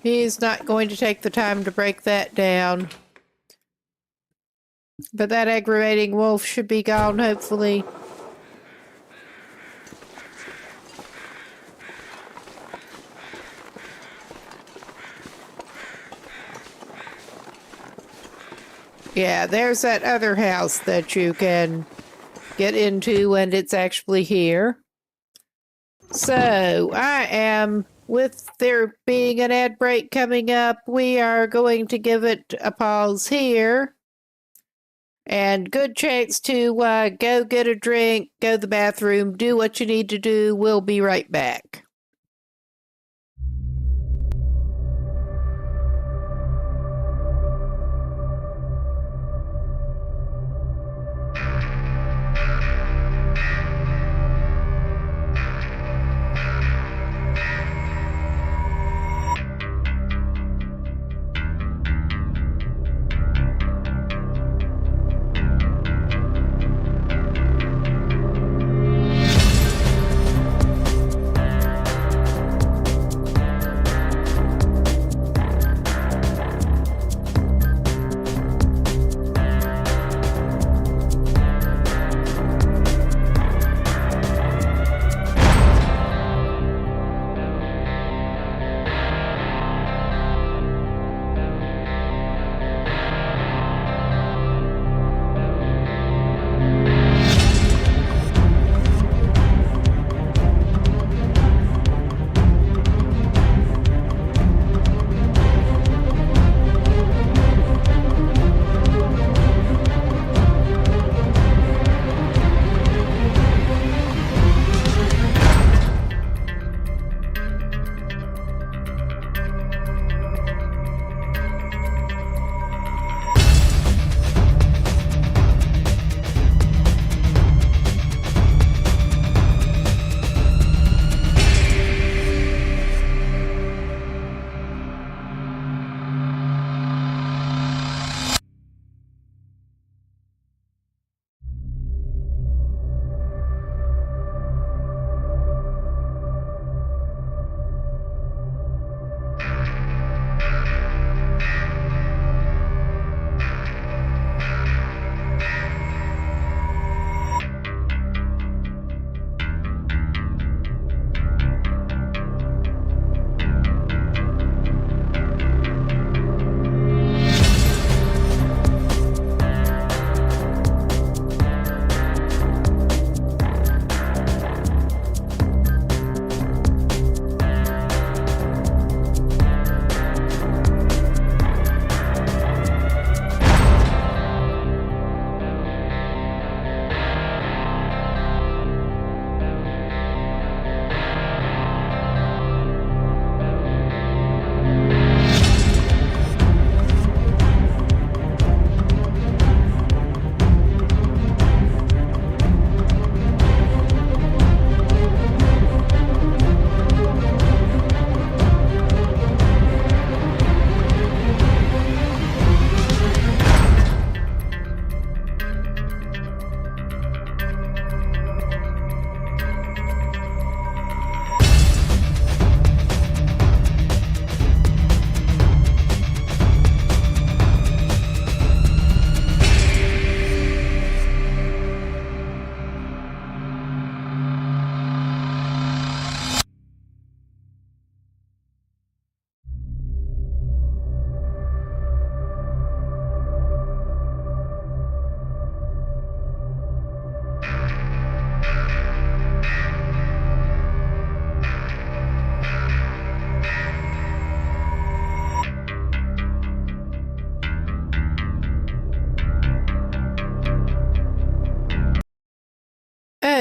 He's not going to take the time to break that down. But that aggravating wolf should be gone, hopefully. Yeah, there's that other house that you can get into, and it's actually here. So, with there being an ad break coming up, we are going to give it a pause here. And good chance to go get a drink, go to the bathroom, do what you need to do. We'll be right back.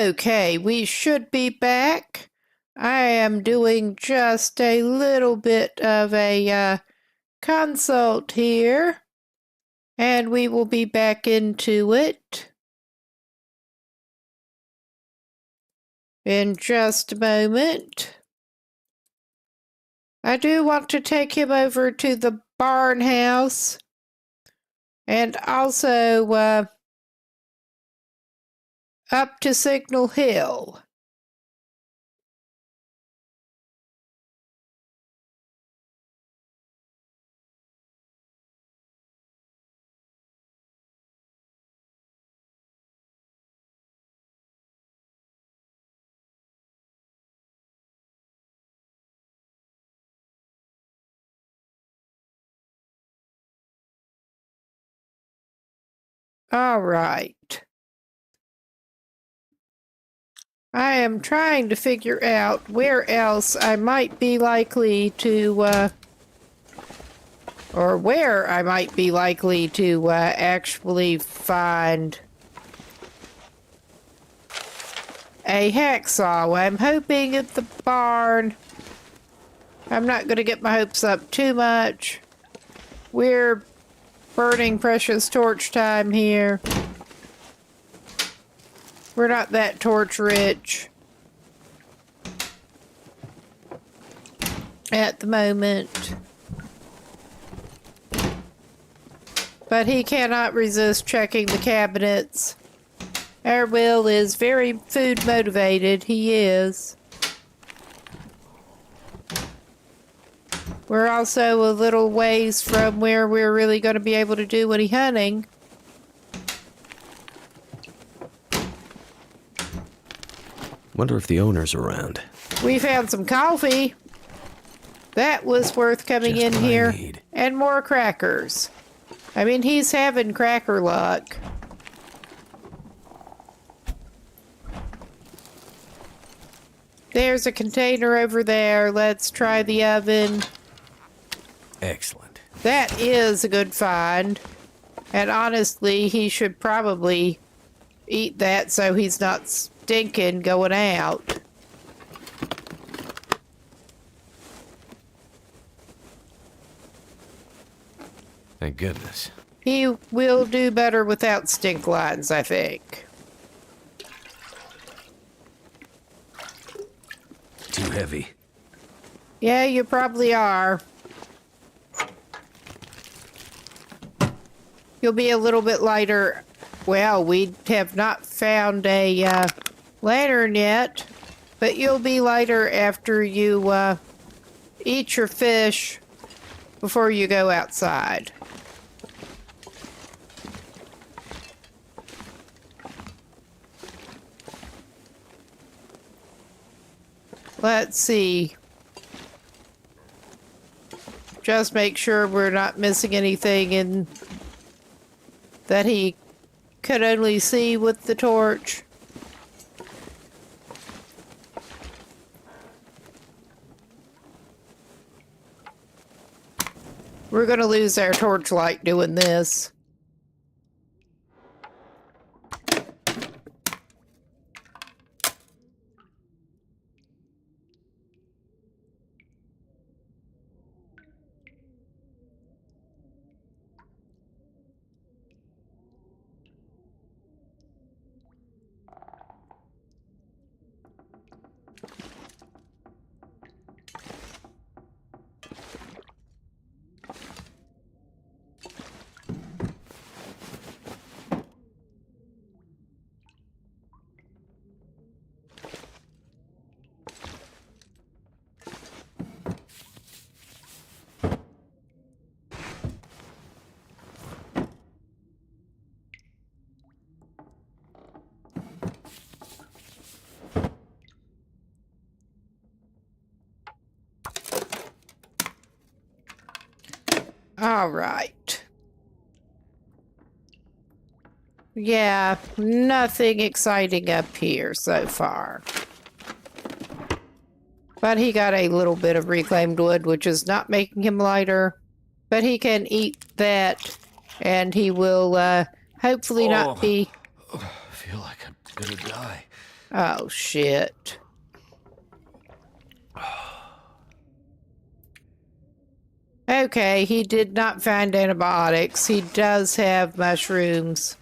Okay, we should be back. I am doing just a little bit of a consult here, and we will be back into it in just a moment. I do want to take him over to the barn house and also up to Signal Hill. All right. I am trying to figure out where else I might be likely to, or where I might be likely to actually find a hacksaw. I'm hoping at the barn. I'm not going to get my hopes up too much. We're burning precious torch time here. We're not that torch rich at the moment. But he cannot resist checking the cabinets. Our Will is very food motivated. He is. We're also a little ways from where we're really going to be able to do any hunting. Wonder if the owner's around. We found some coffee. That was worth coming Just in what I here. need. And more crackers. I mean, he's having cracker luck. There's a container over there. Let's try the oven. Excellent. That is a good find. And honestly, he should probably eat that so he's not stinking going out. Thank goodness. He will do better without stink lines, I think. Too heavy. Yeah, you probably are. You'll be a little bit lighter. Well, we have not found a lantern yet, but you'll be lighter after you eat your fish before you go outside. Let's see. Just make sure we're not missing anything in that he could only see with the torch. We're gonna lose our torchlight doing this. All right. Yeah, nothing exciting up here so far. But he got a little bit of reclaimed wood, which is not making him lighter. But he can eat that, and he will hopefully not be... I feel like I'm gonna die. Oh, shit. Okay, he did not find antibiotics. He does have mushrooms.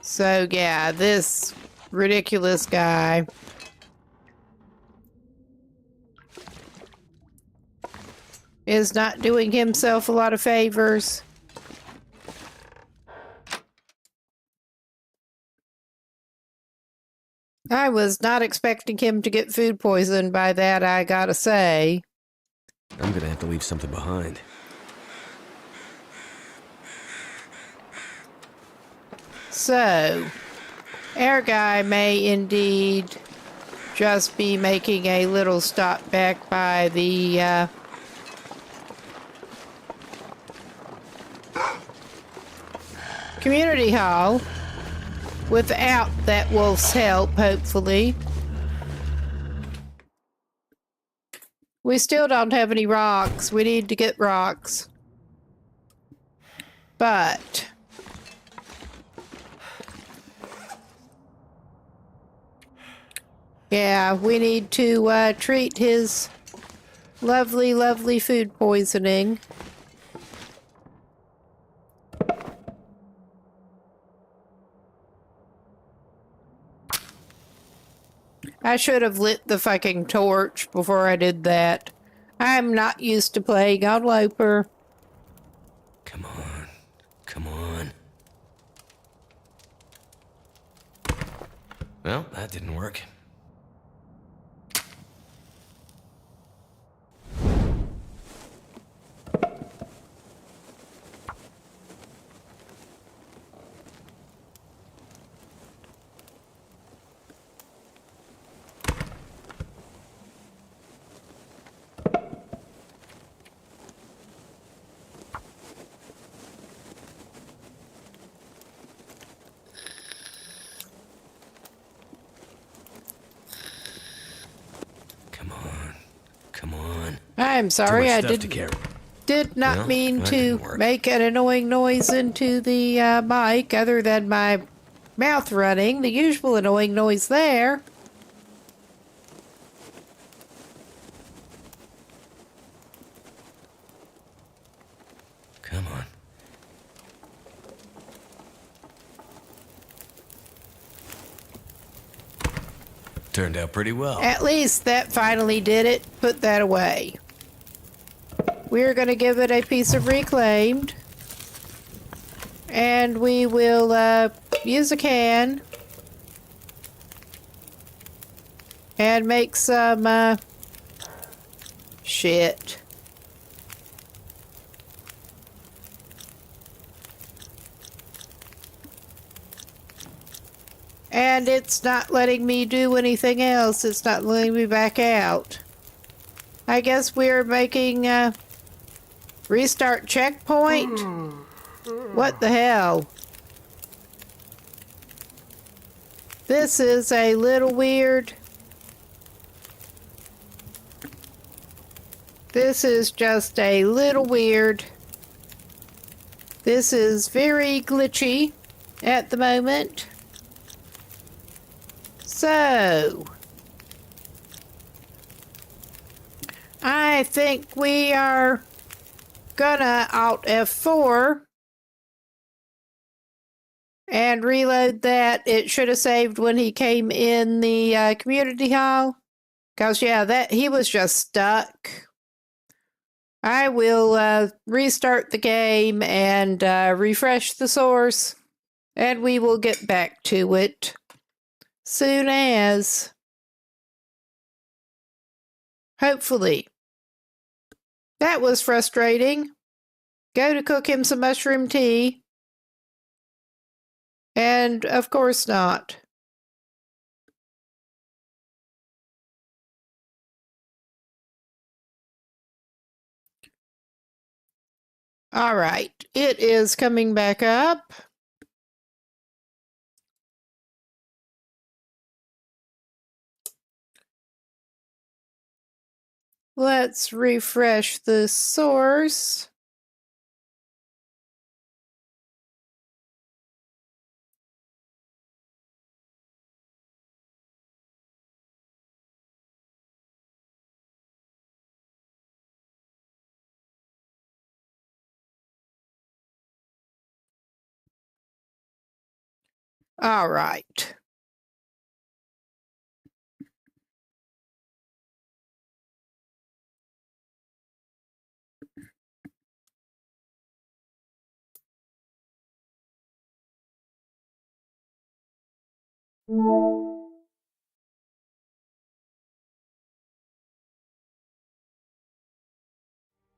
So, yeah, this ridiculous guy is not doing himself a lot of favors. I was not expecting him to get food poisoned by that, I gotta say. I'm gonna have to leave something behind. So, our guy may indeed just be making a little stop back by the community hall without that wolf's help, hopefully. We still don't have any rocks. We need to get rocks. But yeah, we need to treat his lovely, lovely food poisoning. I should have lit the fucking torch before I did that. I'm not used to playing on Loper. Come on. Come on. Well, that didn't work. Come on. Come on. I'm Too sorry, much I stuff to carry. did not Well, mean that to didn't work. make an annoying noise into the mic other than my mouth running, the usual annoying noise there. Come on. Turned out pretty well. At least that finally did it. Put that away. We're going to give it a piece of reclaimed. And we will use a can. And make some shit. And it's not letting me do anything else. It's not letting me back out. I guess we're making a restart checkpoint. What the hell? This is a little weird. This is just a little weird. This is very glitchy at the moment. So, I think we are gonna Alt F4 and reload that. It should have saved when he came in the community hall. Cause yeah, that he was just stuck. I will restart the game and refresh the source, and we will get back to it soon as. Hopefully. That was frustrating. Go to cook him some mushroom tea. And of course not. All right, it is coming back up. Let's refresh the source. All right.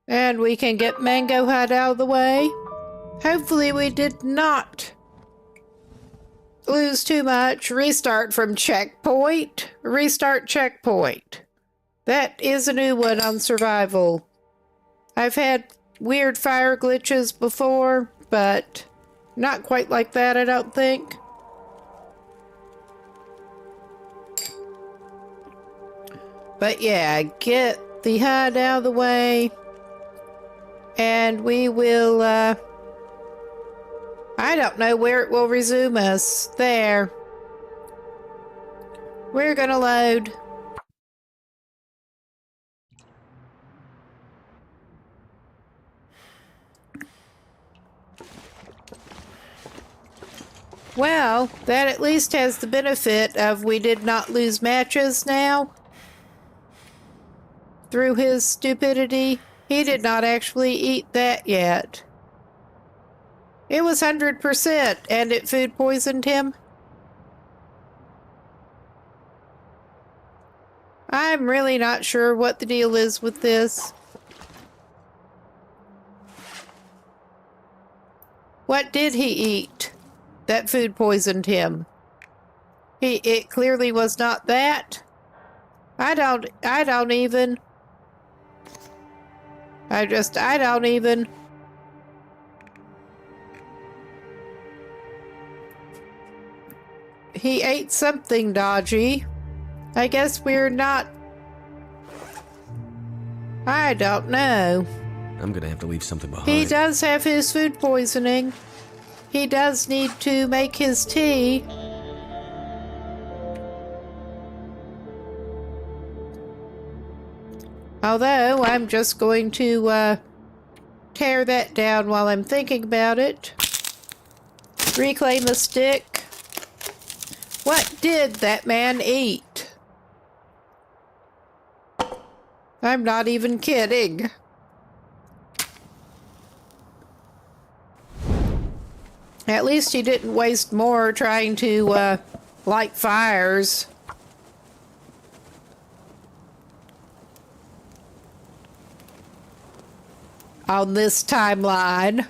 And we can get Mango Hut out of the way. Hopefully we did not lose too much. Restart from checkpoint. Restart checkpoint. That is a new one on survival. I've had weird fire glitches before, but not quite like that, I don't think. But yeah, get the hut out of the way. And we will, I don't know where it will resume us. There. We're gonna load. Well, that at least has the benefit of we did not lose matches now. Through his stupidity. He did not actually eat that yet. It was 100% and it food poisoned him. I'm really not sure what the deal is with this. What did he eat that food poisoned him? It clearly was not that. I don't even. He ate something dodgy. I guess we're not. I don't know. I'm gonna have to leave something behind. He does have his food poisoning. He does need to make his tea. Although, I'm just going to tear that down while I'm thinking about it. Reclaim the stick. What did that man eat? I'm not even kidding. At least he didn't waste more trying to light fires. On this timeline.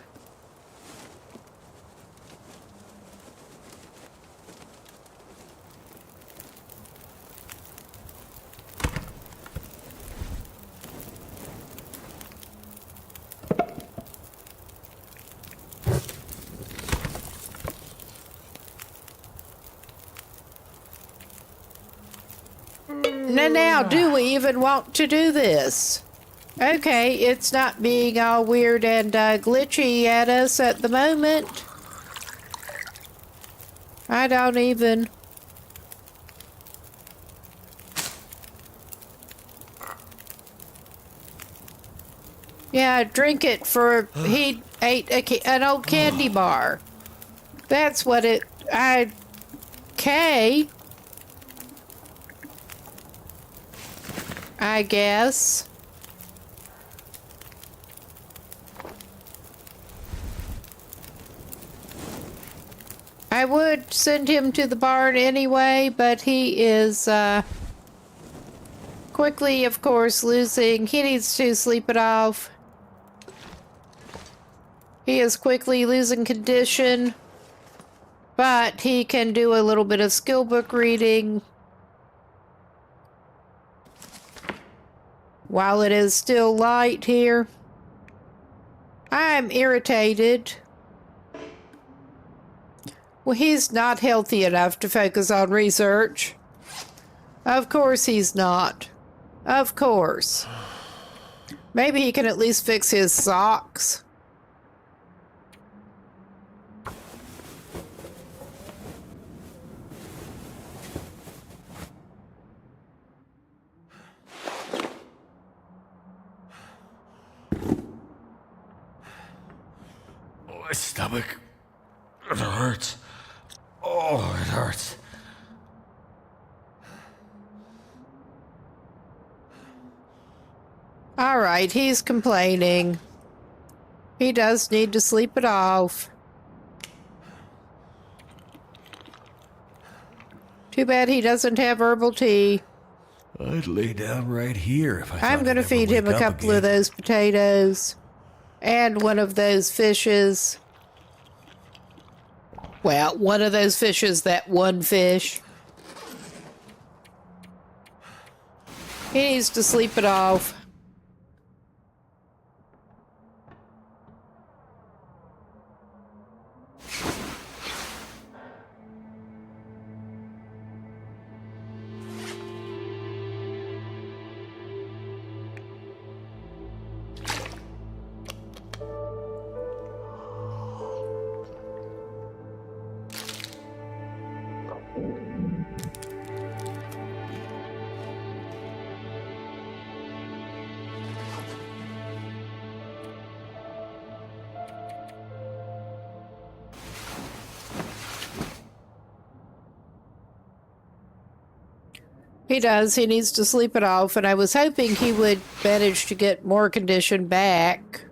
Now, do we even want to do this? Okay, it's not being all weird and glitchy at us at the moment. I don't even. Yeah, drink it for. He ate an old candy bar. That's what it. Okay. I guess. I would send him to the barn anyway, but he is quickly, of course, losing. He needs to sleep it off. He is quickly losing condition, but he can do a little bit of skill book reading while it is still light here. I'm irritated. Well, he's not healthy enough to focus on research. Of course he's not. Of course. Maybe he can at least fix his socks. My stomach. It hurts. Oh. Oh, it hurts. All right, he's complaining. He does need to sleep it off. Too bad he doesn't have herbal tea. I'd lay down right here if I thought I'm going to I'd feed ever him a wake up couple again. of those potatoes and one of those fishes. Well, one of those fishes, that one fish. He needs to sleep it off. He does. He needs to sleep it off, and I was hoping he would manage to get more condition back.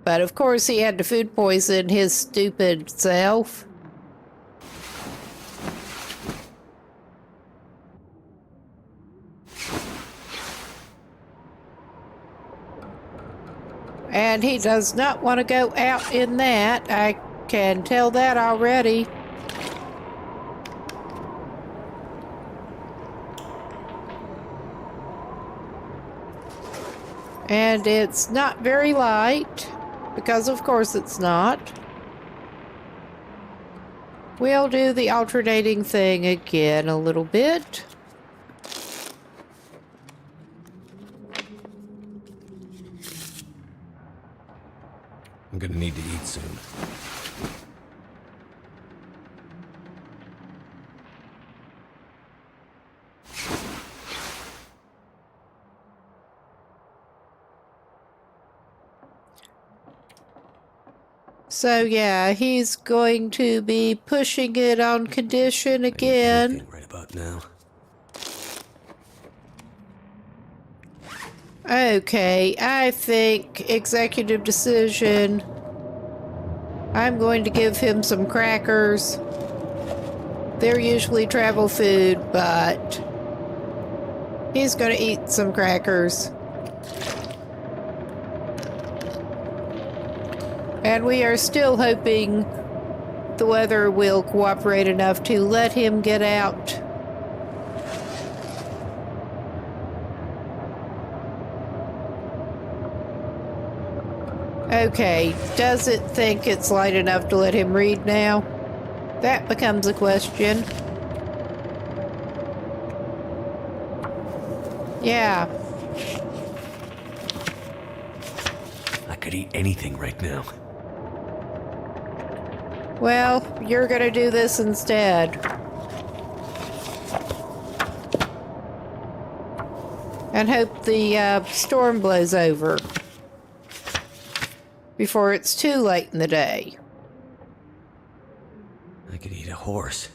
But of course, he had to food poison his stupid self. And he does not want to go out in that. I can tell that already. And it's not very light, because of course it's not. We'll do the alternating thing again a little bit. I'm gonna need to eat soon. So yeah, he's going to be pushing it on condition again. Anything right about now. Okay, I think executive decision. I'm going to give him some crackers. They're usually travel food, but he's going to eat some crackers. And we are still hoping the weather will cooperate enough to let him get out. Okay, does it think it's light enough to let him read now? That becomes a question. Yeah. I could eat anything right now. Well, you're gonna do this instead. And hope the storm blows over before it's too late in the day. I could eat a horse.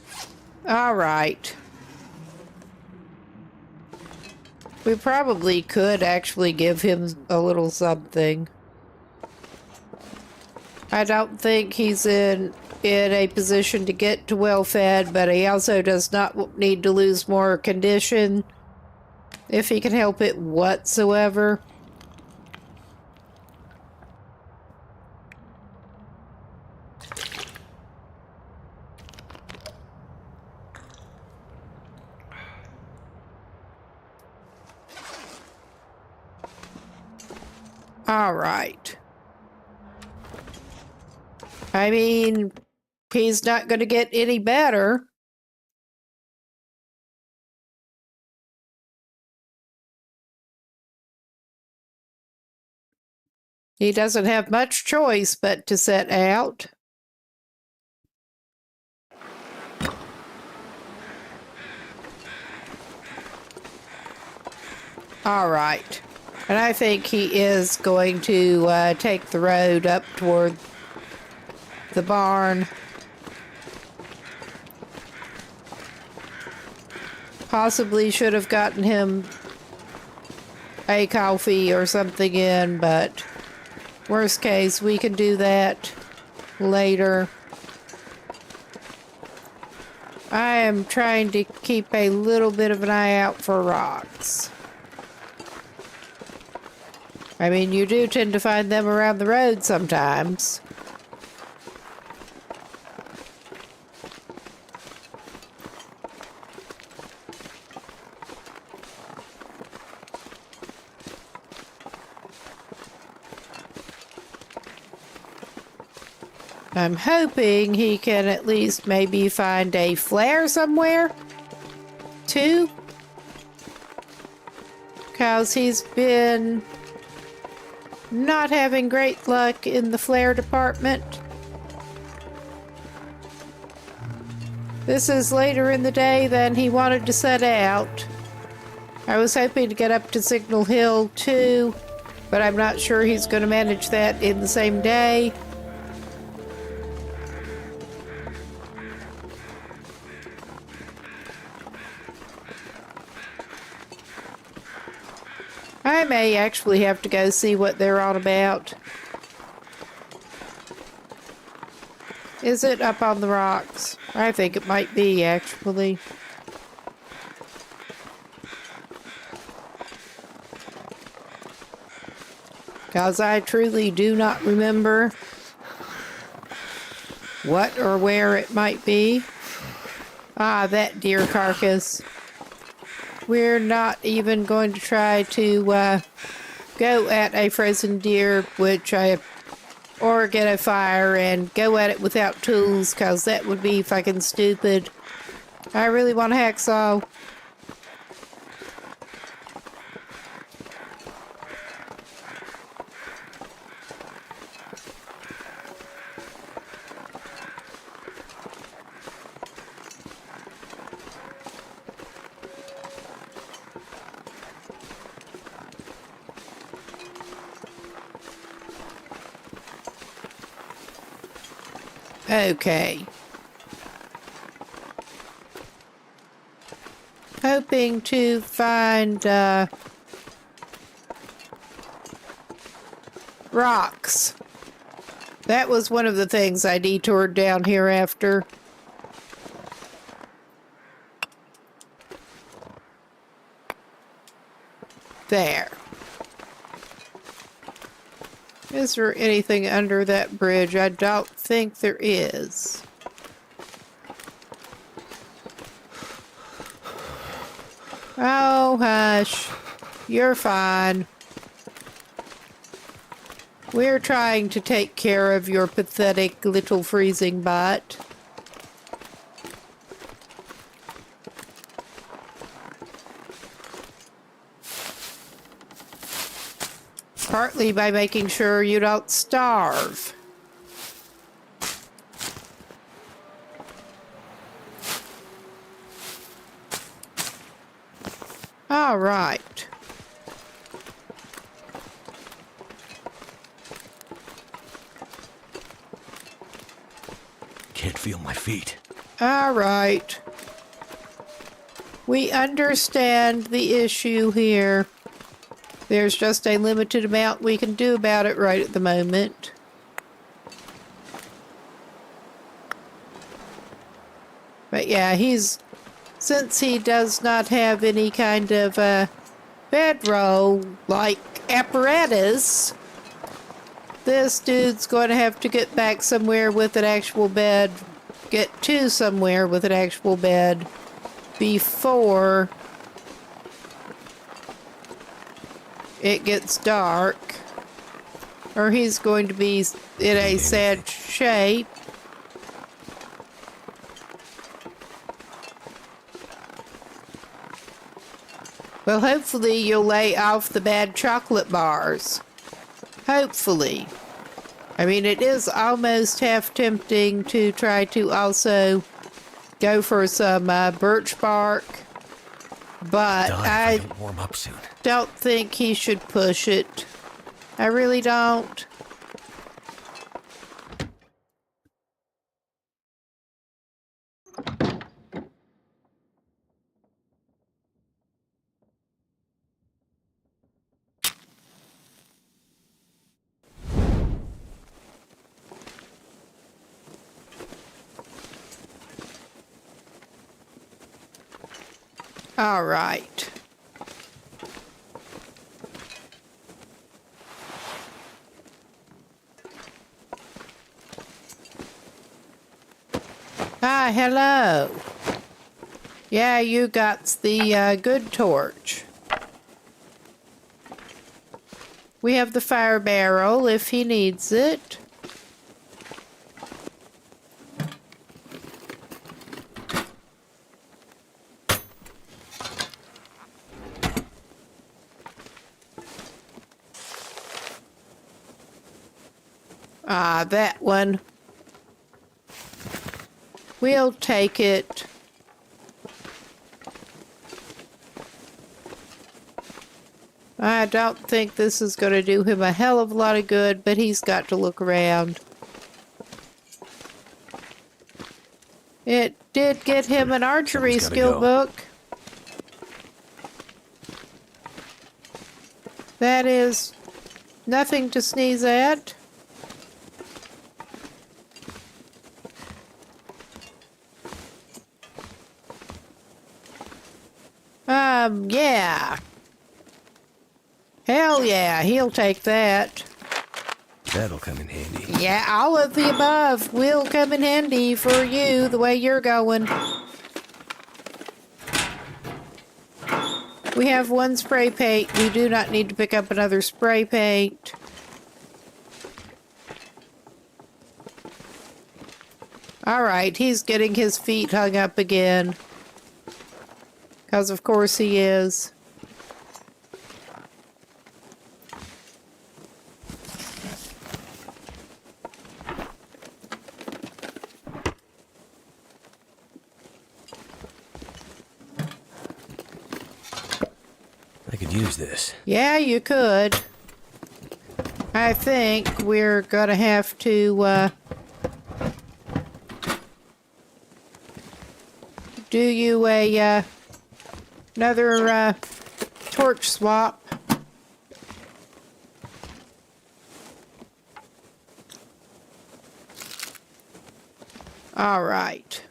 All right. We probably could actually give him a little something. I don't think he's in a position to get to well-fed, but he also does not need to lose more condition if he can help it whatsoever. All right. I mean, he's not going to get any better. He doesn't have much choice but to set out. All right. And I think he is going to take the road up toward the barn. Possibly should have gotten him a coffee or something in, but worst case, we can do that later. I am trying to keep a little bit of an eye out for rocks. I mean, you do tend to find them around the road sometimes. I'm hoping he can at least maybe find a flare somewhere, too. Because he's been not having great luck in the flare department. This is later in the day than he wanted to set out. I was hoping to get up to Signal Hill, too, but I'm not sure he's going to manage that in the same day. I may actually have to go see what they're on about. Is it up on the rocks? I think it might be, actually. Because I truly do not remember what or where it might be. Ah, that deer carcass. We're not even going to try to go at a frozen deer, or get a fire and go at it without tools, because that would be fucking stupid. I really want a hacksaw. Okay. Hoping to find rocks. That was one of the things I detoured down here after. There. Is there anything under that bridge? I don't think there is. Oh, hush. You're fine. We're trying to take care of your pathetic little freezing butt. Partly by making sure you don't starve. All right. Can't feel my feet. All right. We understand the issue here. There's just a limited amount we can do about it right at the moment. But yeah, since he does not have any kind of bedroll like apparatus, this dude's going to have to get back somewhere with an actual bed, get to somewhere with an actual bed before it gets dark, or he's going to be in a sad shape. Well, hopefully you'll lay off the bad chocolate bars. Hopefully. I mean, it is almost half tempting to try to also go for some birch bark, but I don't warm up soon. Don't think he should push it. I really don't. All right. Ah, hello. Yeah, you got the good torch. We have the fire barrel if he needs it. Ah, that one. We'll take it. I don't think this is going to do him a hell of a lot of good, but he's got to look around. It did get him an archery skill book. That is nothing to sneeze at. Yeah. Hell yeah, he'll take that. That'll come in handy. Yeah, all of the above will come in handy for you the way you're going. We have one spray paint. We do not need to pick up another spray paint. All right, he's getting his feet hung up again. Because of course he is. I could use this. Yeah, you could. I think we're gonna have to do you a another torch swap. All right.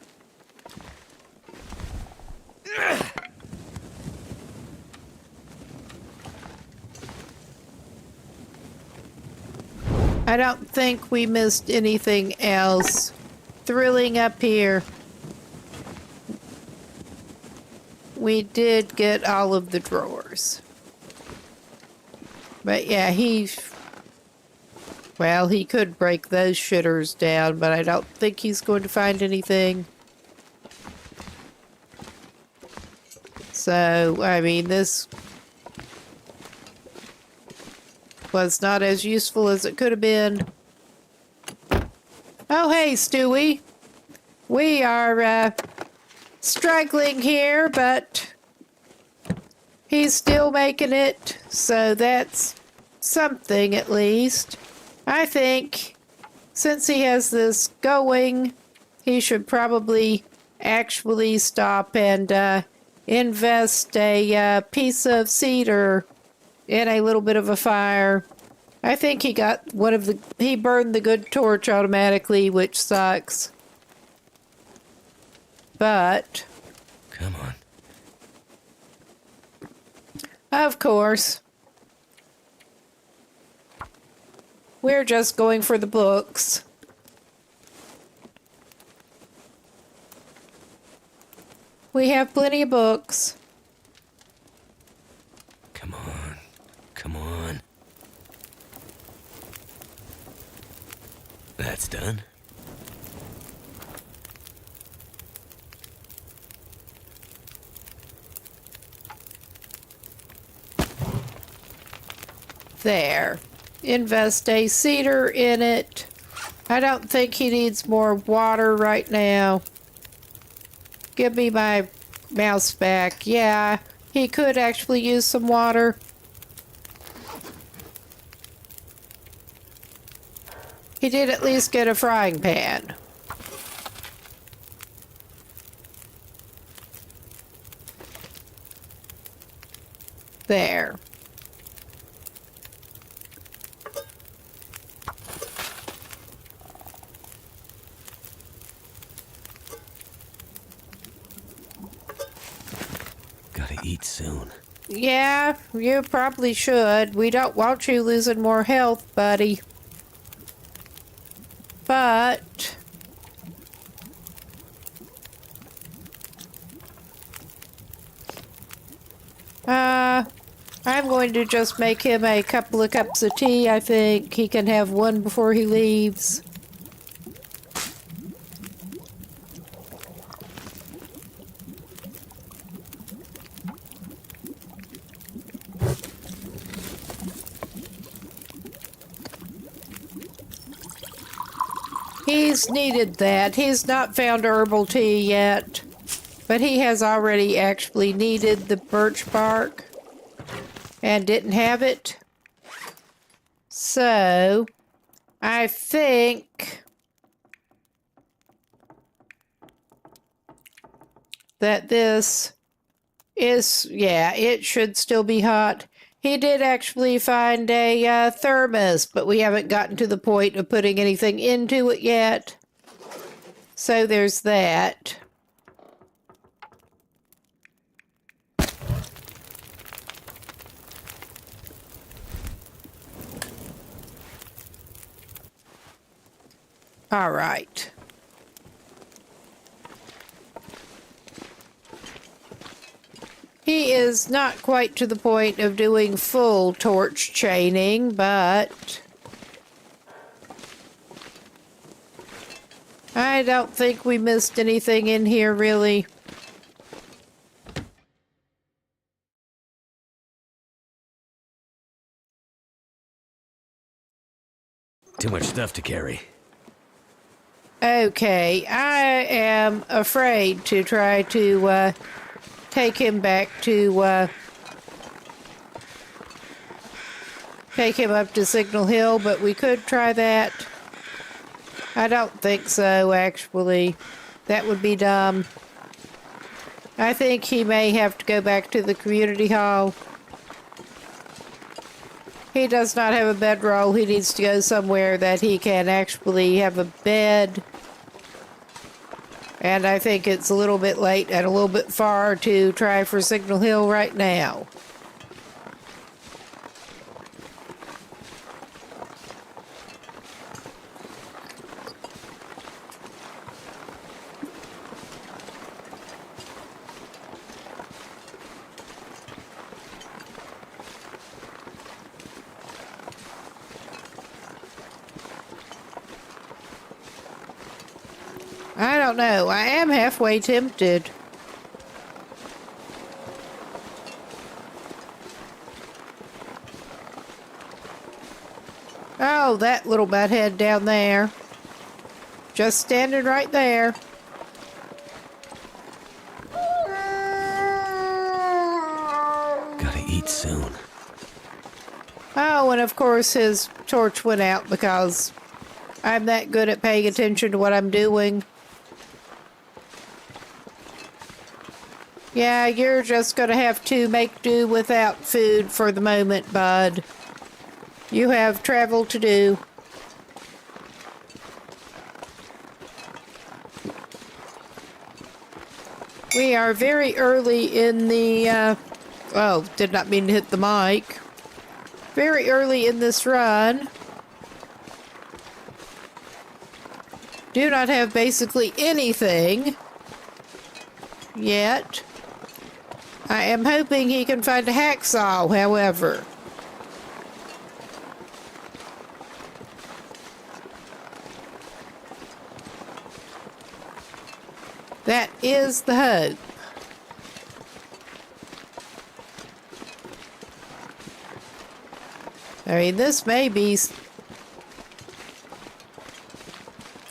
I don't think we missed anything else thrilling up here. We did get all of the drawers. But yeah, he could break those shitters down, but I don't think he's going to find anything. So, I mean, this was not as useful as it could have been. Oh, hey, Stewie. We are, struggling here, but he's still making it, so that's something at least. I think since he has this going, he should probably actually stop and invest a piece of cedar in a little bit of a fire. I think he got he burned the good torch automatically, which sucks. But Come on. of course, we're just going for the books. We have plenty of books. Come on. Come on. That's done. There. Invest a cedar in it. I don't think he needs more water right now. Give me my mouse back. Yeah, he could actually use some water. He did at least get a frying pan. There. Gotta eat soon. Yeah, you probably should. We don't want you losing more health, buddy. But I'm going to just make him a couple of cups of tea. I think he can have one before he leaves. He's needed that. He's not found herbal tea yet, but he has already actually needed the birch bark and didn't have it. So, I think that this is, yeah, it should still be hot. He did actually find a thermos, but we haven't gotten to the point of putting anything into it yet. So there's that. All right. He is not quite to the point of doing full torch chaining, but I don't think we missed anything in here, really. Too much stuff to carry. Okay, I am afraid to try to take him back to take him up to Signal Hill, but we could try that. I don't think so, actually. That would be dumb. I think he may have to go back to the community hall. He does not have a bedroll. He needs to go somewhere that he can actually have a bed. And I think it's a little bit late and a little bit far to try for Signal Hill right now. I don't know. I am halfway tempted. Oh, that little butthead down there. Just standing right there. Gotta eat soon. Oh, and of course his torch went out because I'm that good at paying attention to what I'm doing. Yeah, you're just gonna have to make do without food for the moment, bud. You have travel to do. We are very early in the, oh, did not mean to hit the mic. Very early in this run. Do not have basically anything yet. I am hoping he can find a hacksaw, however. That is the hope. I mean, this may be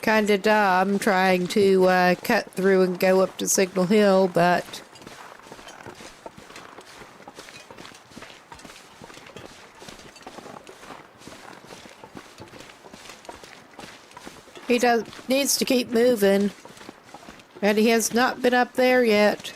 kind of dumb trying to cut through and go up to Signal Hill, but he needs to keep moving, and he has not been up there yet.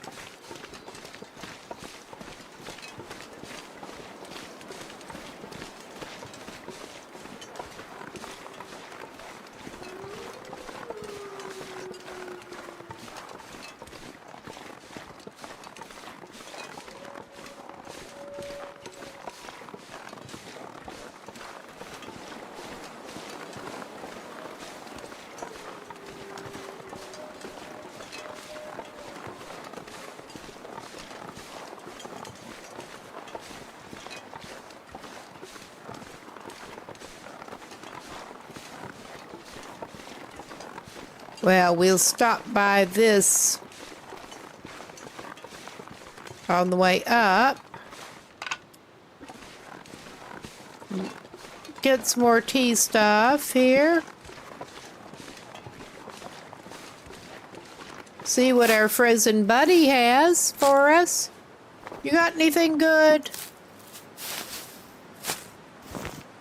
Well, we'll stop by this on the way up. Get some more tea stuff here. See what our frozen buddy has for us. You got anything good?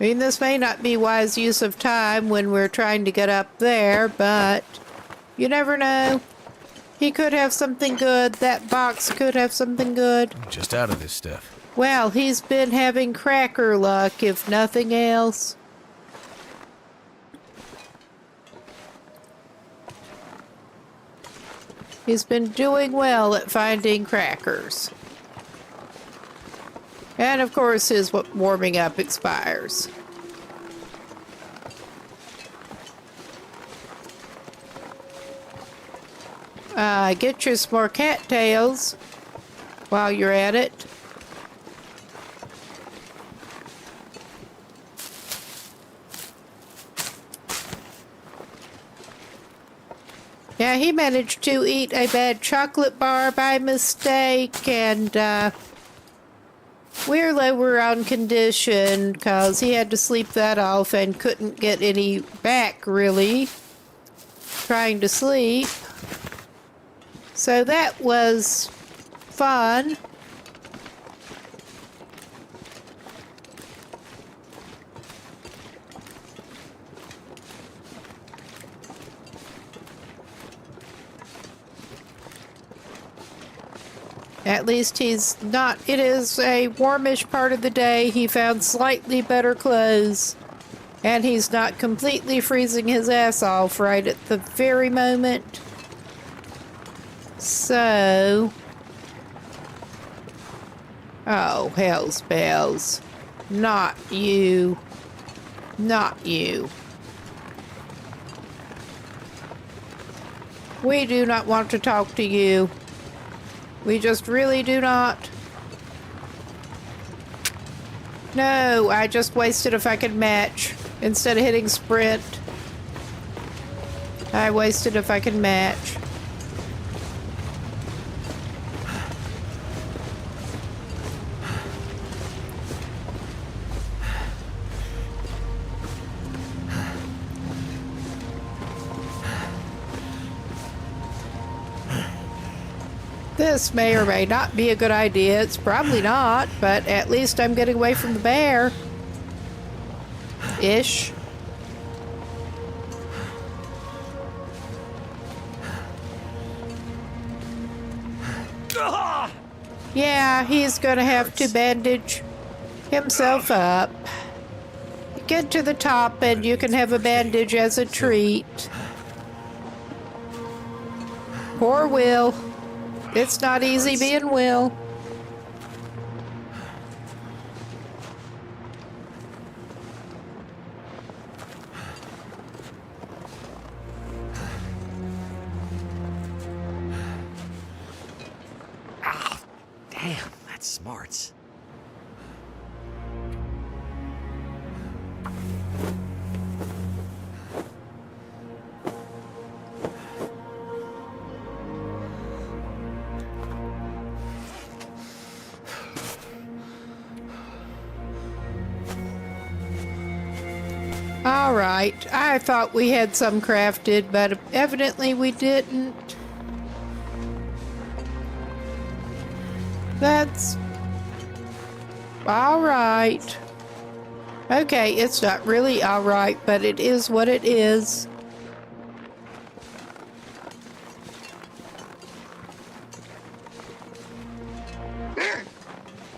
I mean, this may not be wise use of time when we're trying to get up there, but you never know. He could have something good. That box could have something good. I'm just out of this stuff. Well, he's been having cracker luck, if nothing else. He's been doing well at finding crackers. And of course his warming up expires. Get you some more cattails while you're at it. Yeah, he managed to eat a bad chocolate bar by mistake, and we're lower on condition because he had to sleep that off and couldn't get any back, really, trying to sleep. So that was fun. At least he's not, it is a warmish part of the day. He found slightly better clothes. And he's not completely freezing his ass off right at the very moment. So. Oh, hell's bells. Not you. Not you. We do not want to talk to you. We just really do not. No, I just wasted if I could match. Instead of hitting sprint, I wasted if I could match. This may or may not be a good idea. It's probably not, but at least I'm getting away from the bear. Ish. Yeah, he's gonna have to bandage himself up. Get to the top and you can have a bandage as a treat. Poor Will. It's not easy being Will. Ah, damn, that's smarts. All right, I thought we had some crafted, but evidently we didn't. That's all right. Okay, it's not really all right, but it is what it is.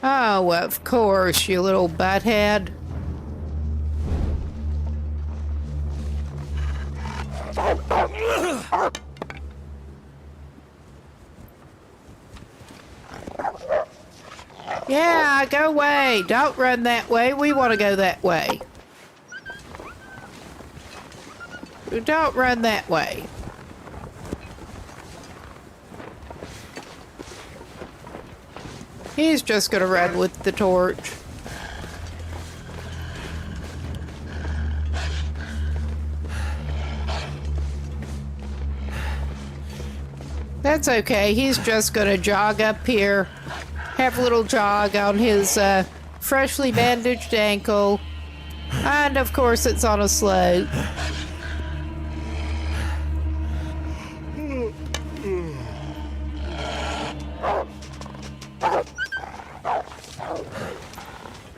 Oh, of course, you little butthead. Yeah, go away. Don't run that way. We want to go that way. Don't run that way. He's just going to run with the torch. That's okay. He's just gonna jog up here, have a little jog on his freshly bandaged ankle, and of course it's on a slope.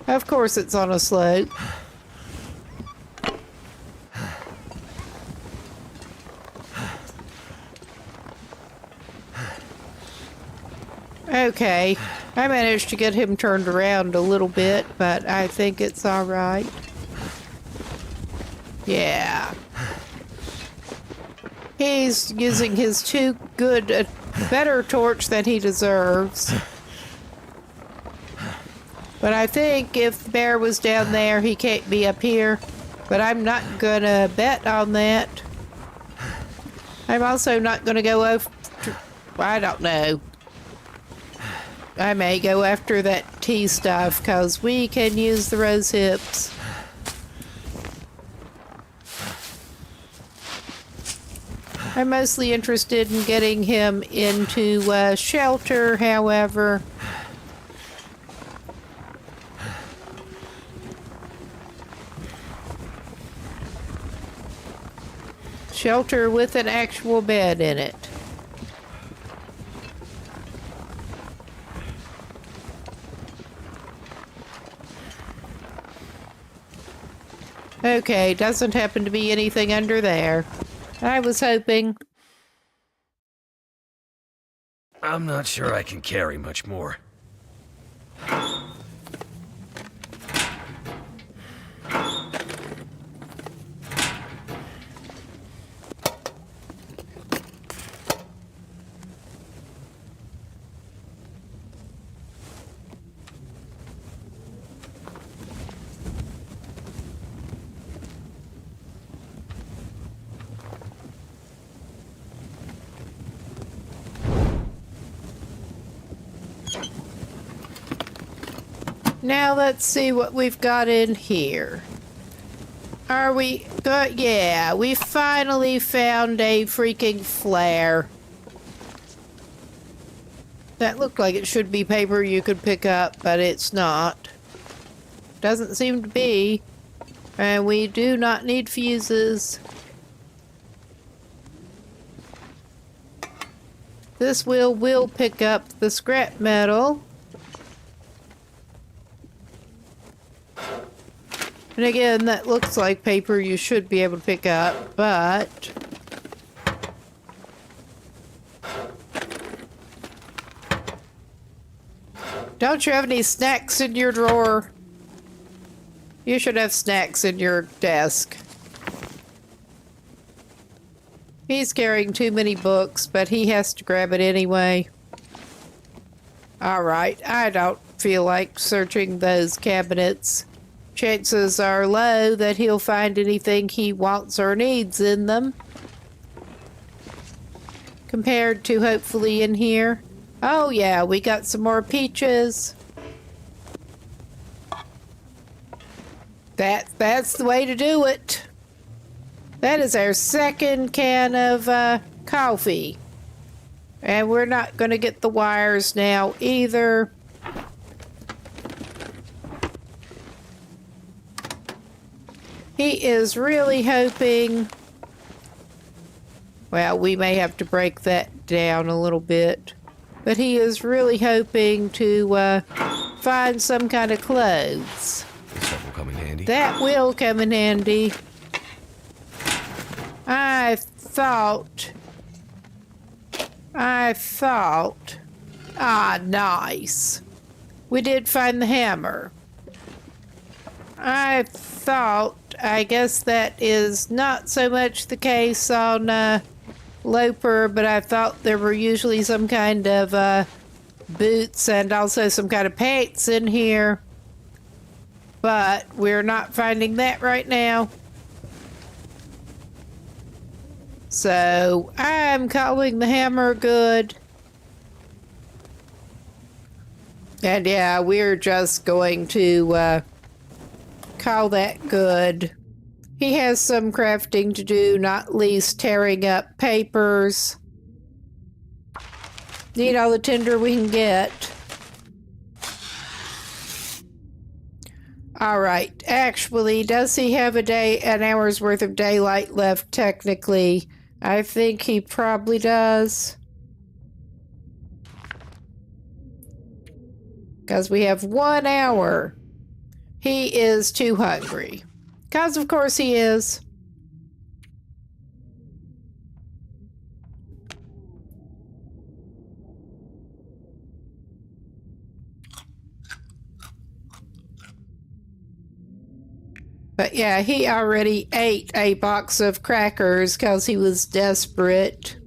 Of course it's on a slope. Okay, I managed to get him turned around a little bit, but I think it's all right. Yeah. He's using his too good, better torch than he deserves. But I think if the bear was down there, he can't be up here. But I'm not gonna bet on that. I'm also not gonna go after... I don't know. I may go after that tea stuff, because we can use the rose hips. I'm mostly interested in getting him into shelter, however. Shelter with an actual bed in it. Okay, doesn't happen to be anything under there. I was hoping. I'm not sure I can carry much more. Now let's see what we've got in here. Are we good? Yeah, we finally found a freaking flare. That looked like it should be paper you could pick up, but it's not. Doesn't seem to be. And we do not need fuses. This wheel will pick up the scrap metal. And again, that looks like paper you should be able to pick up, but... Don't you have any snacks in your drawer? You should have snacks in your desk. He's carrying too many books, but he has to grab it anyway. Alright, I don't feel like searching those cabinets. Chances are low that he'll find anything he wants or needs in them. Compared to hopefully in here. Oh yeah, we got some more peaches. That's the way to do it. That is our second can of coffee. And we're not going to get the wires now either. He is really hoping... Well, we may have to break that down a little bit. But he is really hoping to find some kind of clothes. This will come in handy. That will come in handy. I thought... Ah, nice. We did find the hammer. I guess that is not so much the case on Loper, but I thought there were usually some kind of boots and also some kind of pants in here. But we're not finding that right now. So I'm calling the hammer good. And yeah, we're just going to call that good. He has some crafting to do, not least tearing up papers. Need all the tinder we can get. All right. Actually, does he have an hour's worth of daylight left technically? I think he probably does. Because we have 1 hour. He is too hungry. Because of course he is. But yeah, he already ate a box of crackers because he was desperate.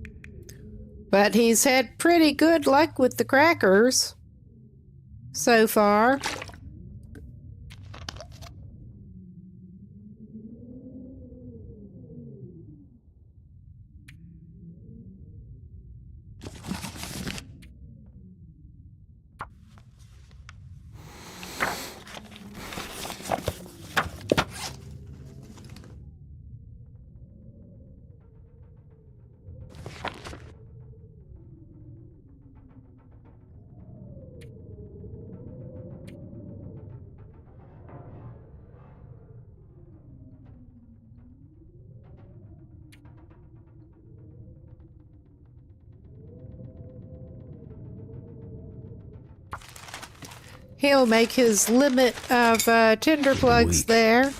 But he's had pretty good luck with the crackers so far. He'll make his limit of tinder plugs Weak. there.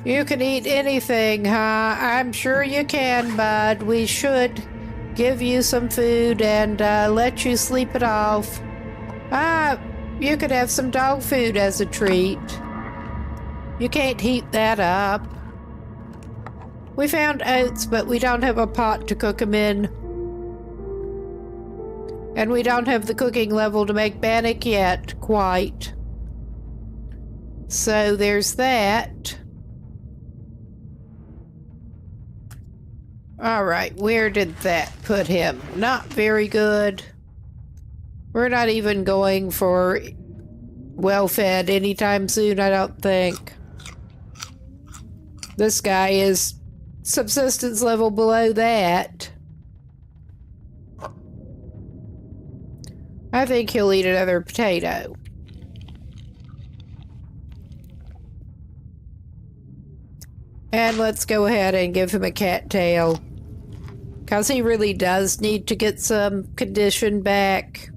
You can eat anything, huh? I'm sure you can, bud. We should give you some food and let you sleep it off. You could have some dog food as a treat. You can't heat that up. We found oats, but we don't have a pot to cook them in. And we don't have the cooking level to make bannock yet, quite. So there's that. Alright, where did that put him? Not very good. We're not even going for well-fed anytime soon, I don't think. This guy is subsistence level below that. I think he'll eat another potato. And let's go ahead and give him a cattail. Because he really does need to get some condition back.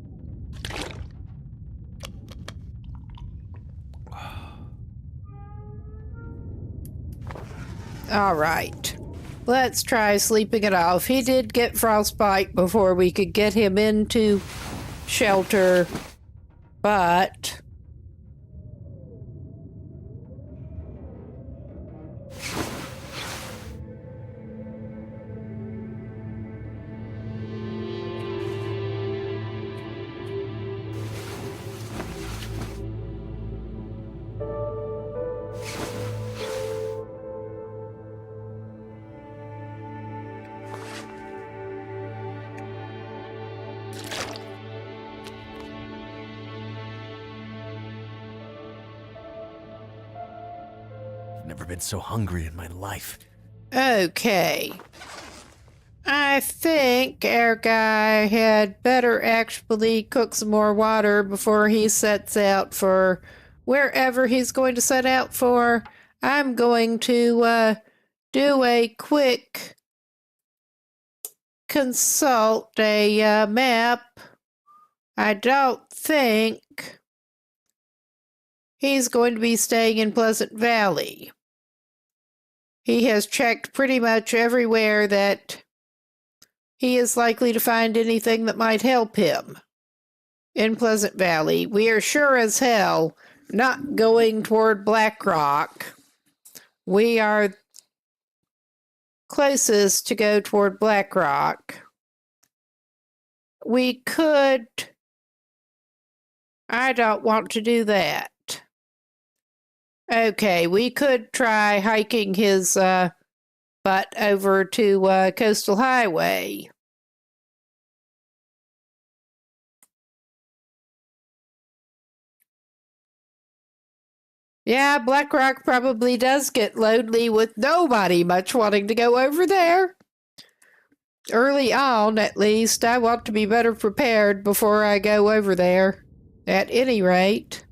Alright. Let's try sleeping it off. He did get frostbite before we could get him into shelter, but Never been so hungry in my life. okay. I think our guy had better actually cook some more water before he sets out for wherever he's going to set out for. I'm going to do a quick consult a map. I don't think he's going to be staying in Pleasant Valley. He has checked pretty much everywhere that he is likely to find anything that might help him in Pleasant Valley. We are sure as hell not going toward Black Rock. We are closest to go toward Black Rock. We could... I don't want to do that. Okay, we could try hiking his butt over to Coastal Highway. Yeah, Black Rock probably does get lonely with nobody much wanting to go over there. Early on, at least, I want to be better prepared before I go over there. At any rate.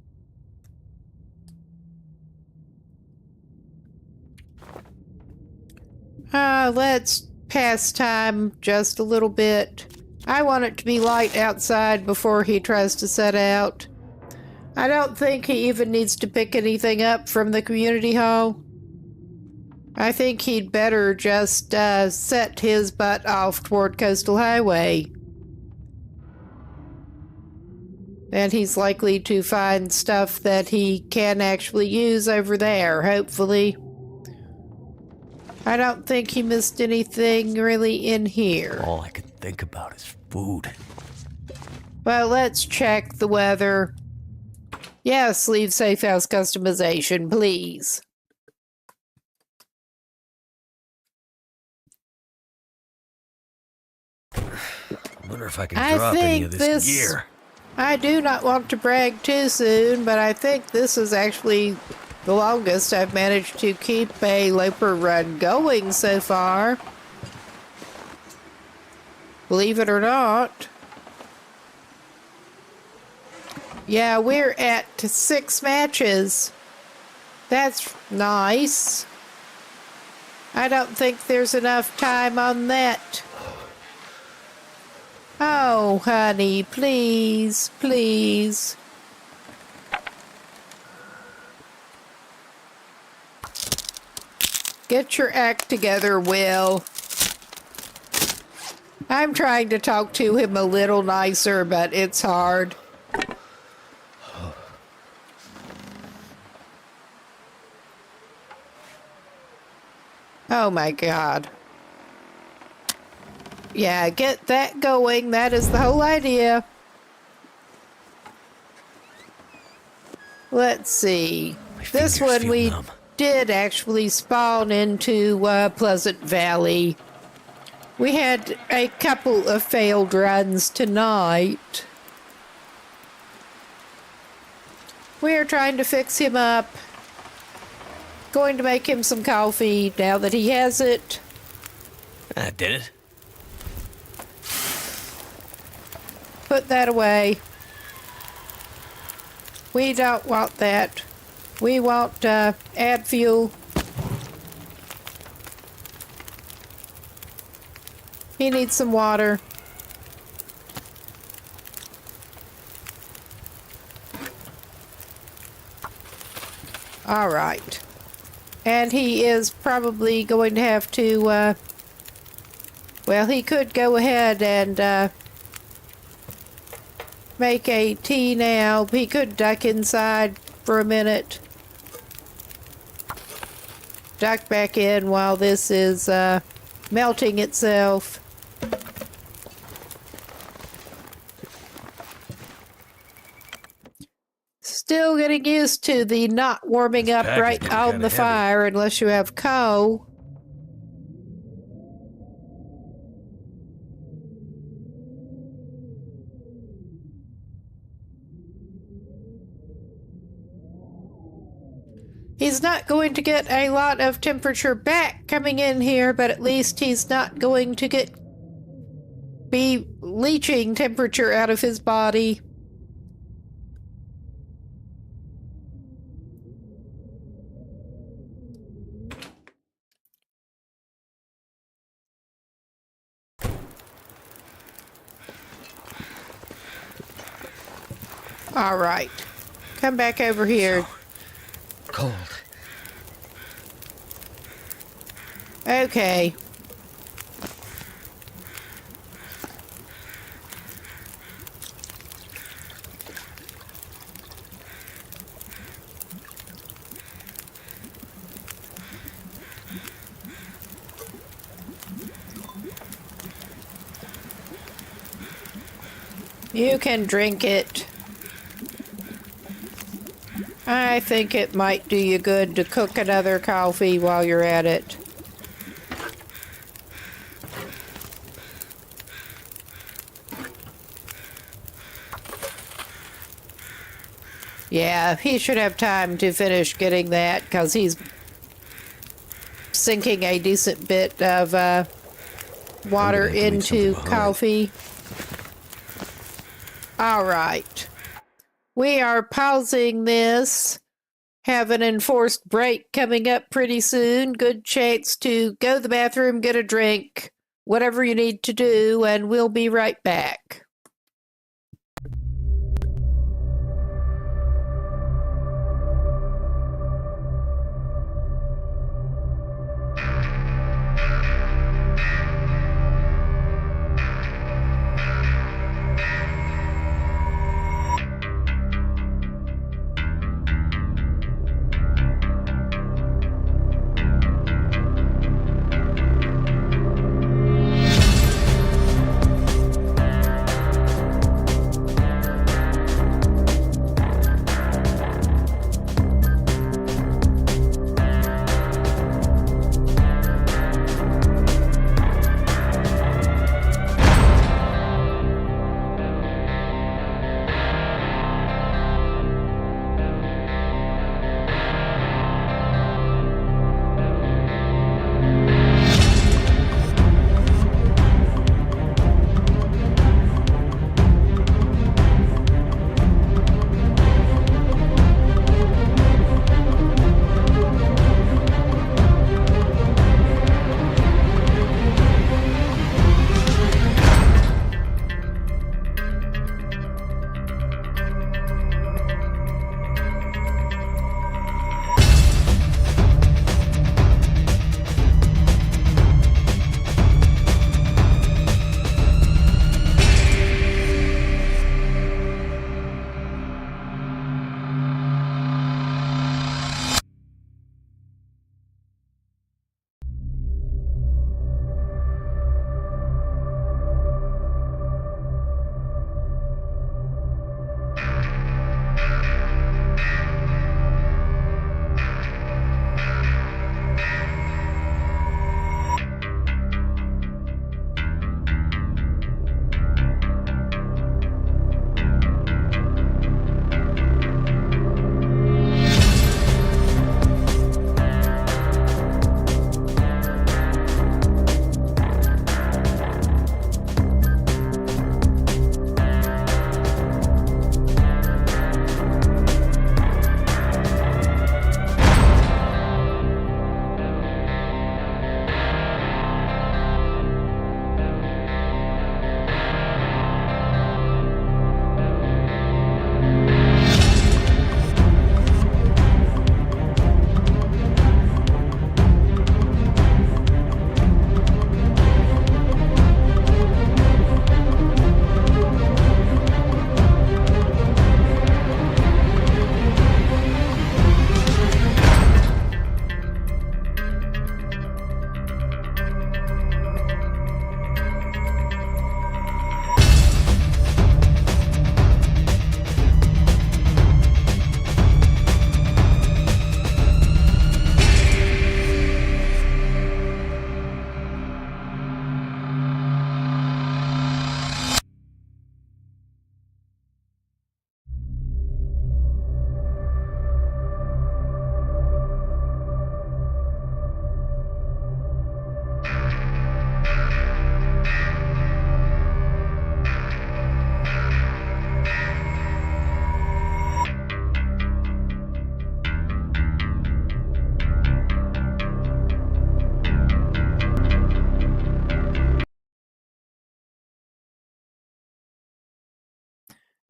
Let's pass time just a little bit. I want it to be light outside before he tries to set out. I don't think he even needs to pick anything up from the community hall. I think he'd better just set his butt off toward Coastal Highway. And he's likely to find stuff that he can actually use over there, hopefully. I don't think he missed anything really in here. All I can think about is food. Well, let's check the weather. Yes, leave safe house customization, please. I wonder if I can drop any of this gear. I do not want to brag too soon, but I think this is actually the longest I've managed to keep a Loper run going so far. Believe it or not. Yeah, we're at 6 matches. That's nice. I don't think there's enough time on that. Oh, honey, please, please. Get your act together, Will. I'm trying to talk to him a little nicer, but it's hard. Oh my God. Yeah, get that going. That is the whole idea. Let's see. This one we did actually spawn into Pleasant Valley. We had a couple of failed runs tonight. We are trying to fix him up. Going to make him some coffee now that he has it. That did it. Put that away. We don't want that. We want add fuel. He needs some water. All right. And he is probably going to have to, well, he could go ahead and make a tea now. He could duck inside for a minute. Duck back in while this is melting itself. Still getting used to the not warming up right on the fire unless you have coal. He's not going to get a lot of temperature back coming in here, but at least he's not going to be leaching temperature out of his body. All right. Come back over here. So cold. Okay. You can drink it. I think it might do you good to cook another coffee while you're at it. Yeah, he should have time to finish getting that because he's sinking a decent bit of water I'm gonna have to leave into something behind. coffee. All right. We are pausing this. Have an enforced break coming up pretty soon. Good chance to go to the bathroom, get a drink, whatever you need to do, and we'll be right back.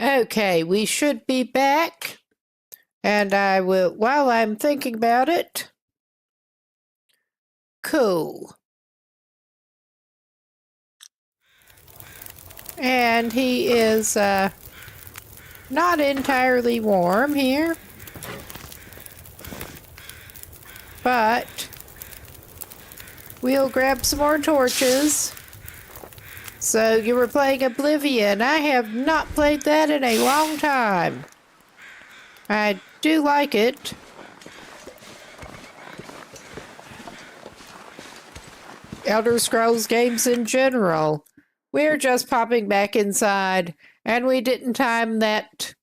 Okay, we should be back. And I will, while I'm thinking about it, cool. And he is not entirely warm here, but we'll grab some more torches. So you were playing Oblivion. I have not played that in a long time. I do like it. Elder Scrolls games in general. We're just popping back inside, and we didn't time that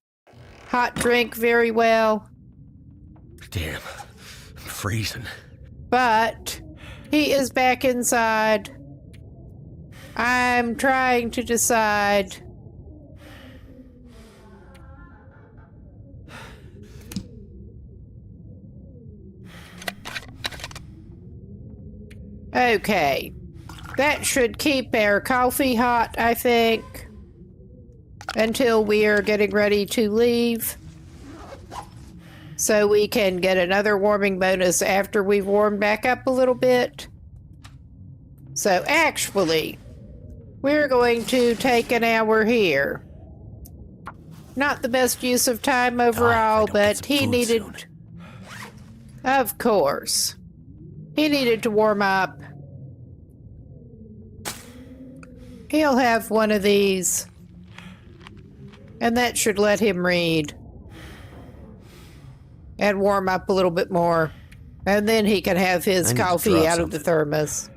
hot drink very well. Damn, I'm freezing. But he is back inside. I'm trying to decide. Okay. That should keep our coffee hot, I think, until we are getting ready to leave. So we can get another warming bonus after we've warmed back up a little bit. So actually, we're going to take an hour here. Not the best use of time overall, but he needed... Of course. He needed to warm up. He'll have one of these. And that should let him read. And warm up a little bit more. And then he can have his coffee out of the thermos.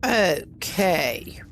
Okay.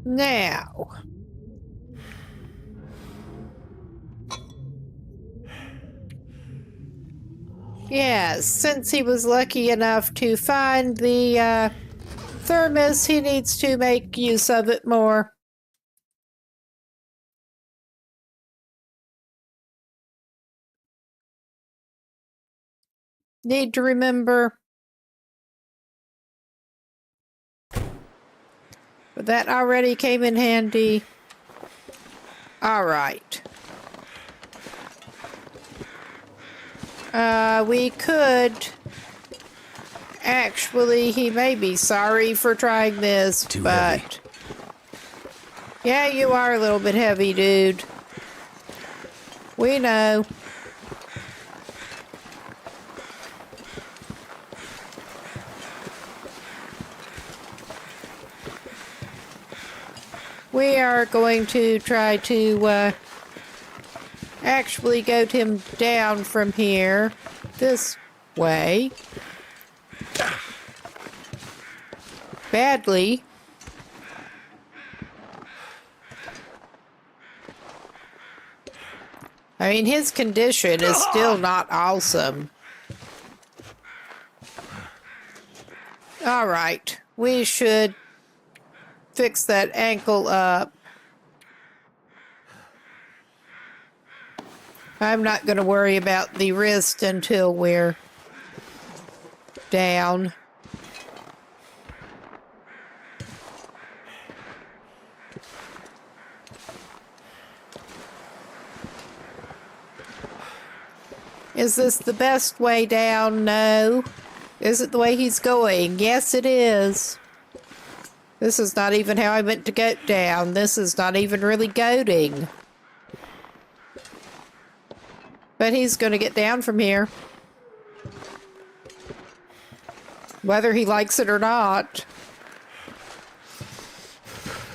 Now, yes, since he was lucky enough to find the thermos, he needs to make use of it more. Need to remember. But that already came in handy. All right. We could... Actually, he may be sorry for trying this, but... Heavy. Yeah, you are a little bit heavy, dude. We know. We are going to try to actually goat him down from here this way. Badly. I mean, his condition is still not awesome. All right, we should fix that ankle up. I'm not going to worry about the wrist until we're down. Is this the best way down? No. Is it the way he's going? Yes, it is. This is not even how I meant to go down. This is not even really goading. But he's going to get down from here. Whether he likes it or not.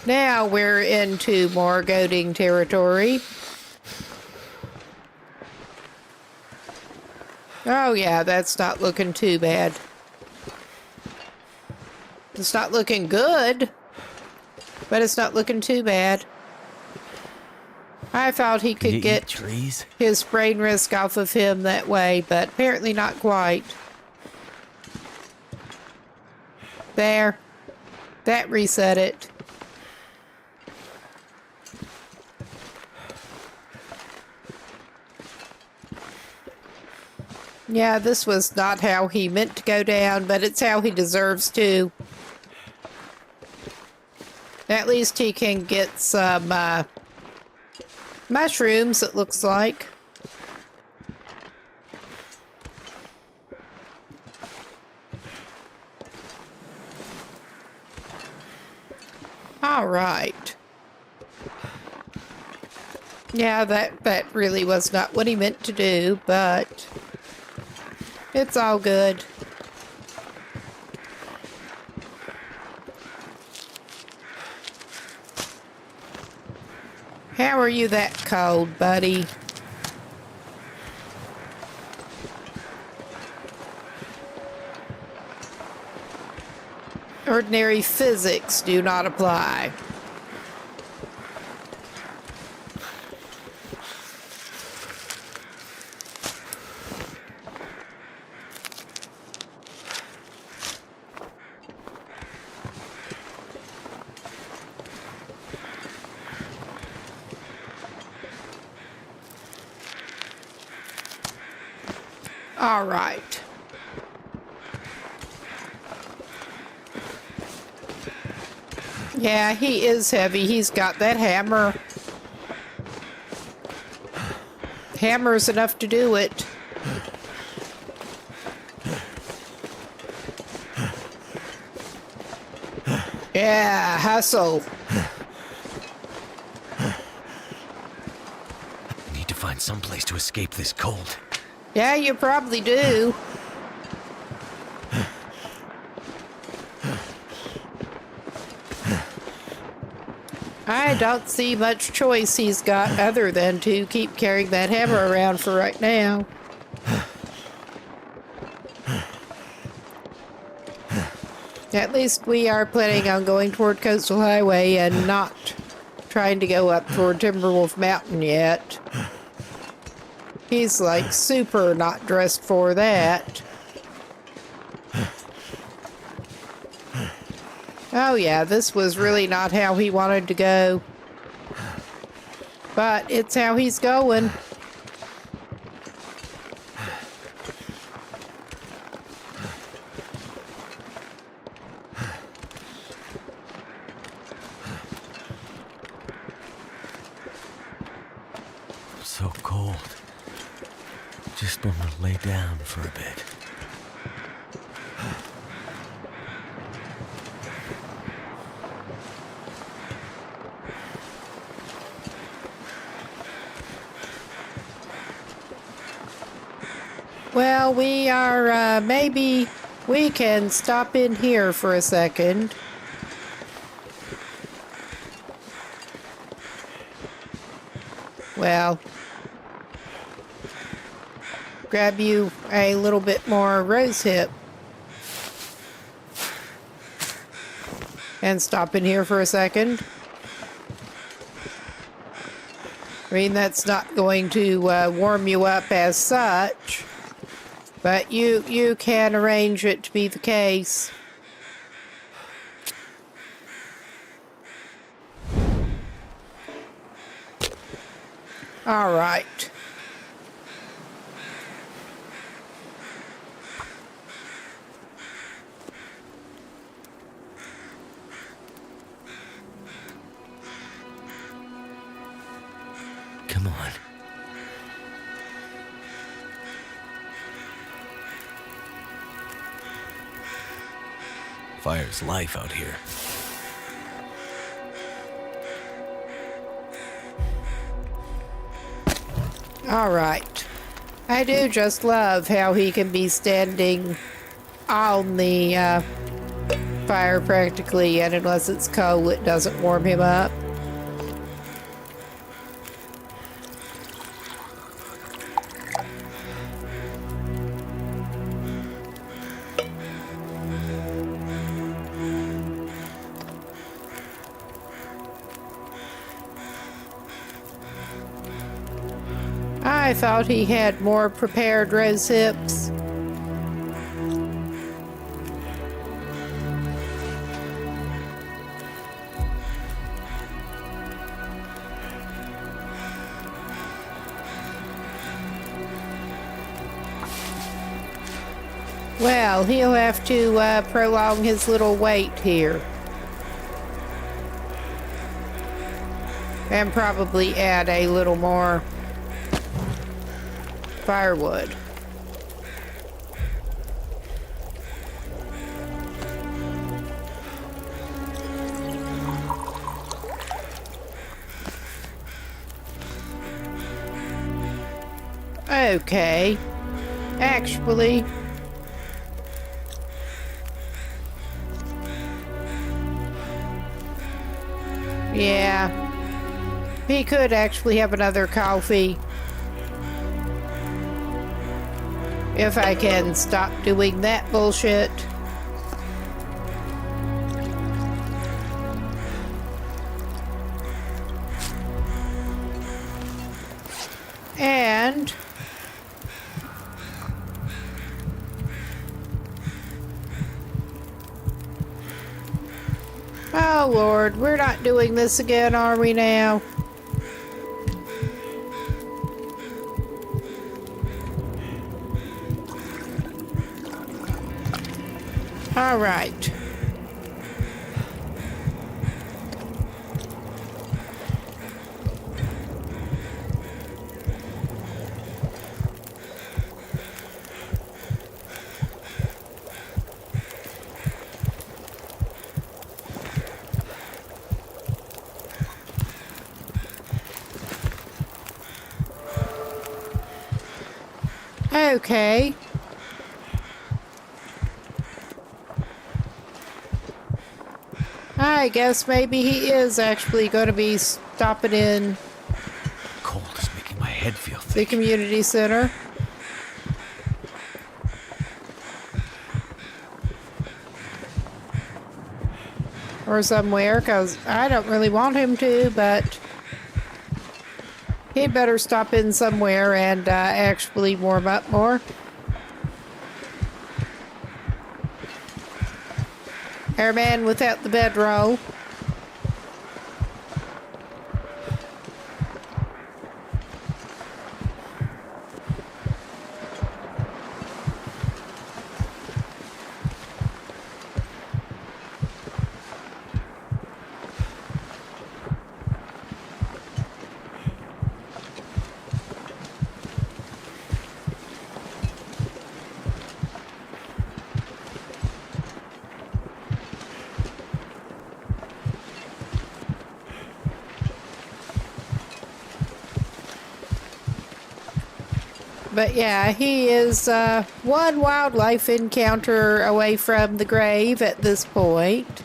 Now we're into more goading territory. Oh yeah, that's not looking too bad. It's not looking good, but it's not looking too bad. I thought he could get his brain risk off of him that way, but apparently not quite. There. That reset it. Yeah, this was not how he meant to go down, but it's how he deserves to. At least he can get some mushrooms, it looks like. All right. Yeah, that really was not what he meant to do, but it's all good. How are you that cold, buddy? Ordinary physics do not apply. All right. Yeah, he is heavy. He's got that hammer. Hammer's enough to do it. Yeah, hustle. Need to find some place to escape this cold. Yeah, you probably do. I don't see much choice he's got other than to keep carrying that hammer around for right now. At least we are planning on going toward Coastal Highway and not trying to go up toward Timberwolf Mountain yet. He's like super not dressed for that. Oh yeah, this was really not how he wanted to go. But it's how he's going. So cold. Just want to lay down for a bit. Well, we are, maybe we can stop in here for a second. Well, grab you a little bit more rosehip. And stop in here for a second. I mean, that's not going to warm you up as such. But you can arrange it to be the case. All right. Come on. Fire's life out here. All right. I do just love how he can be standing on the fire practically, and unless it's cold, it doesn't warm him up. I thought he had more prepared rose hips. Well, he'll have to prolong his little wait here. And probably add a little more firewood. Okay. Actually, yeah. He could actually have another coffee. If I can stop doing that bullshit. And oh Lord, we're not doing this again, are we now? All right. Okay. I guess maybe he is actually going to be stopping in Cold is making my head feel the thick. community center. Or somewhere, because I don't really want him to, but he'd better stop in somewhere and actually warm up more. Airman without the bedroll. But yeah, he is one wildlife encounter away from the grave at this point.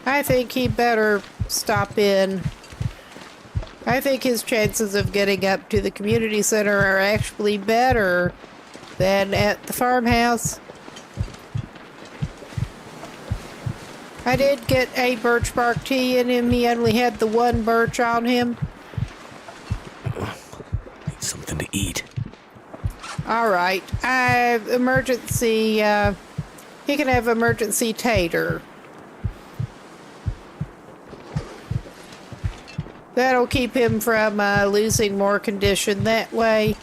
I think he better stop in. I think his chances of getting up to the community center are actually better than at the farmhouse. I did get a birch bark tea in him. He only had the one birch on him. Need something to eat. All right. Emergency, he can have emergency tater. That'll keep him from losing more condition that way.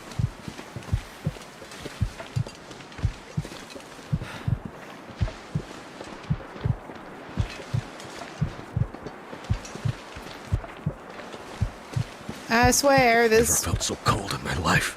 I swear, this... Never felt so cold in my life.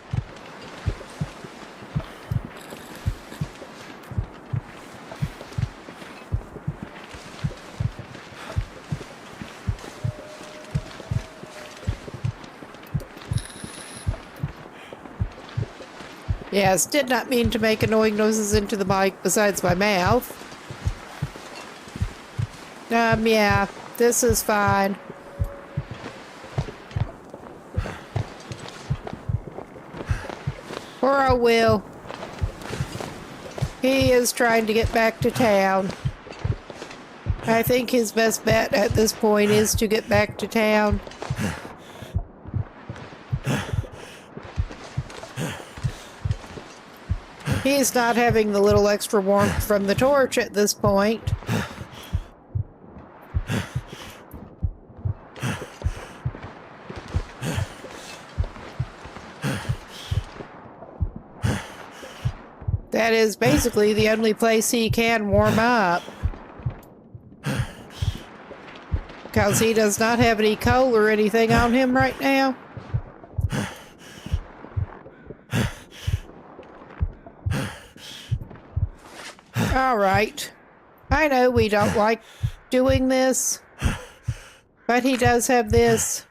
Yes, did not mean to make annoying noises into the mic besides my mouth. Yeah, this is fine. Poor old Will. He is trying to get back to town. I think his best bet at this point is to get back to town. He's not having the little extra warmth from the torch at this point. That is basically the only place he can warm up. because he does not have any coal or anything on him right now. All right. I know we don't like doing this, but he does have this.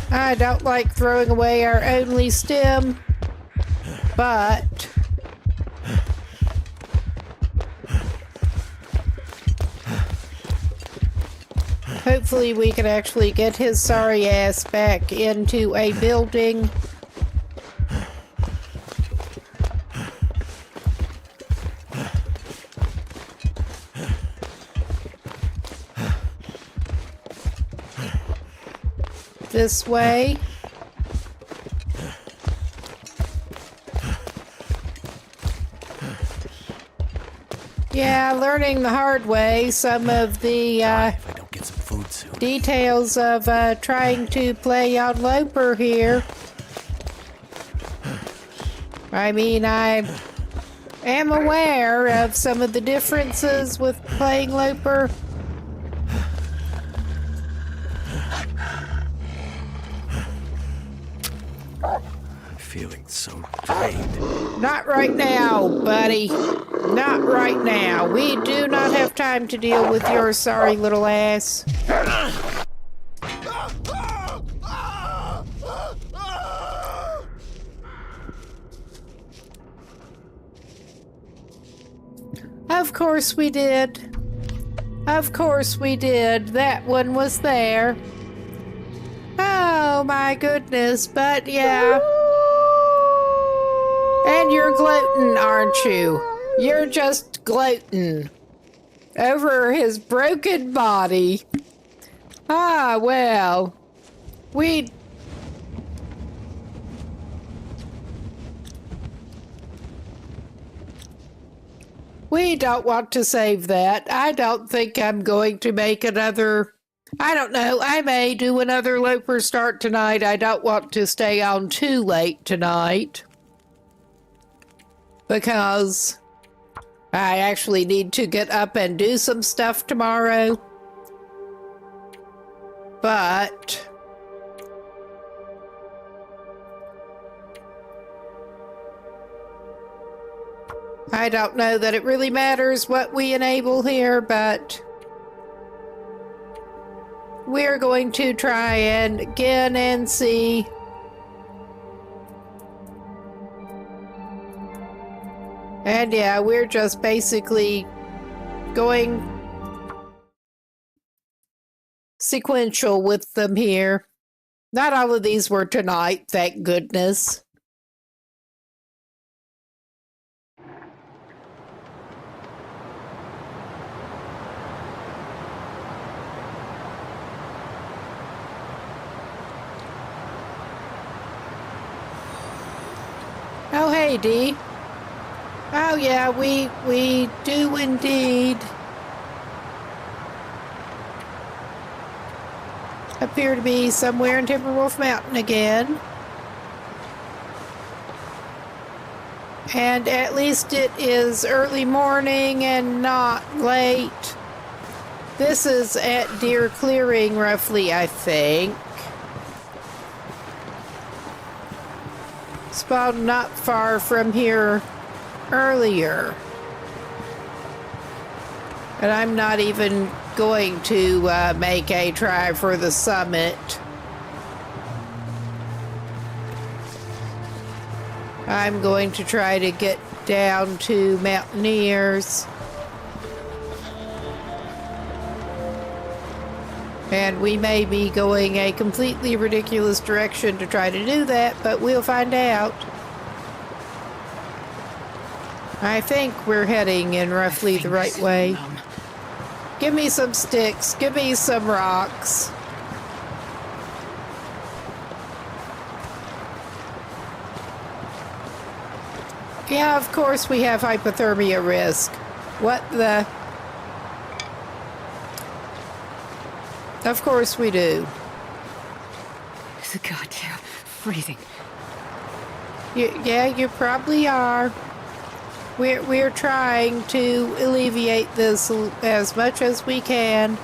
I don't like throwing away our only stem, but hopefully we can actually get his sorry ass back into a building. This way. Yeah, learning the hard way some of the If I don't get some food soon. details of trying to play on Loper here. I mean, I am aware of some of the differences with playing Loper. I'm feeling so drained. Not right now, buddy. Not right now. We do not have time to deal with your sorry little ass. Of course we did. Of course we did. That one was there. Oh my goodness, but yeah. And you're gloating, aren't you? You're just gloating over his broken body. Ah, well. We don't want to save that. I don't think I'm going to make another... I don't know. I may do another Loper start tonight. I don't want to stay on too late tonight, because I actually need to get up and do some stuff tomorrow. But I don't know that it really matters what we enable here, but we're going to try and again and see. And yeah, we're just basically going sequential with them here. Not all of these were tonight, thank goodness. Oh, hey, Dee. Oh, yeah, we do indeed appear to be somewhere in Timberwolf Mountain again. And at least it is early morning and not late. This is at Deer Clearing, roughly, I think. Spawned not far from here earlier. And I'm not even going to make a try for the summit. I'm going to try to get down to Mountaineers. And we may be going a completely ridiculous direction to try to do that, but we'll find out. I think we're heading in roughly the right way. Give me some sticks. Give me some rocks. Yeah, of course we have hypothermia risk. What the? Of course we do. It's a goddamn freezing. Yeah, you probably are. We're trying to alleviate this as much as we can.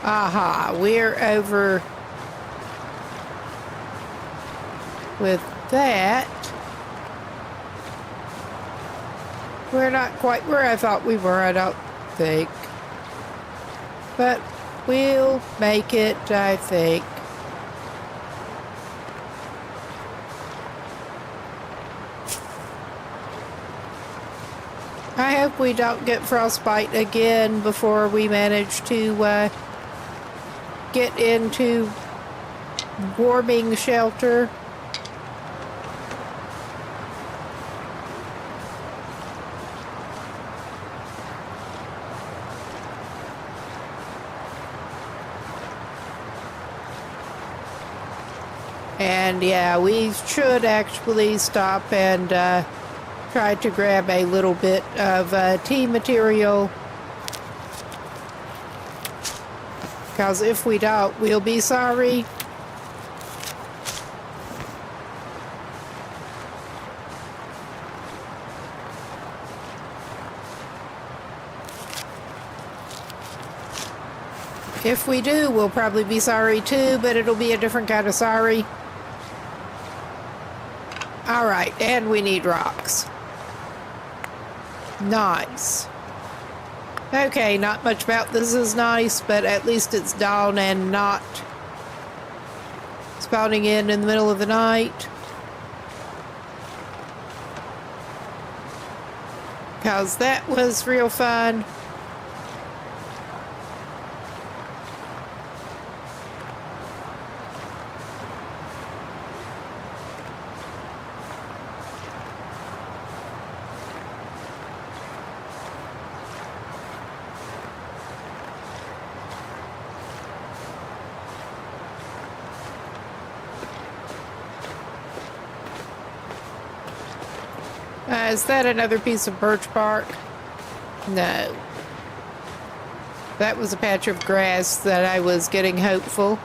Aha, we're over with that. We're not quite where I thought we were, I don't think. But we'll make it, I think. I hope we don't get frostbite again before we manage to get into warming shelter. And yeah, we should actually stop and try to grab a little bit of tea material. Because if we don't, we'll be sorry. If we do, we'll probably be sorry too, but it'll be a different kind of sorry. Alright, and we need rocks. Nice. Okay, not much about this is nice, but at least it's dawn and not spawning in the middle of the night. Because that was real fun. Is that another piece of birch bark? No. That was a patch of grass that I was getting hopeful.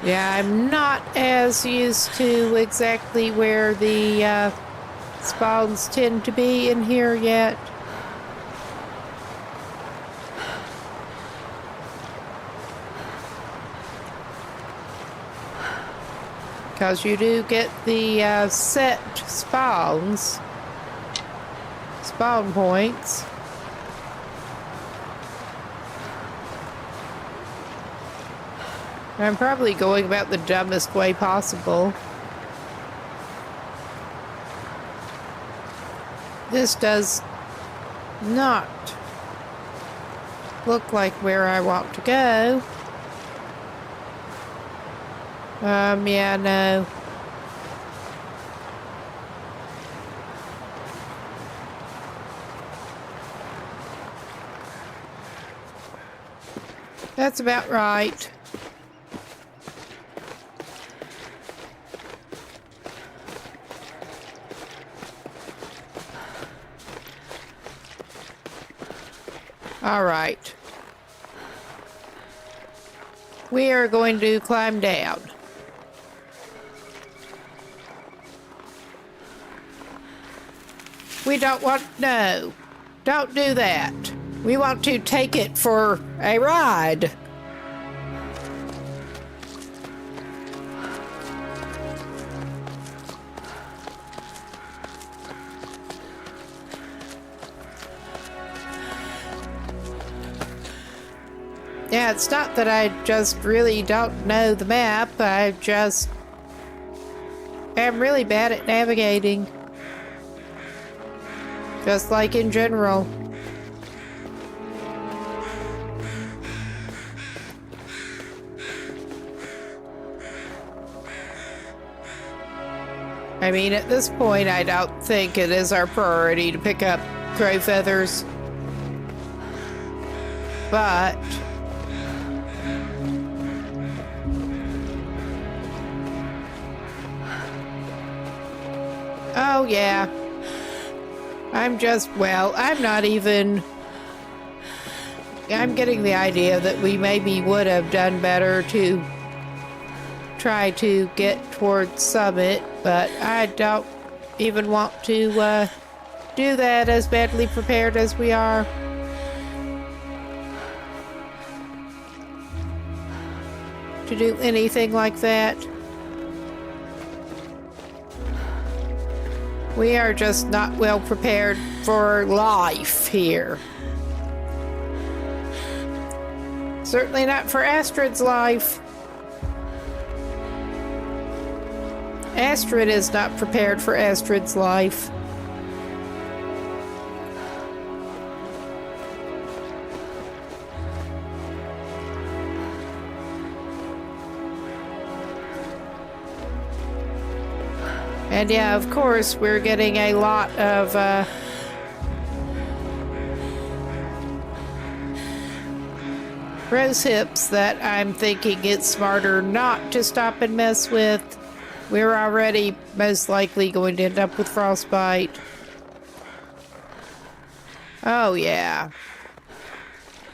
Yeah, I'm not as used to exactly where the spawns tend to be in here yet. Because you do get the set spawn points. I'm probably going about the dumbest way possible. This does not look like where I want to go. Yeah, no. That's about right. All right. We are going to climb down. We don't want, no, don't do that. We want to take it for a ride. Yeah, it's not that I just really don't know the map. I just am really bad at navigating. Just like in general. I mean, at this point, I don't think it is our priority to pick up crow feathers. But oh yeah. I'm getting the idea that we maybe would have done better to try to get towards Summit, but I don't even want to do that as badly prepared as we are. To do anything like that. We are just not well prepared for life here. Certainly not for Astrid's life. Astrid is not prepared for Astrid's life. And yeah, of course, we're getting a lot of rose hips that I'm thinking it's smarter not to stop and mess with. We're already most likely going to end up with frostbite. Oh yeah.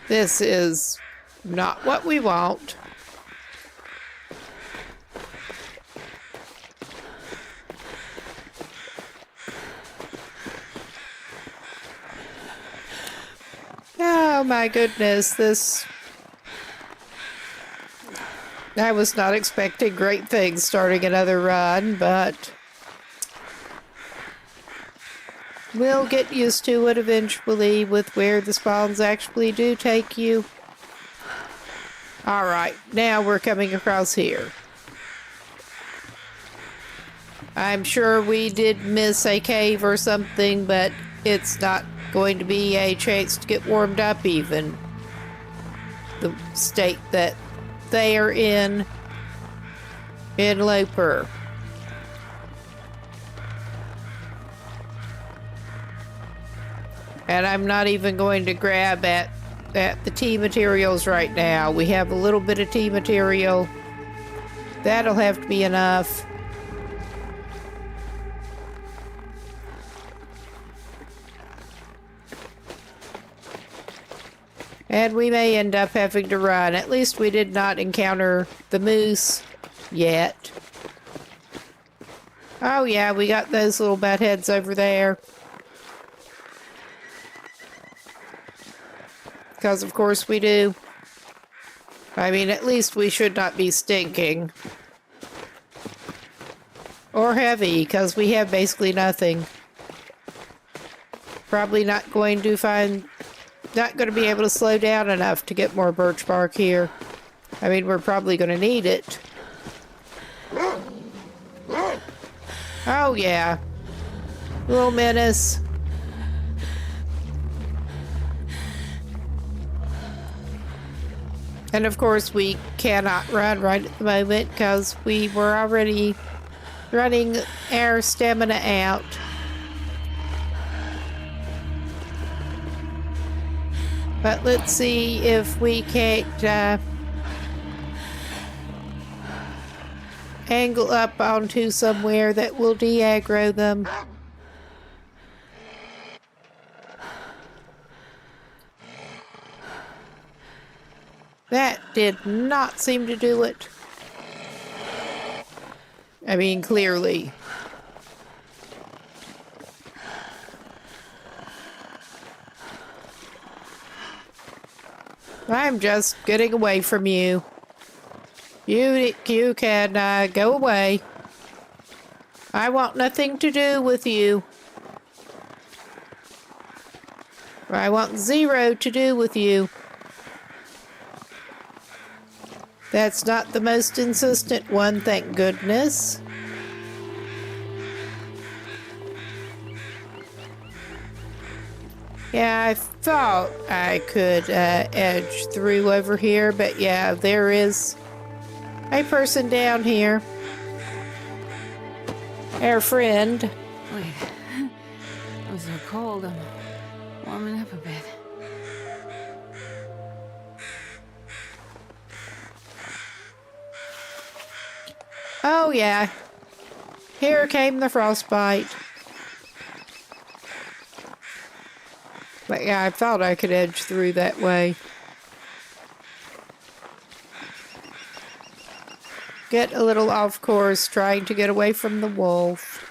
This is not what we want. Oh my goodness, I was not expecting great things starting another run, but we'll get used to it eventually with where the spawns actually do take you. Alright, now we're coming across here. I'm sure we did miss a cave or something, but it's not going to be a chance to get warmed up even. The state that they are in Interloper. And I'm not even going to grab at the tea materials right now. We have a little bit of tea material. That'll have to be enough. And we may end up having to run. At least we did not encounter the moose yet. Oh yeah, we got those little bat heads over there. Because of course we do. I mean, at least we should not be stinking. Or heavy, because we have basically nothing. Probably not going to be able to slow down enough to get more birch bark here. I mean, we're probably going to need it. Oh, yeah. Little menace. And of course, we cannot run right at the moment because we were already running our stamina out. But let's see if we can't angle up onto somewhere that will de-aggro them. That did not seem to do it. I mean, clearly. I'm just getting away from you. You can go away. I want nothing to do with you. I want zero to do with you. That's not the most insistent one, thank goodness. Yeah, I thought I could edge through over here, but yeah, there is a person down here. our friend. Wait. I'm so cold. I'm warming up a bit. Oh, yeah. Here came the frostbite. But yeah, I thought I could edge through that way. Get a little off course, trying to get away from the wolf.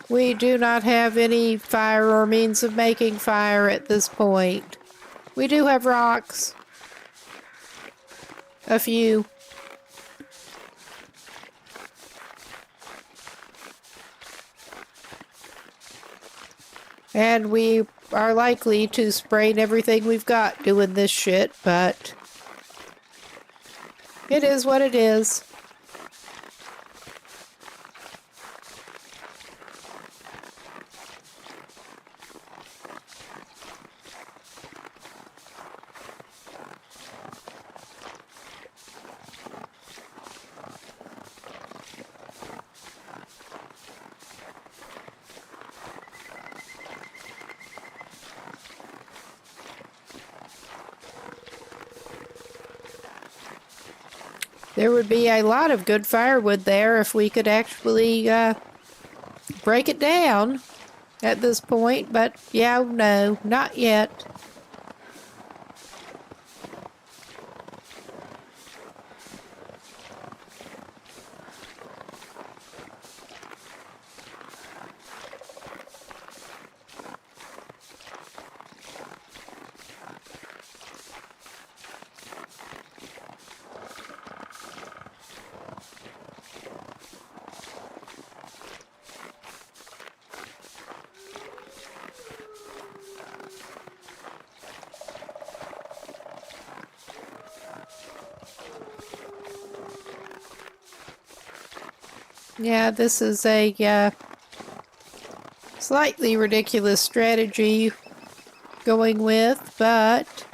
We do not have any fire or means of making fire at this point. We do have rocks. A few. And we are likely to sprain everything we've got doing this shit, but it is what it is. There would be a lot of good firewood there if we could actually break it down at this point, but yeah, no, not yet. Yeah, this is a slightly ridiculous strategy going with, but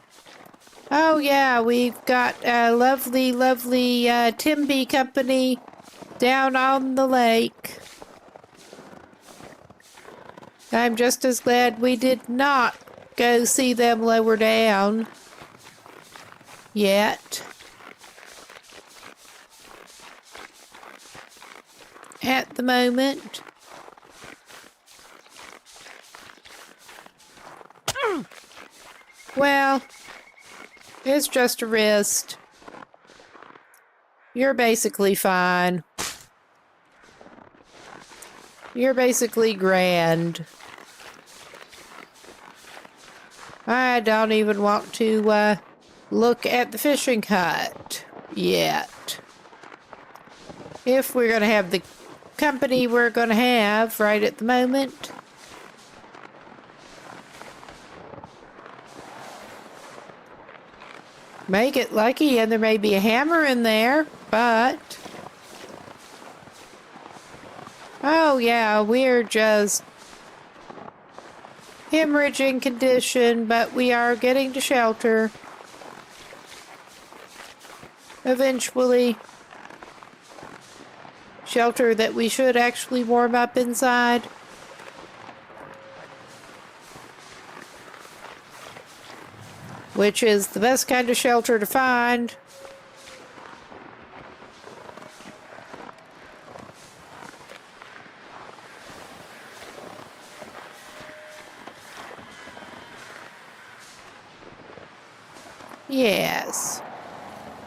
oh yeah, we've got a lovely, lovely Timby company down on the lake. I'm just as glad we did not go see them lower down yet. At the moment. Well, it's just a wrist. You're basically fine. You're basically grand. I don't even want to look at the fishing hut yet. If we're going to have the company we're going to have right at the moment. Make it lucky, and there may be a hammer in there, but oh yeah, we're just hemorrhaging condition, but we are getting to shelter eventually. Shelter that we should actually warm up inside. Which is the best kind of shelter to find. Yes.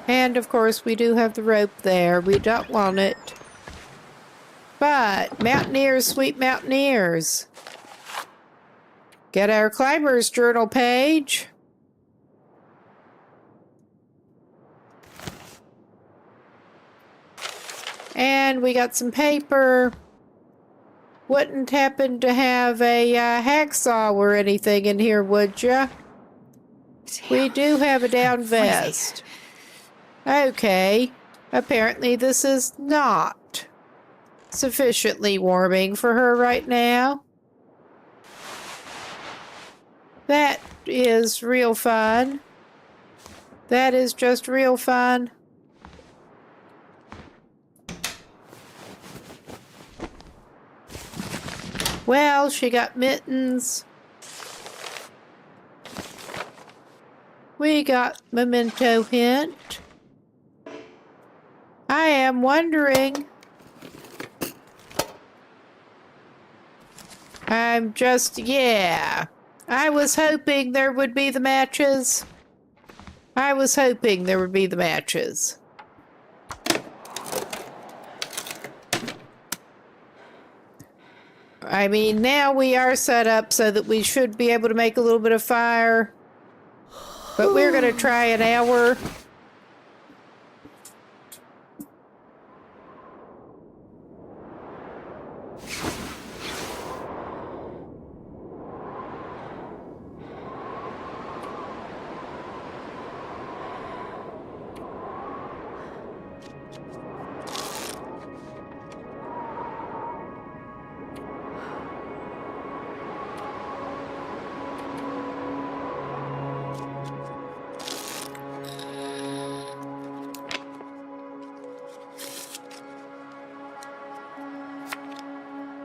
And of course we do have the rope there. We don't want it. But, mountaineers, sweet mountaineers, get our climber's journal page. And we got some paper. Wouldn't happen to have a hacksaw or anything in here, would ya? We do have a down vest. Okay. Apparently this is not sufficiently warming for her right now. That is real fun. That is just real fun. Well, she got mittens. We got memento hint. I am wondering. Yeah. I was hoping there would be the matches. I mean, now we are set up so that we should be able to make a little bit of fire. But we're going to try an hour.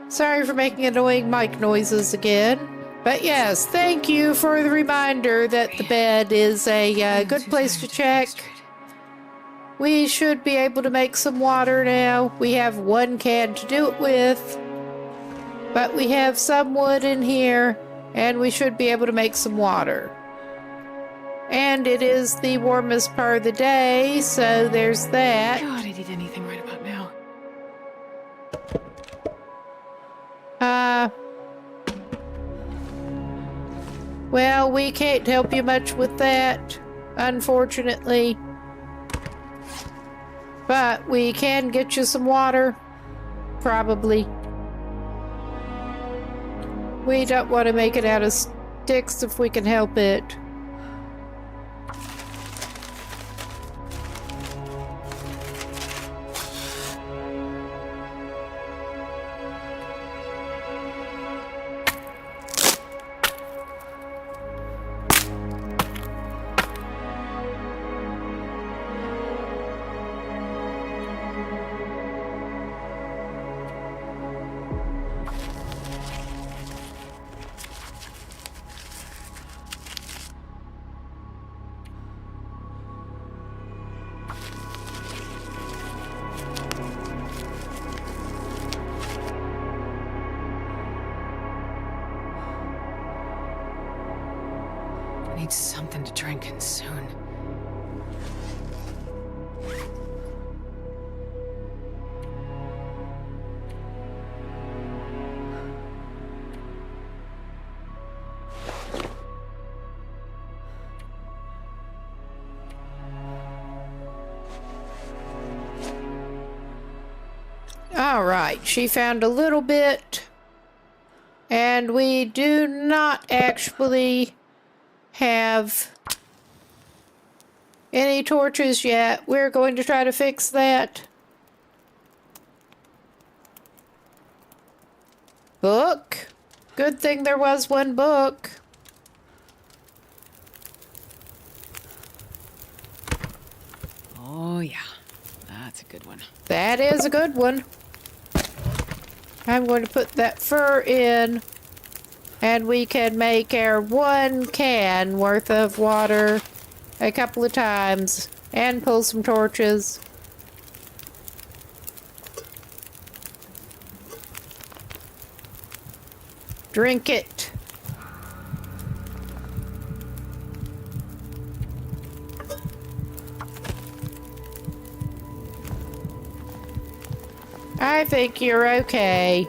Sorry for making annoying mic noises again. But yes, thank you for the reminder that the bed is a good place to check. We should be able to make some water now. We have 1 can to do it with. But we have some wood in here, and we should be able to make some water. And it is the warmest part of the day, so there's that. God, I'd eat anything right about now. Well, we can't help you much with that, unfortunately. But we can get you some water, probably. We don't want to make it out of sticks if we can help it. I need something to drink and soon. All right, she found a little bit. And we do not actually have any torches yet. We're going to try to fix that. Book. Good thing there was 1 book. Oh, yeah. That's a good one. That is a good one. I'm going to put that fur in, and we can make our 1 can worth of water a couple of times and pull some torches. Drink it. I think you're okay.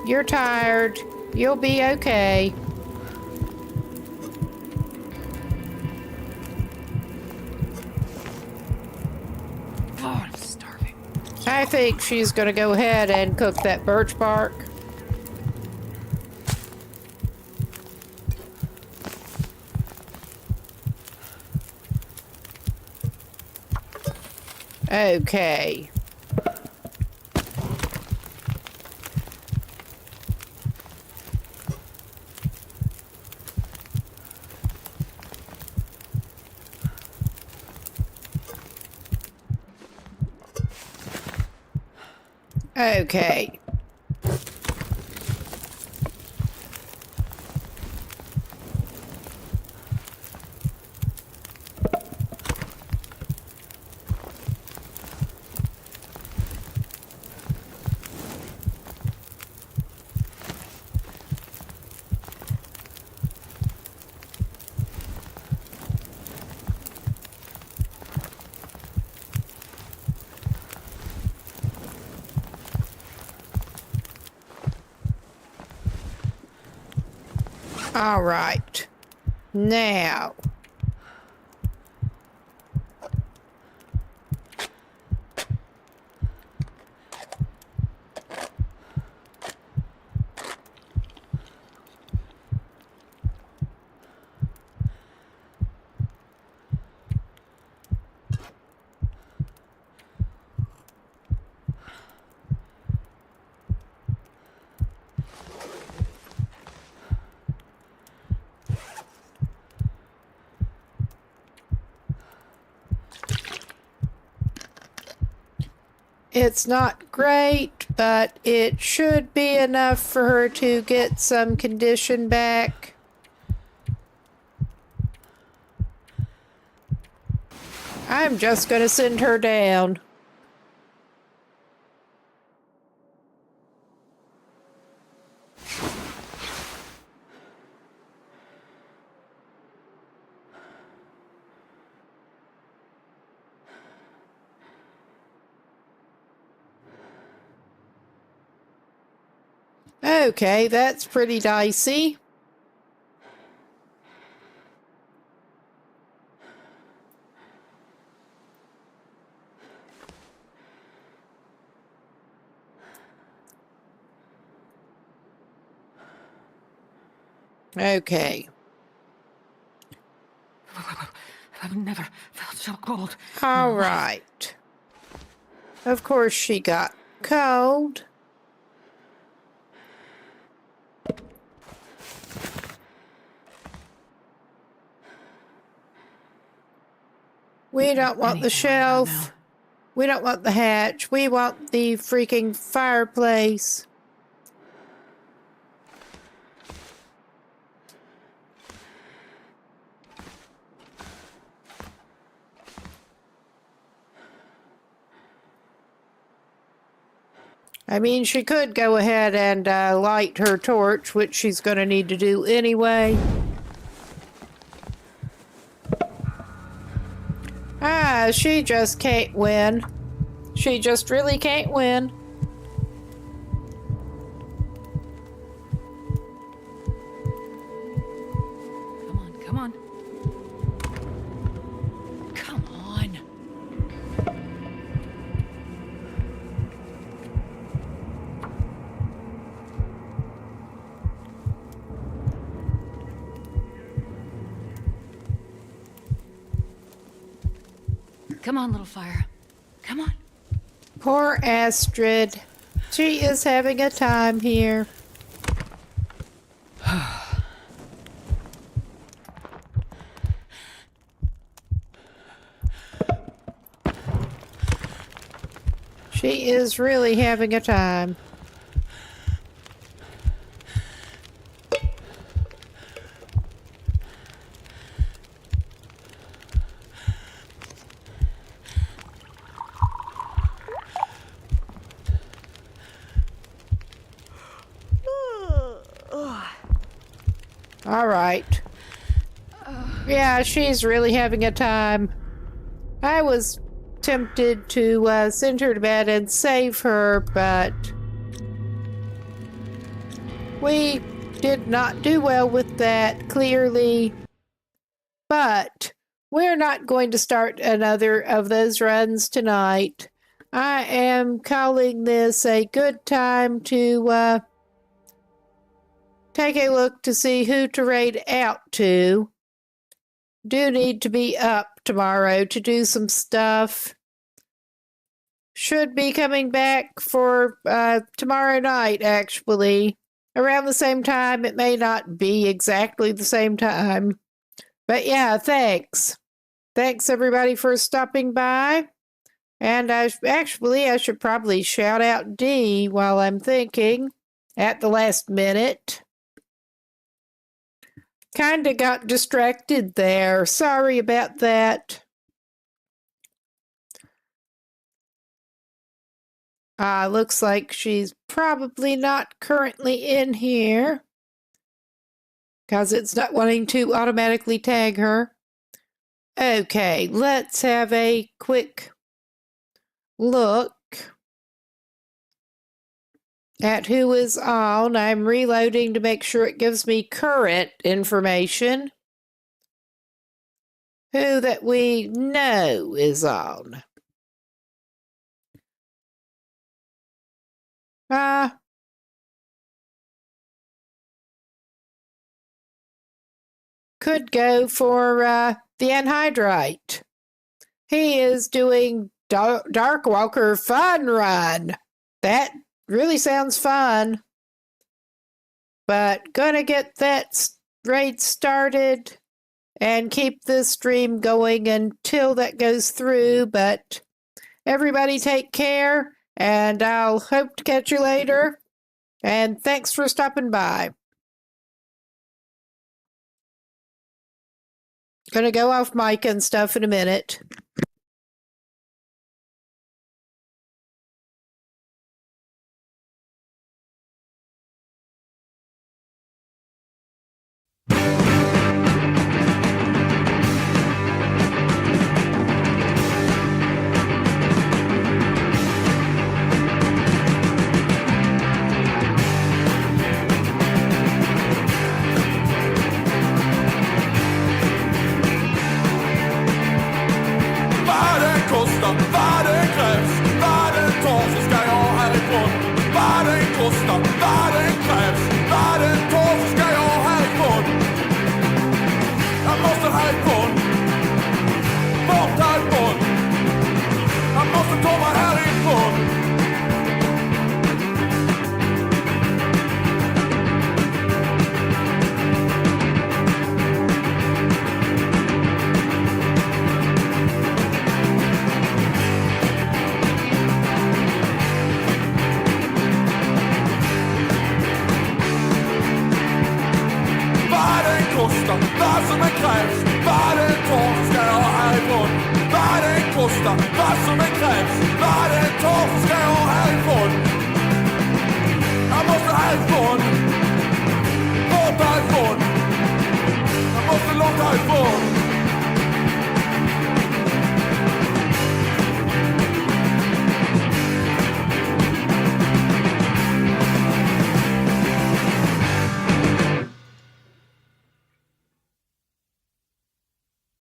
You're tired. You'll be okay. Oh, I'm starving. I think she's gonna go ahead and cook that birch bark. Okay. Okay. All right. Now. It's not great, but it should be enough for her to get some condition back. I'm just going to send her down. Okay, that's pretty dicey. Okay. I've never felt so cold. All right. Of course she got cold. We don't want the Anything right now. shelf. We don't want the hatch. We want the freaking fireplace. I mean, she could go ahead and light her torch, which she's going to need to do anyway. Ah, she just can't win. She just really can't win. Come on. Come on. Come on, little fire. Come on. Poor Astrid. She is having a time here. She is really having a time. All right. Yeah, she's really having a time. I was tempted to send her to bed and save her, but we did not do well with that, clearly. But we're not going to start another of those runs tonight. I am calling this a good time to take a look to see who to raid out to. Do need to be up tomorrow to do some stuff. Should be coming back for tomorrow night, actually. Around the same time. It may not be exactly the same time. But yeah, thanks. Thanks, everybody, for stopping by. And I should probably shout out Dee while I'm thinking at the last minute. Kinda got distracted there. Sorry about that. Looks like she's probably not currently in here, because it's not wanting to automatically tag her. Okay, let's have a quick look. At who is on, I'm reloading to make sure it gives me current information. Who that we know is on. Could go for the anhydrite. He is doing Darkwalker Fun Run. That really sounds fun. But gonna get that raid started and keep this stream going until that goes through. But everybody take care, and I'll hope to catch you later. And thanks for stopping by. Gonna go off mic and stuff in a minute. Vad det krävs, vad det tar så ska jag härifrån. Vad det kostar, vad det krävs, vad det tar så ska jag härifrån. Jag måste härifrån, bort härifrån. Jag måste ta mig härifrån. Vad som är krävs,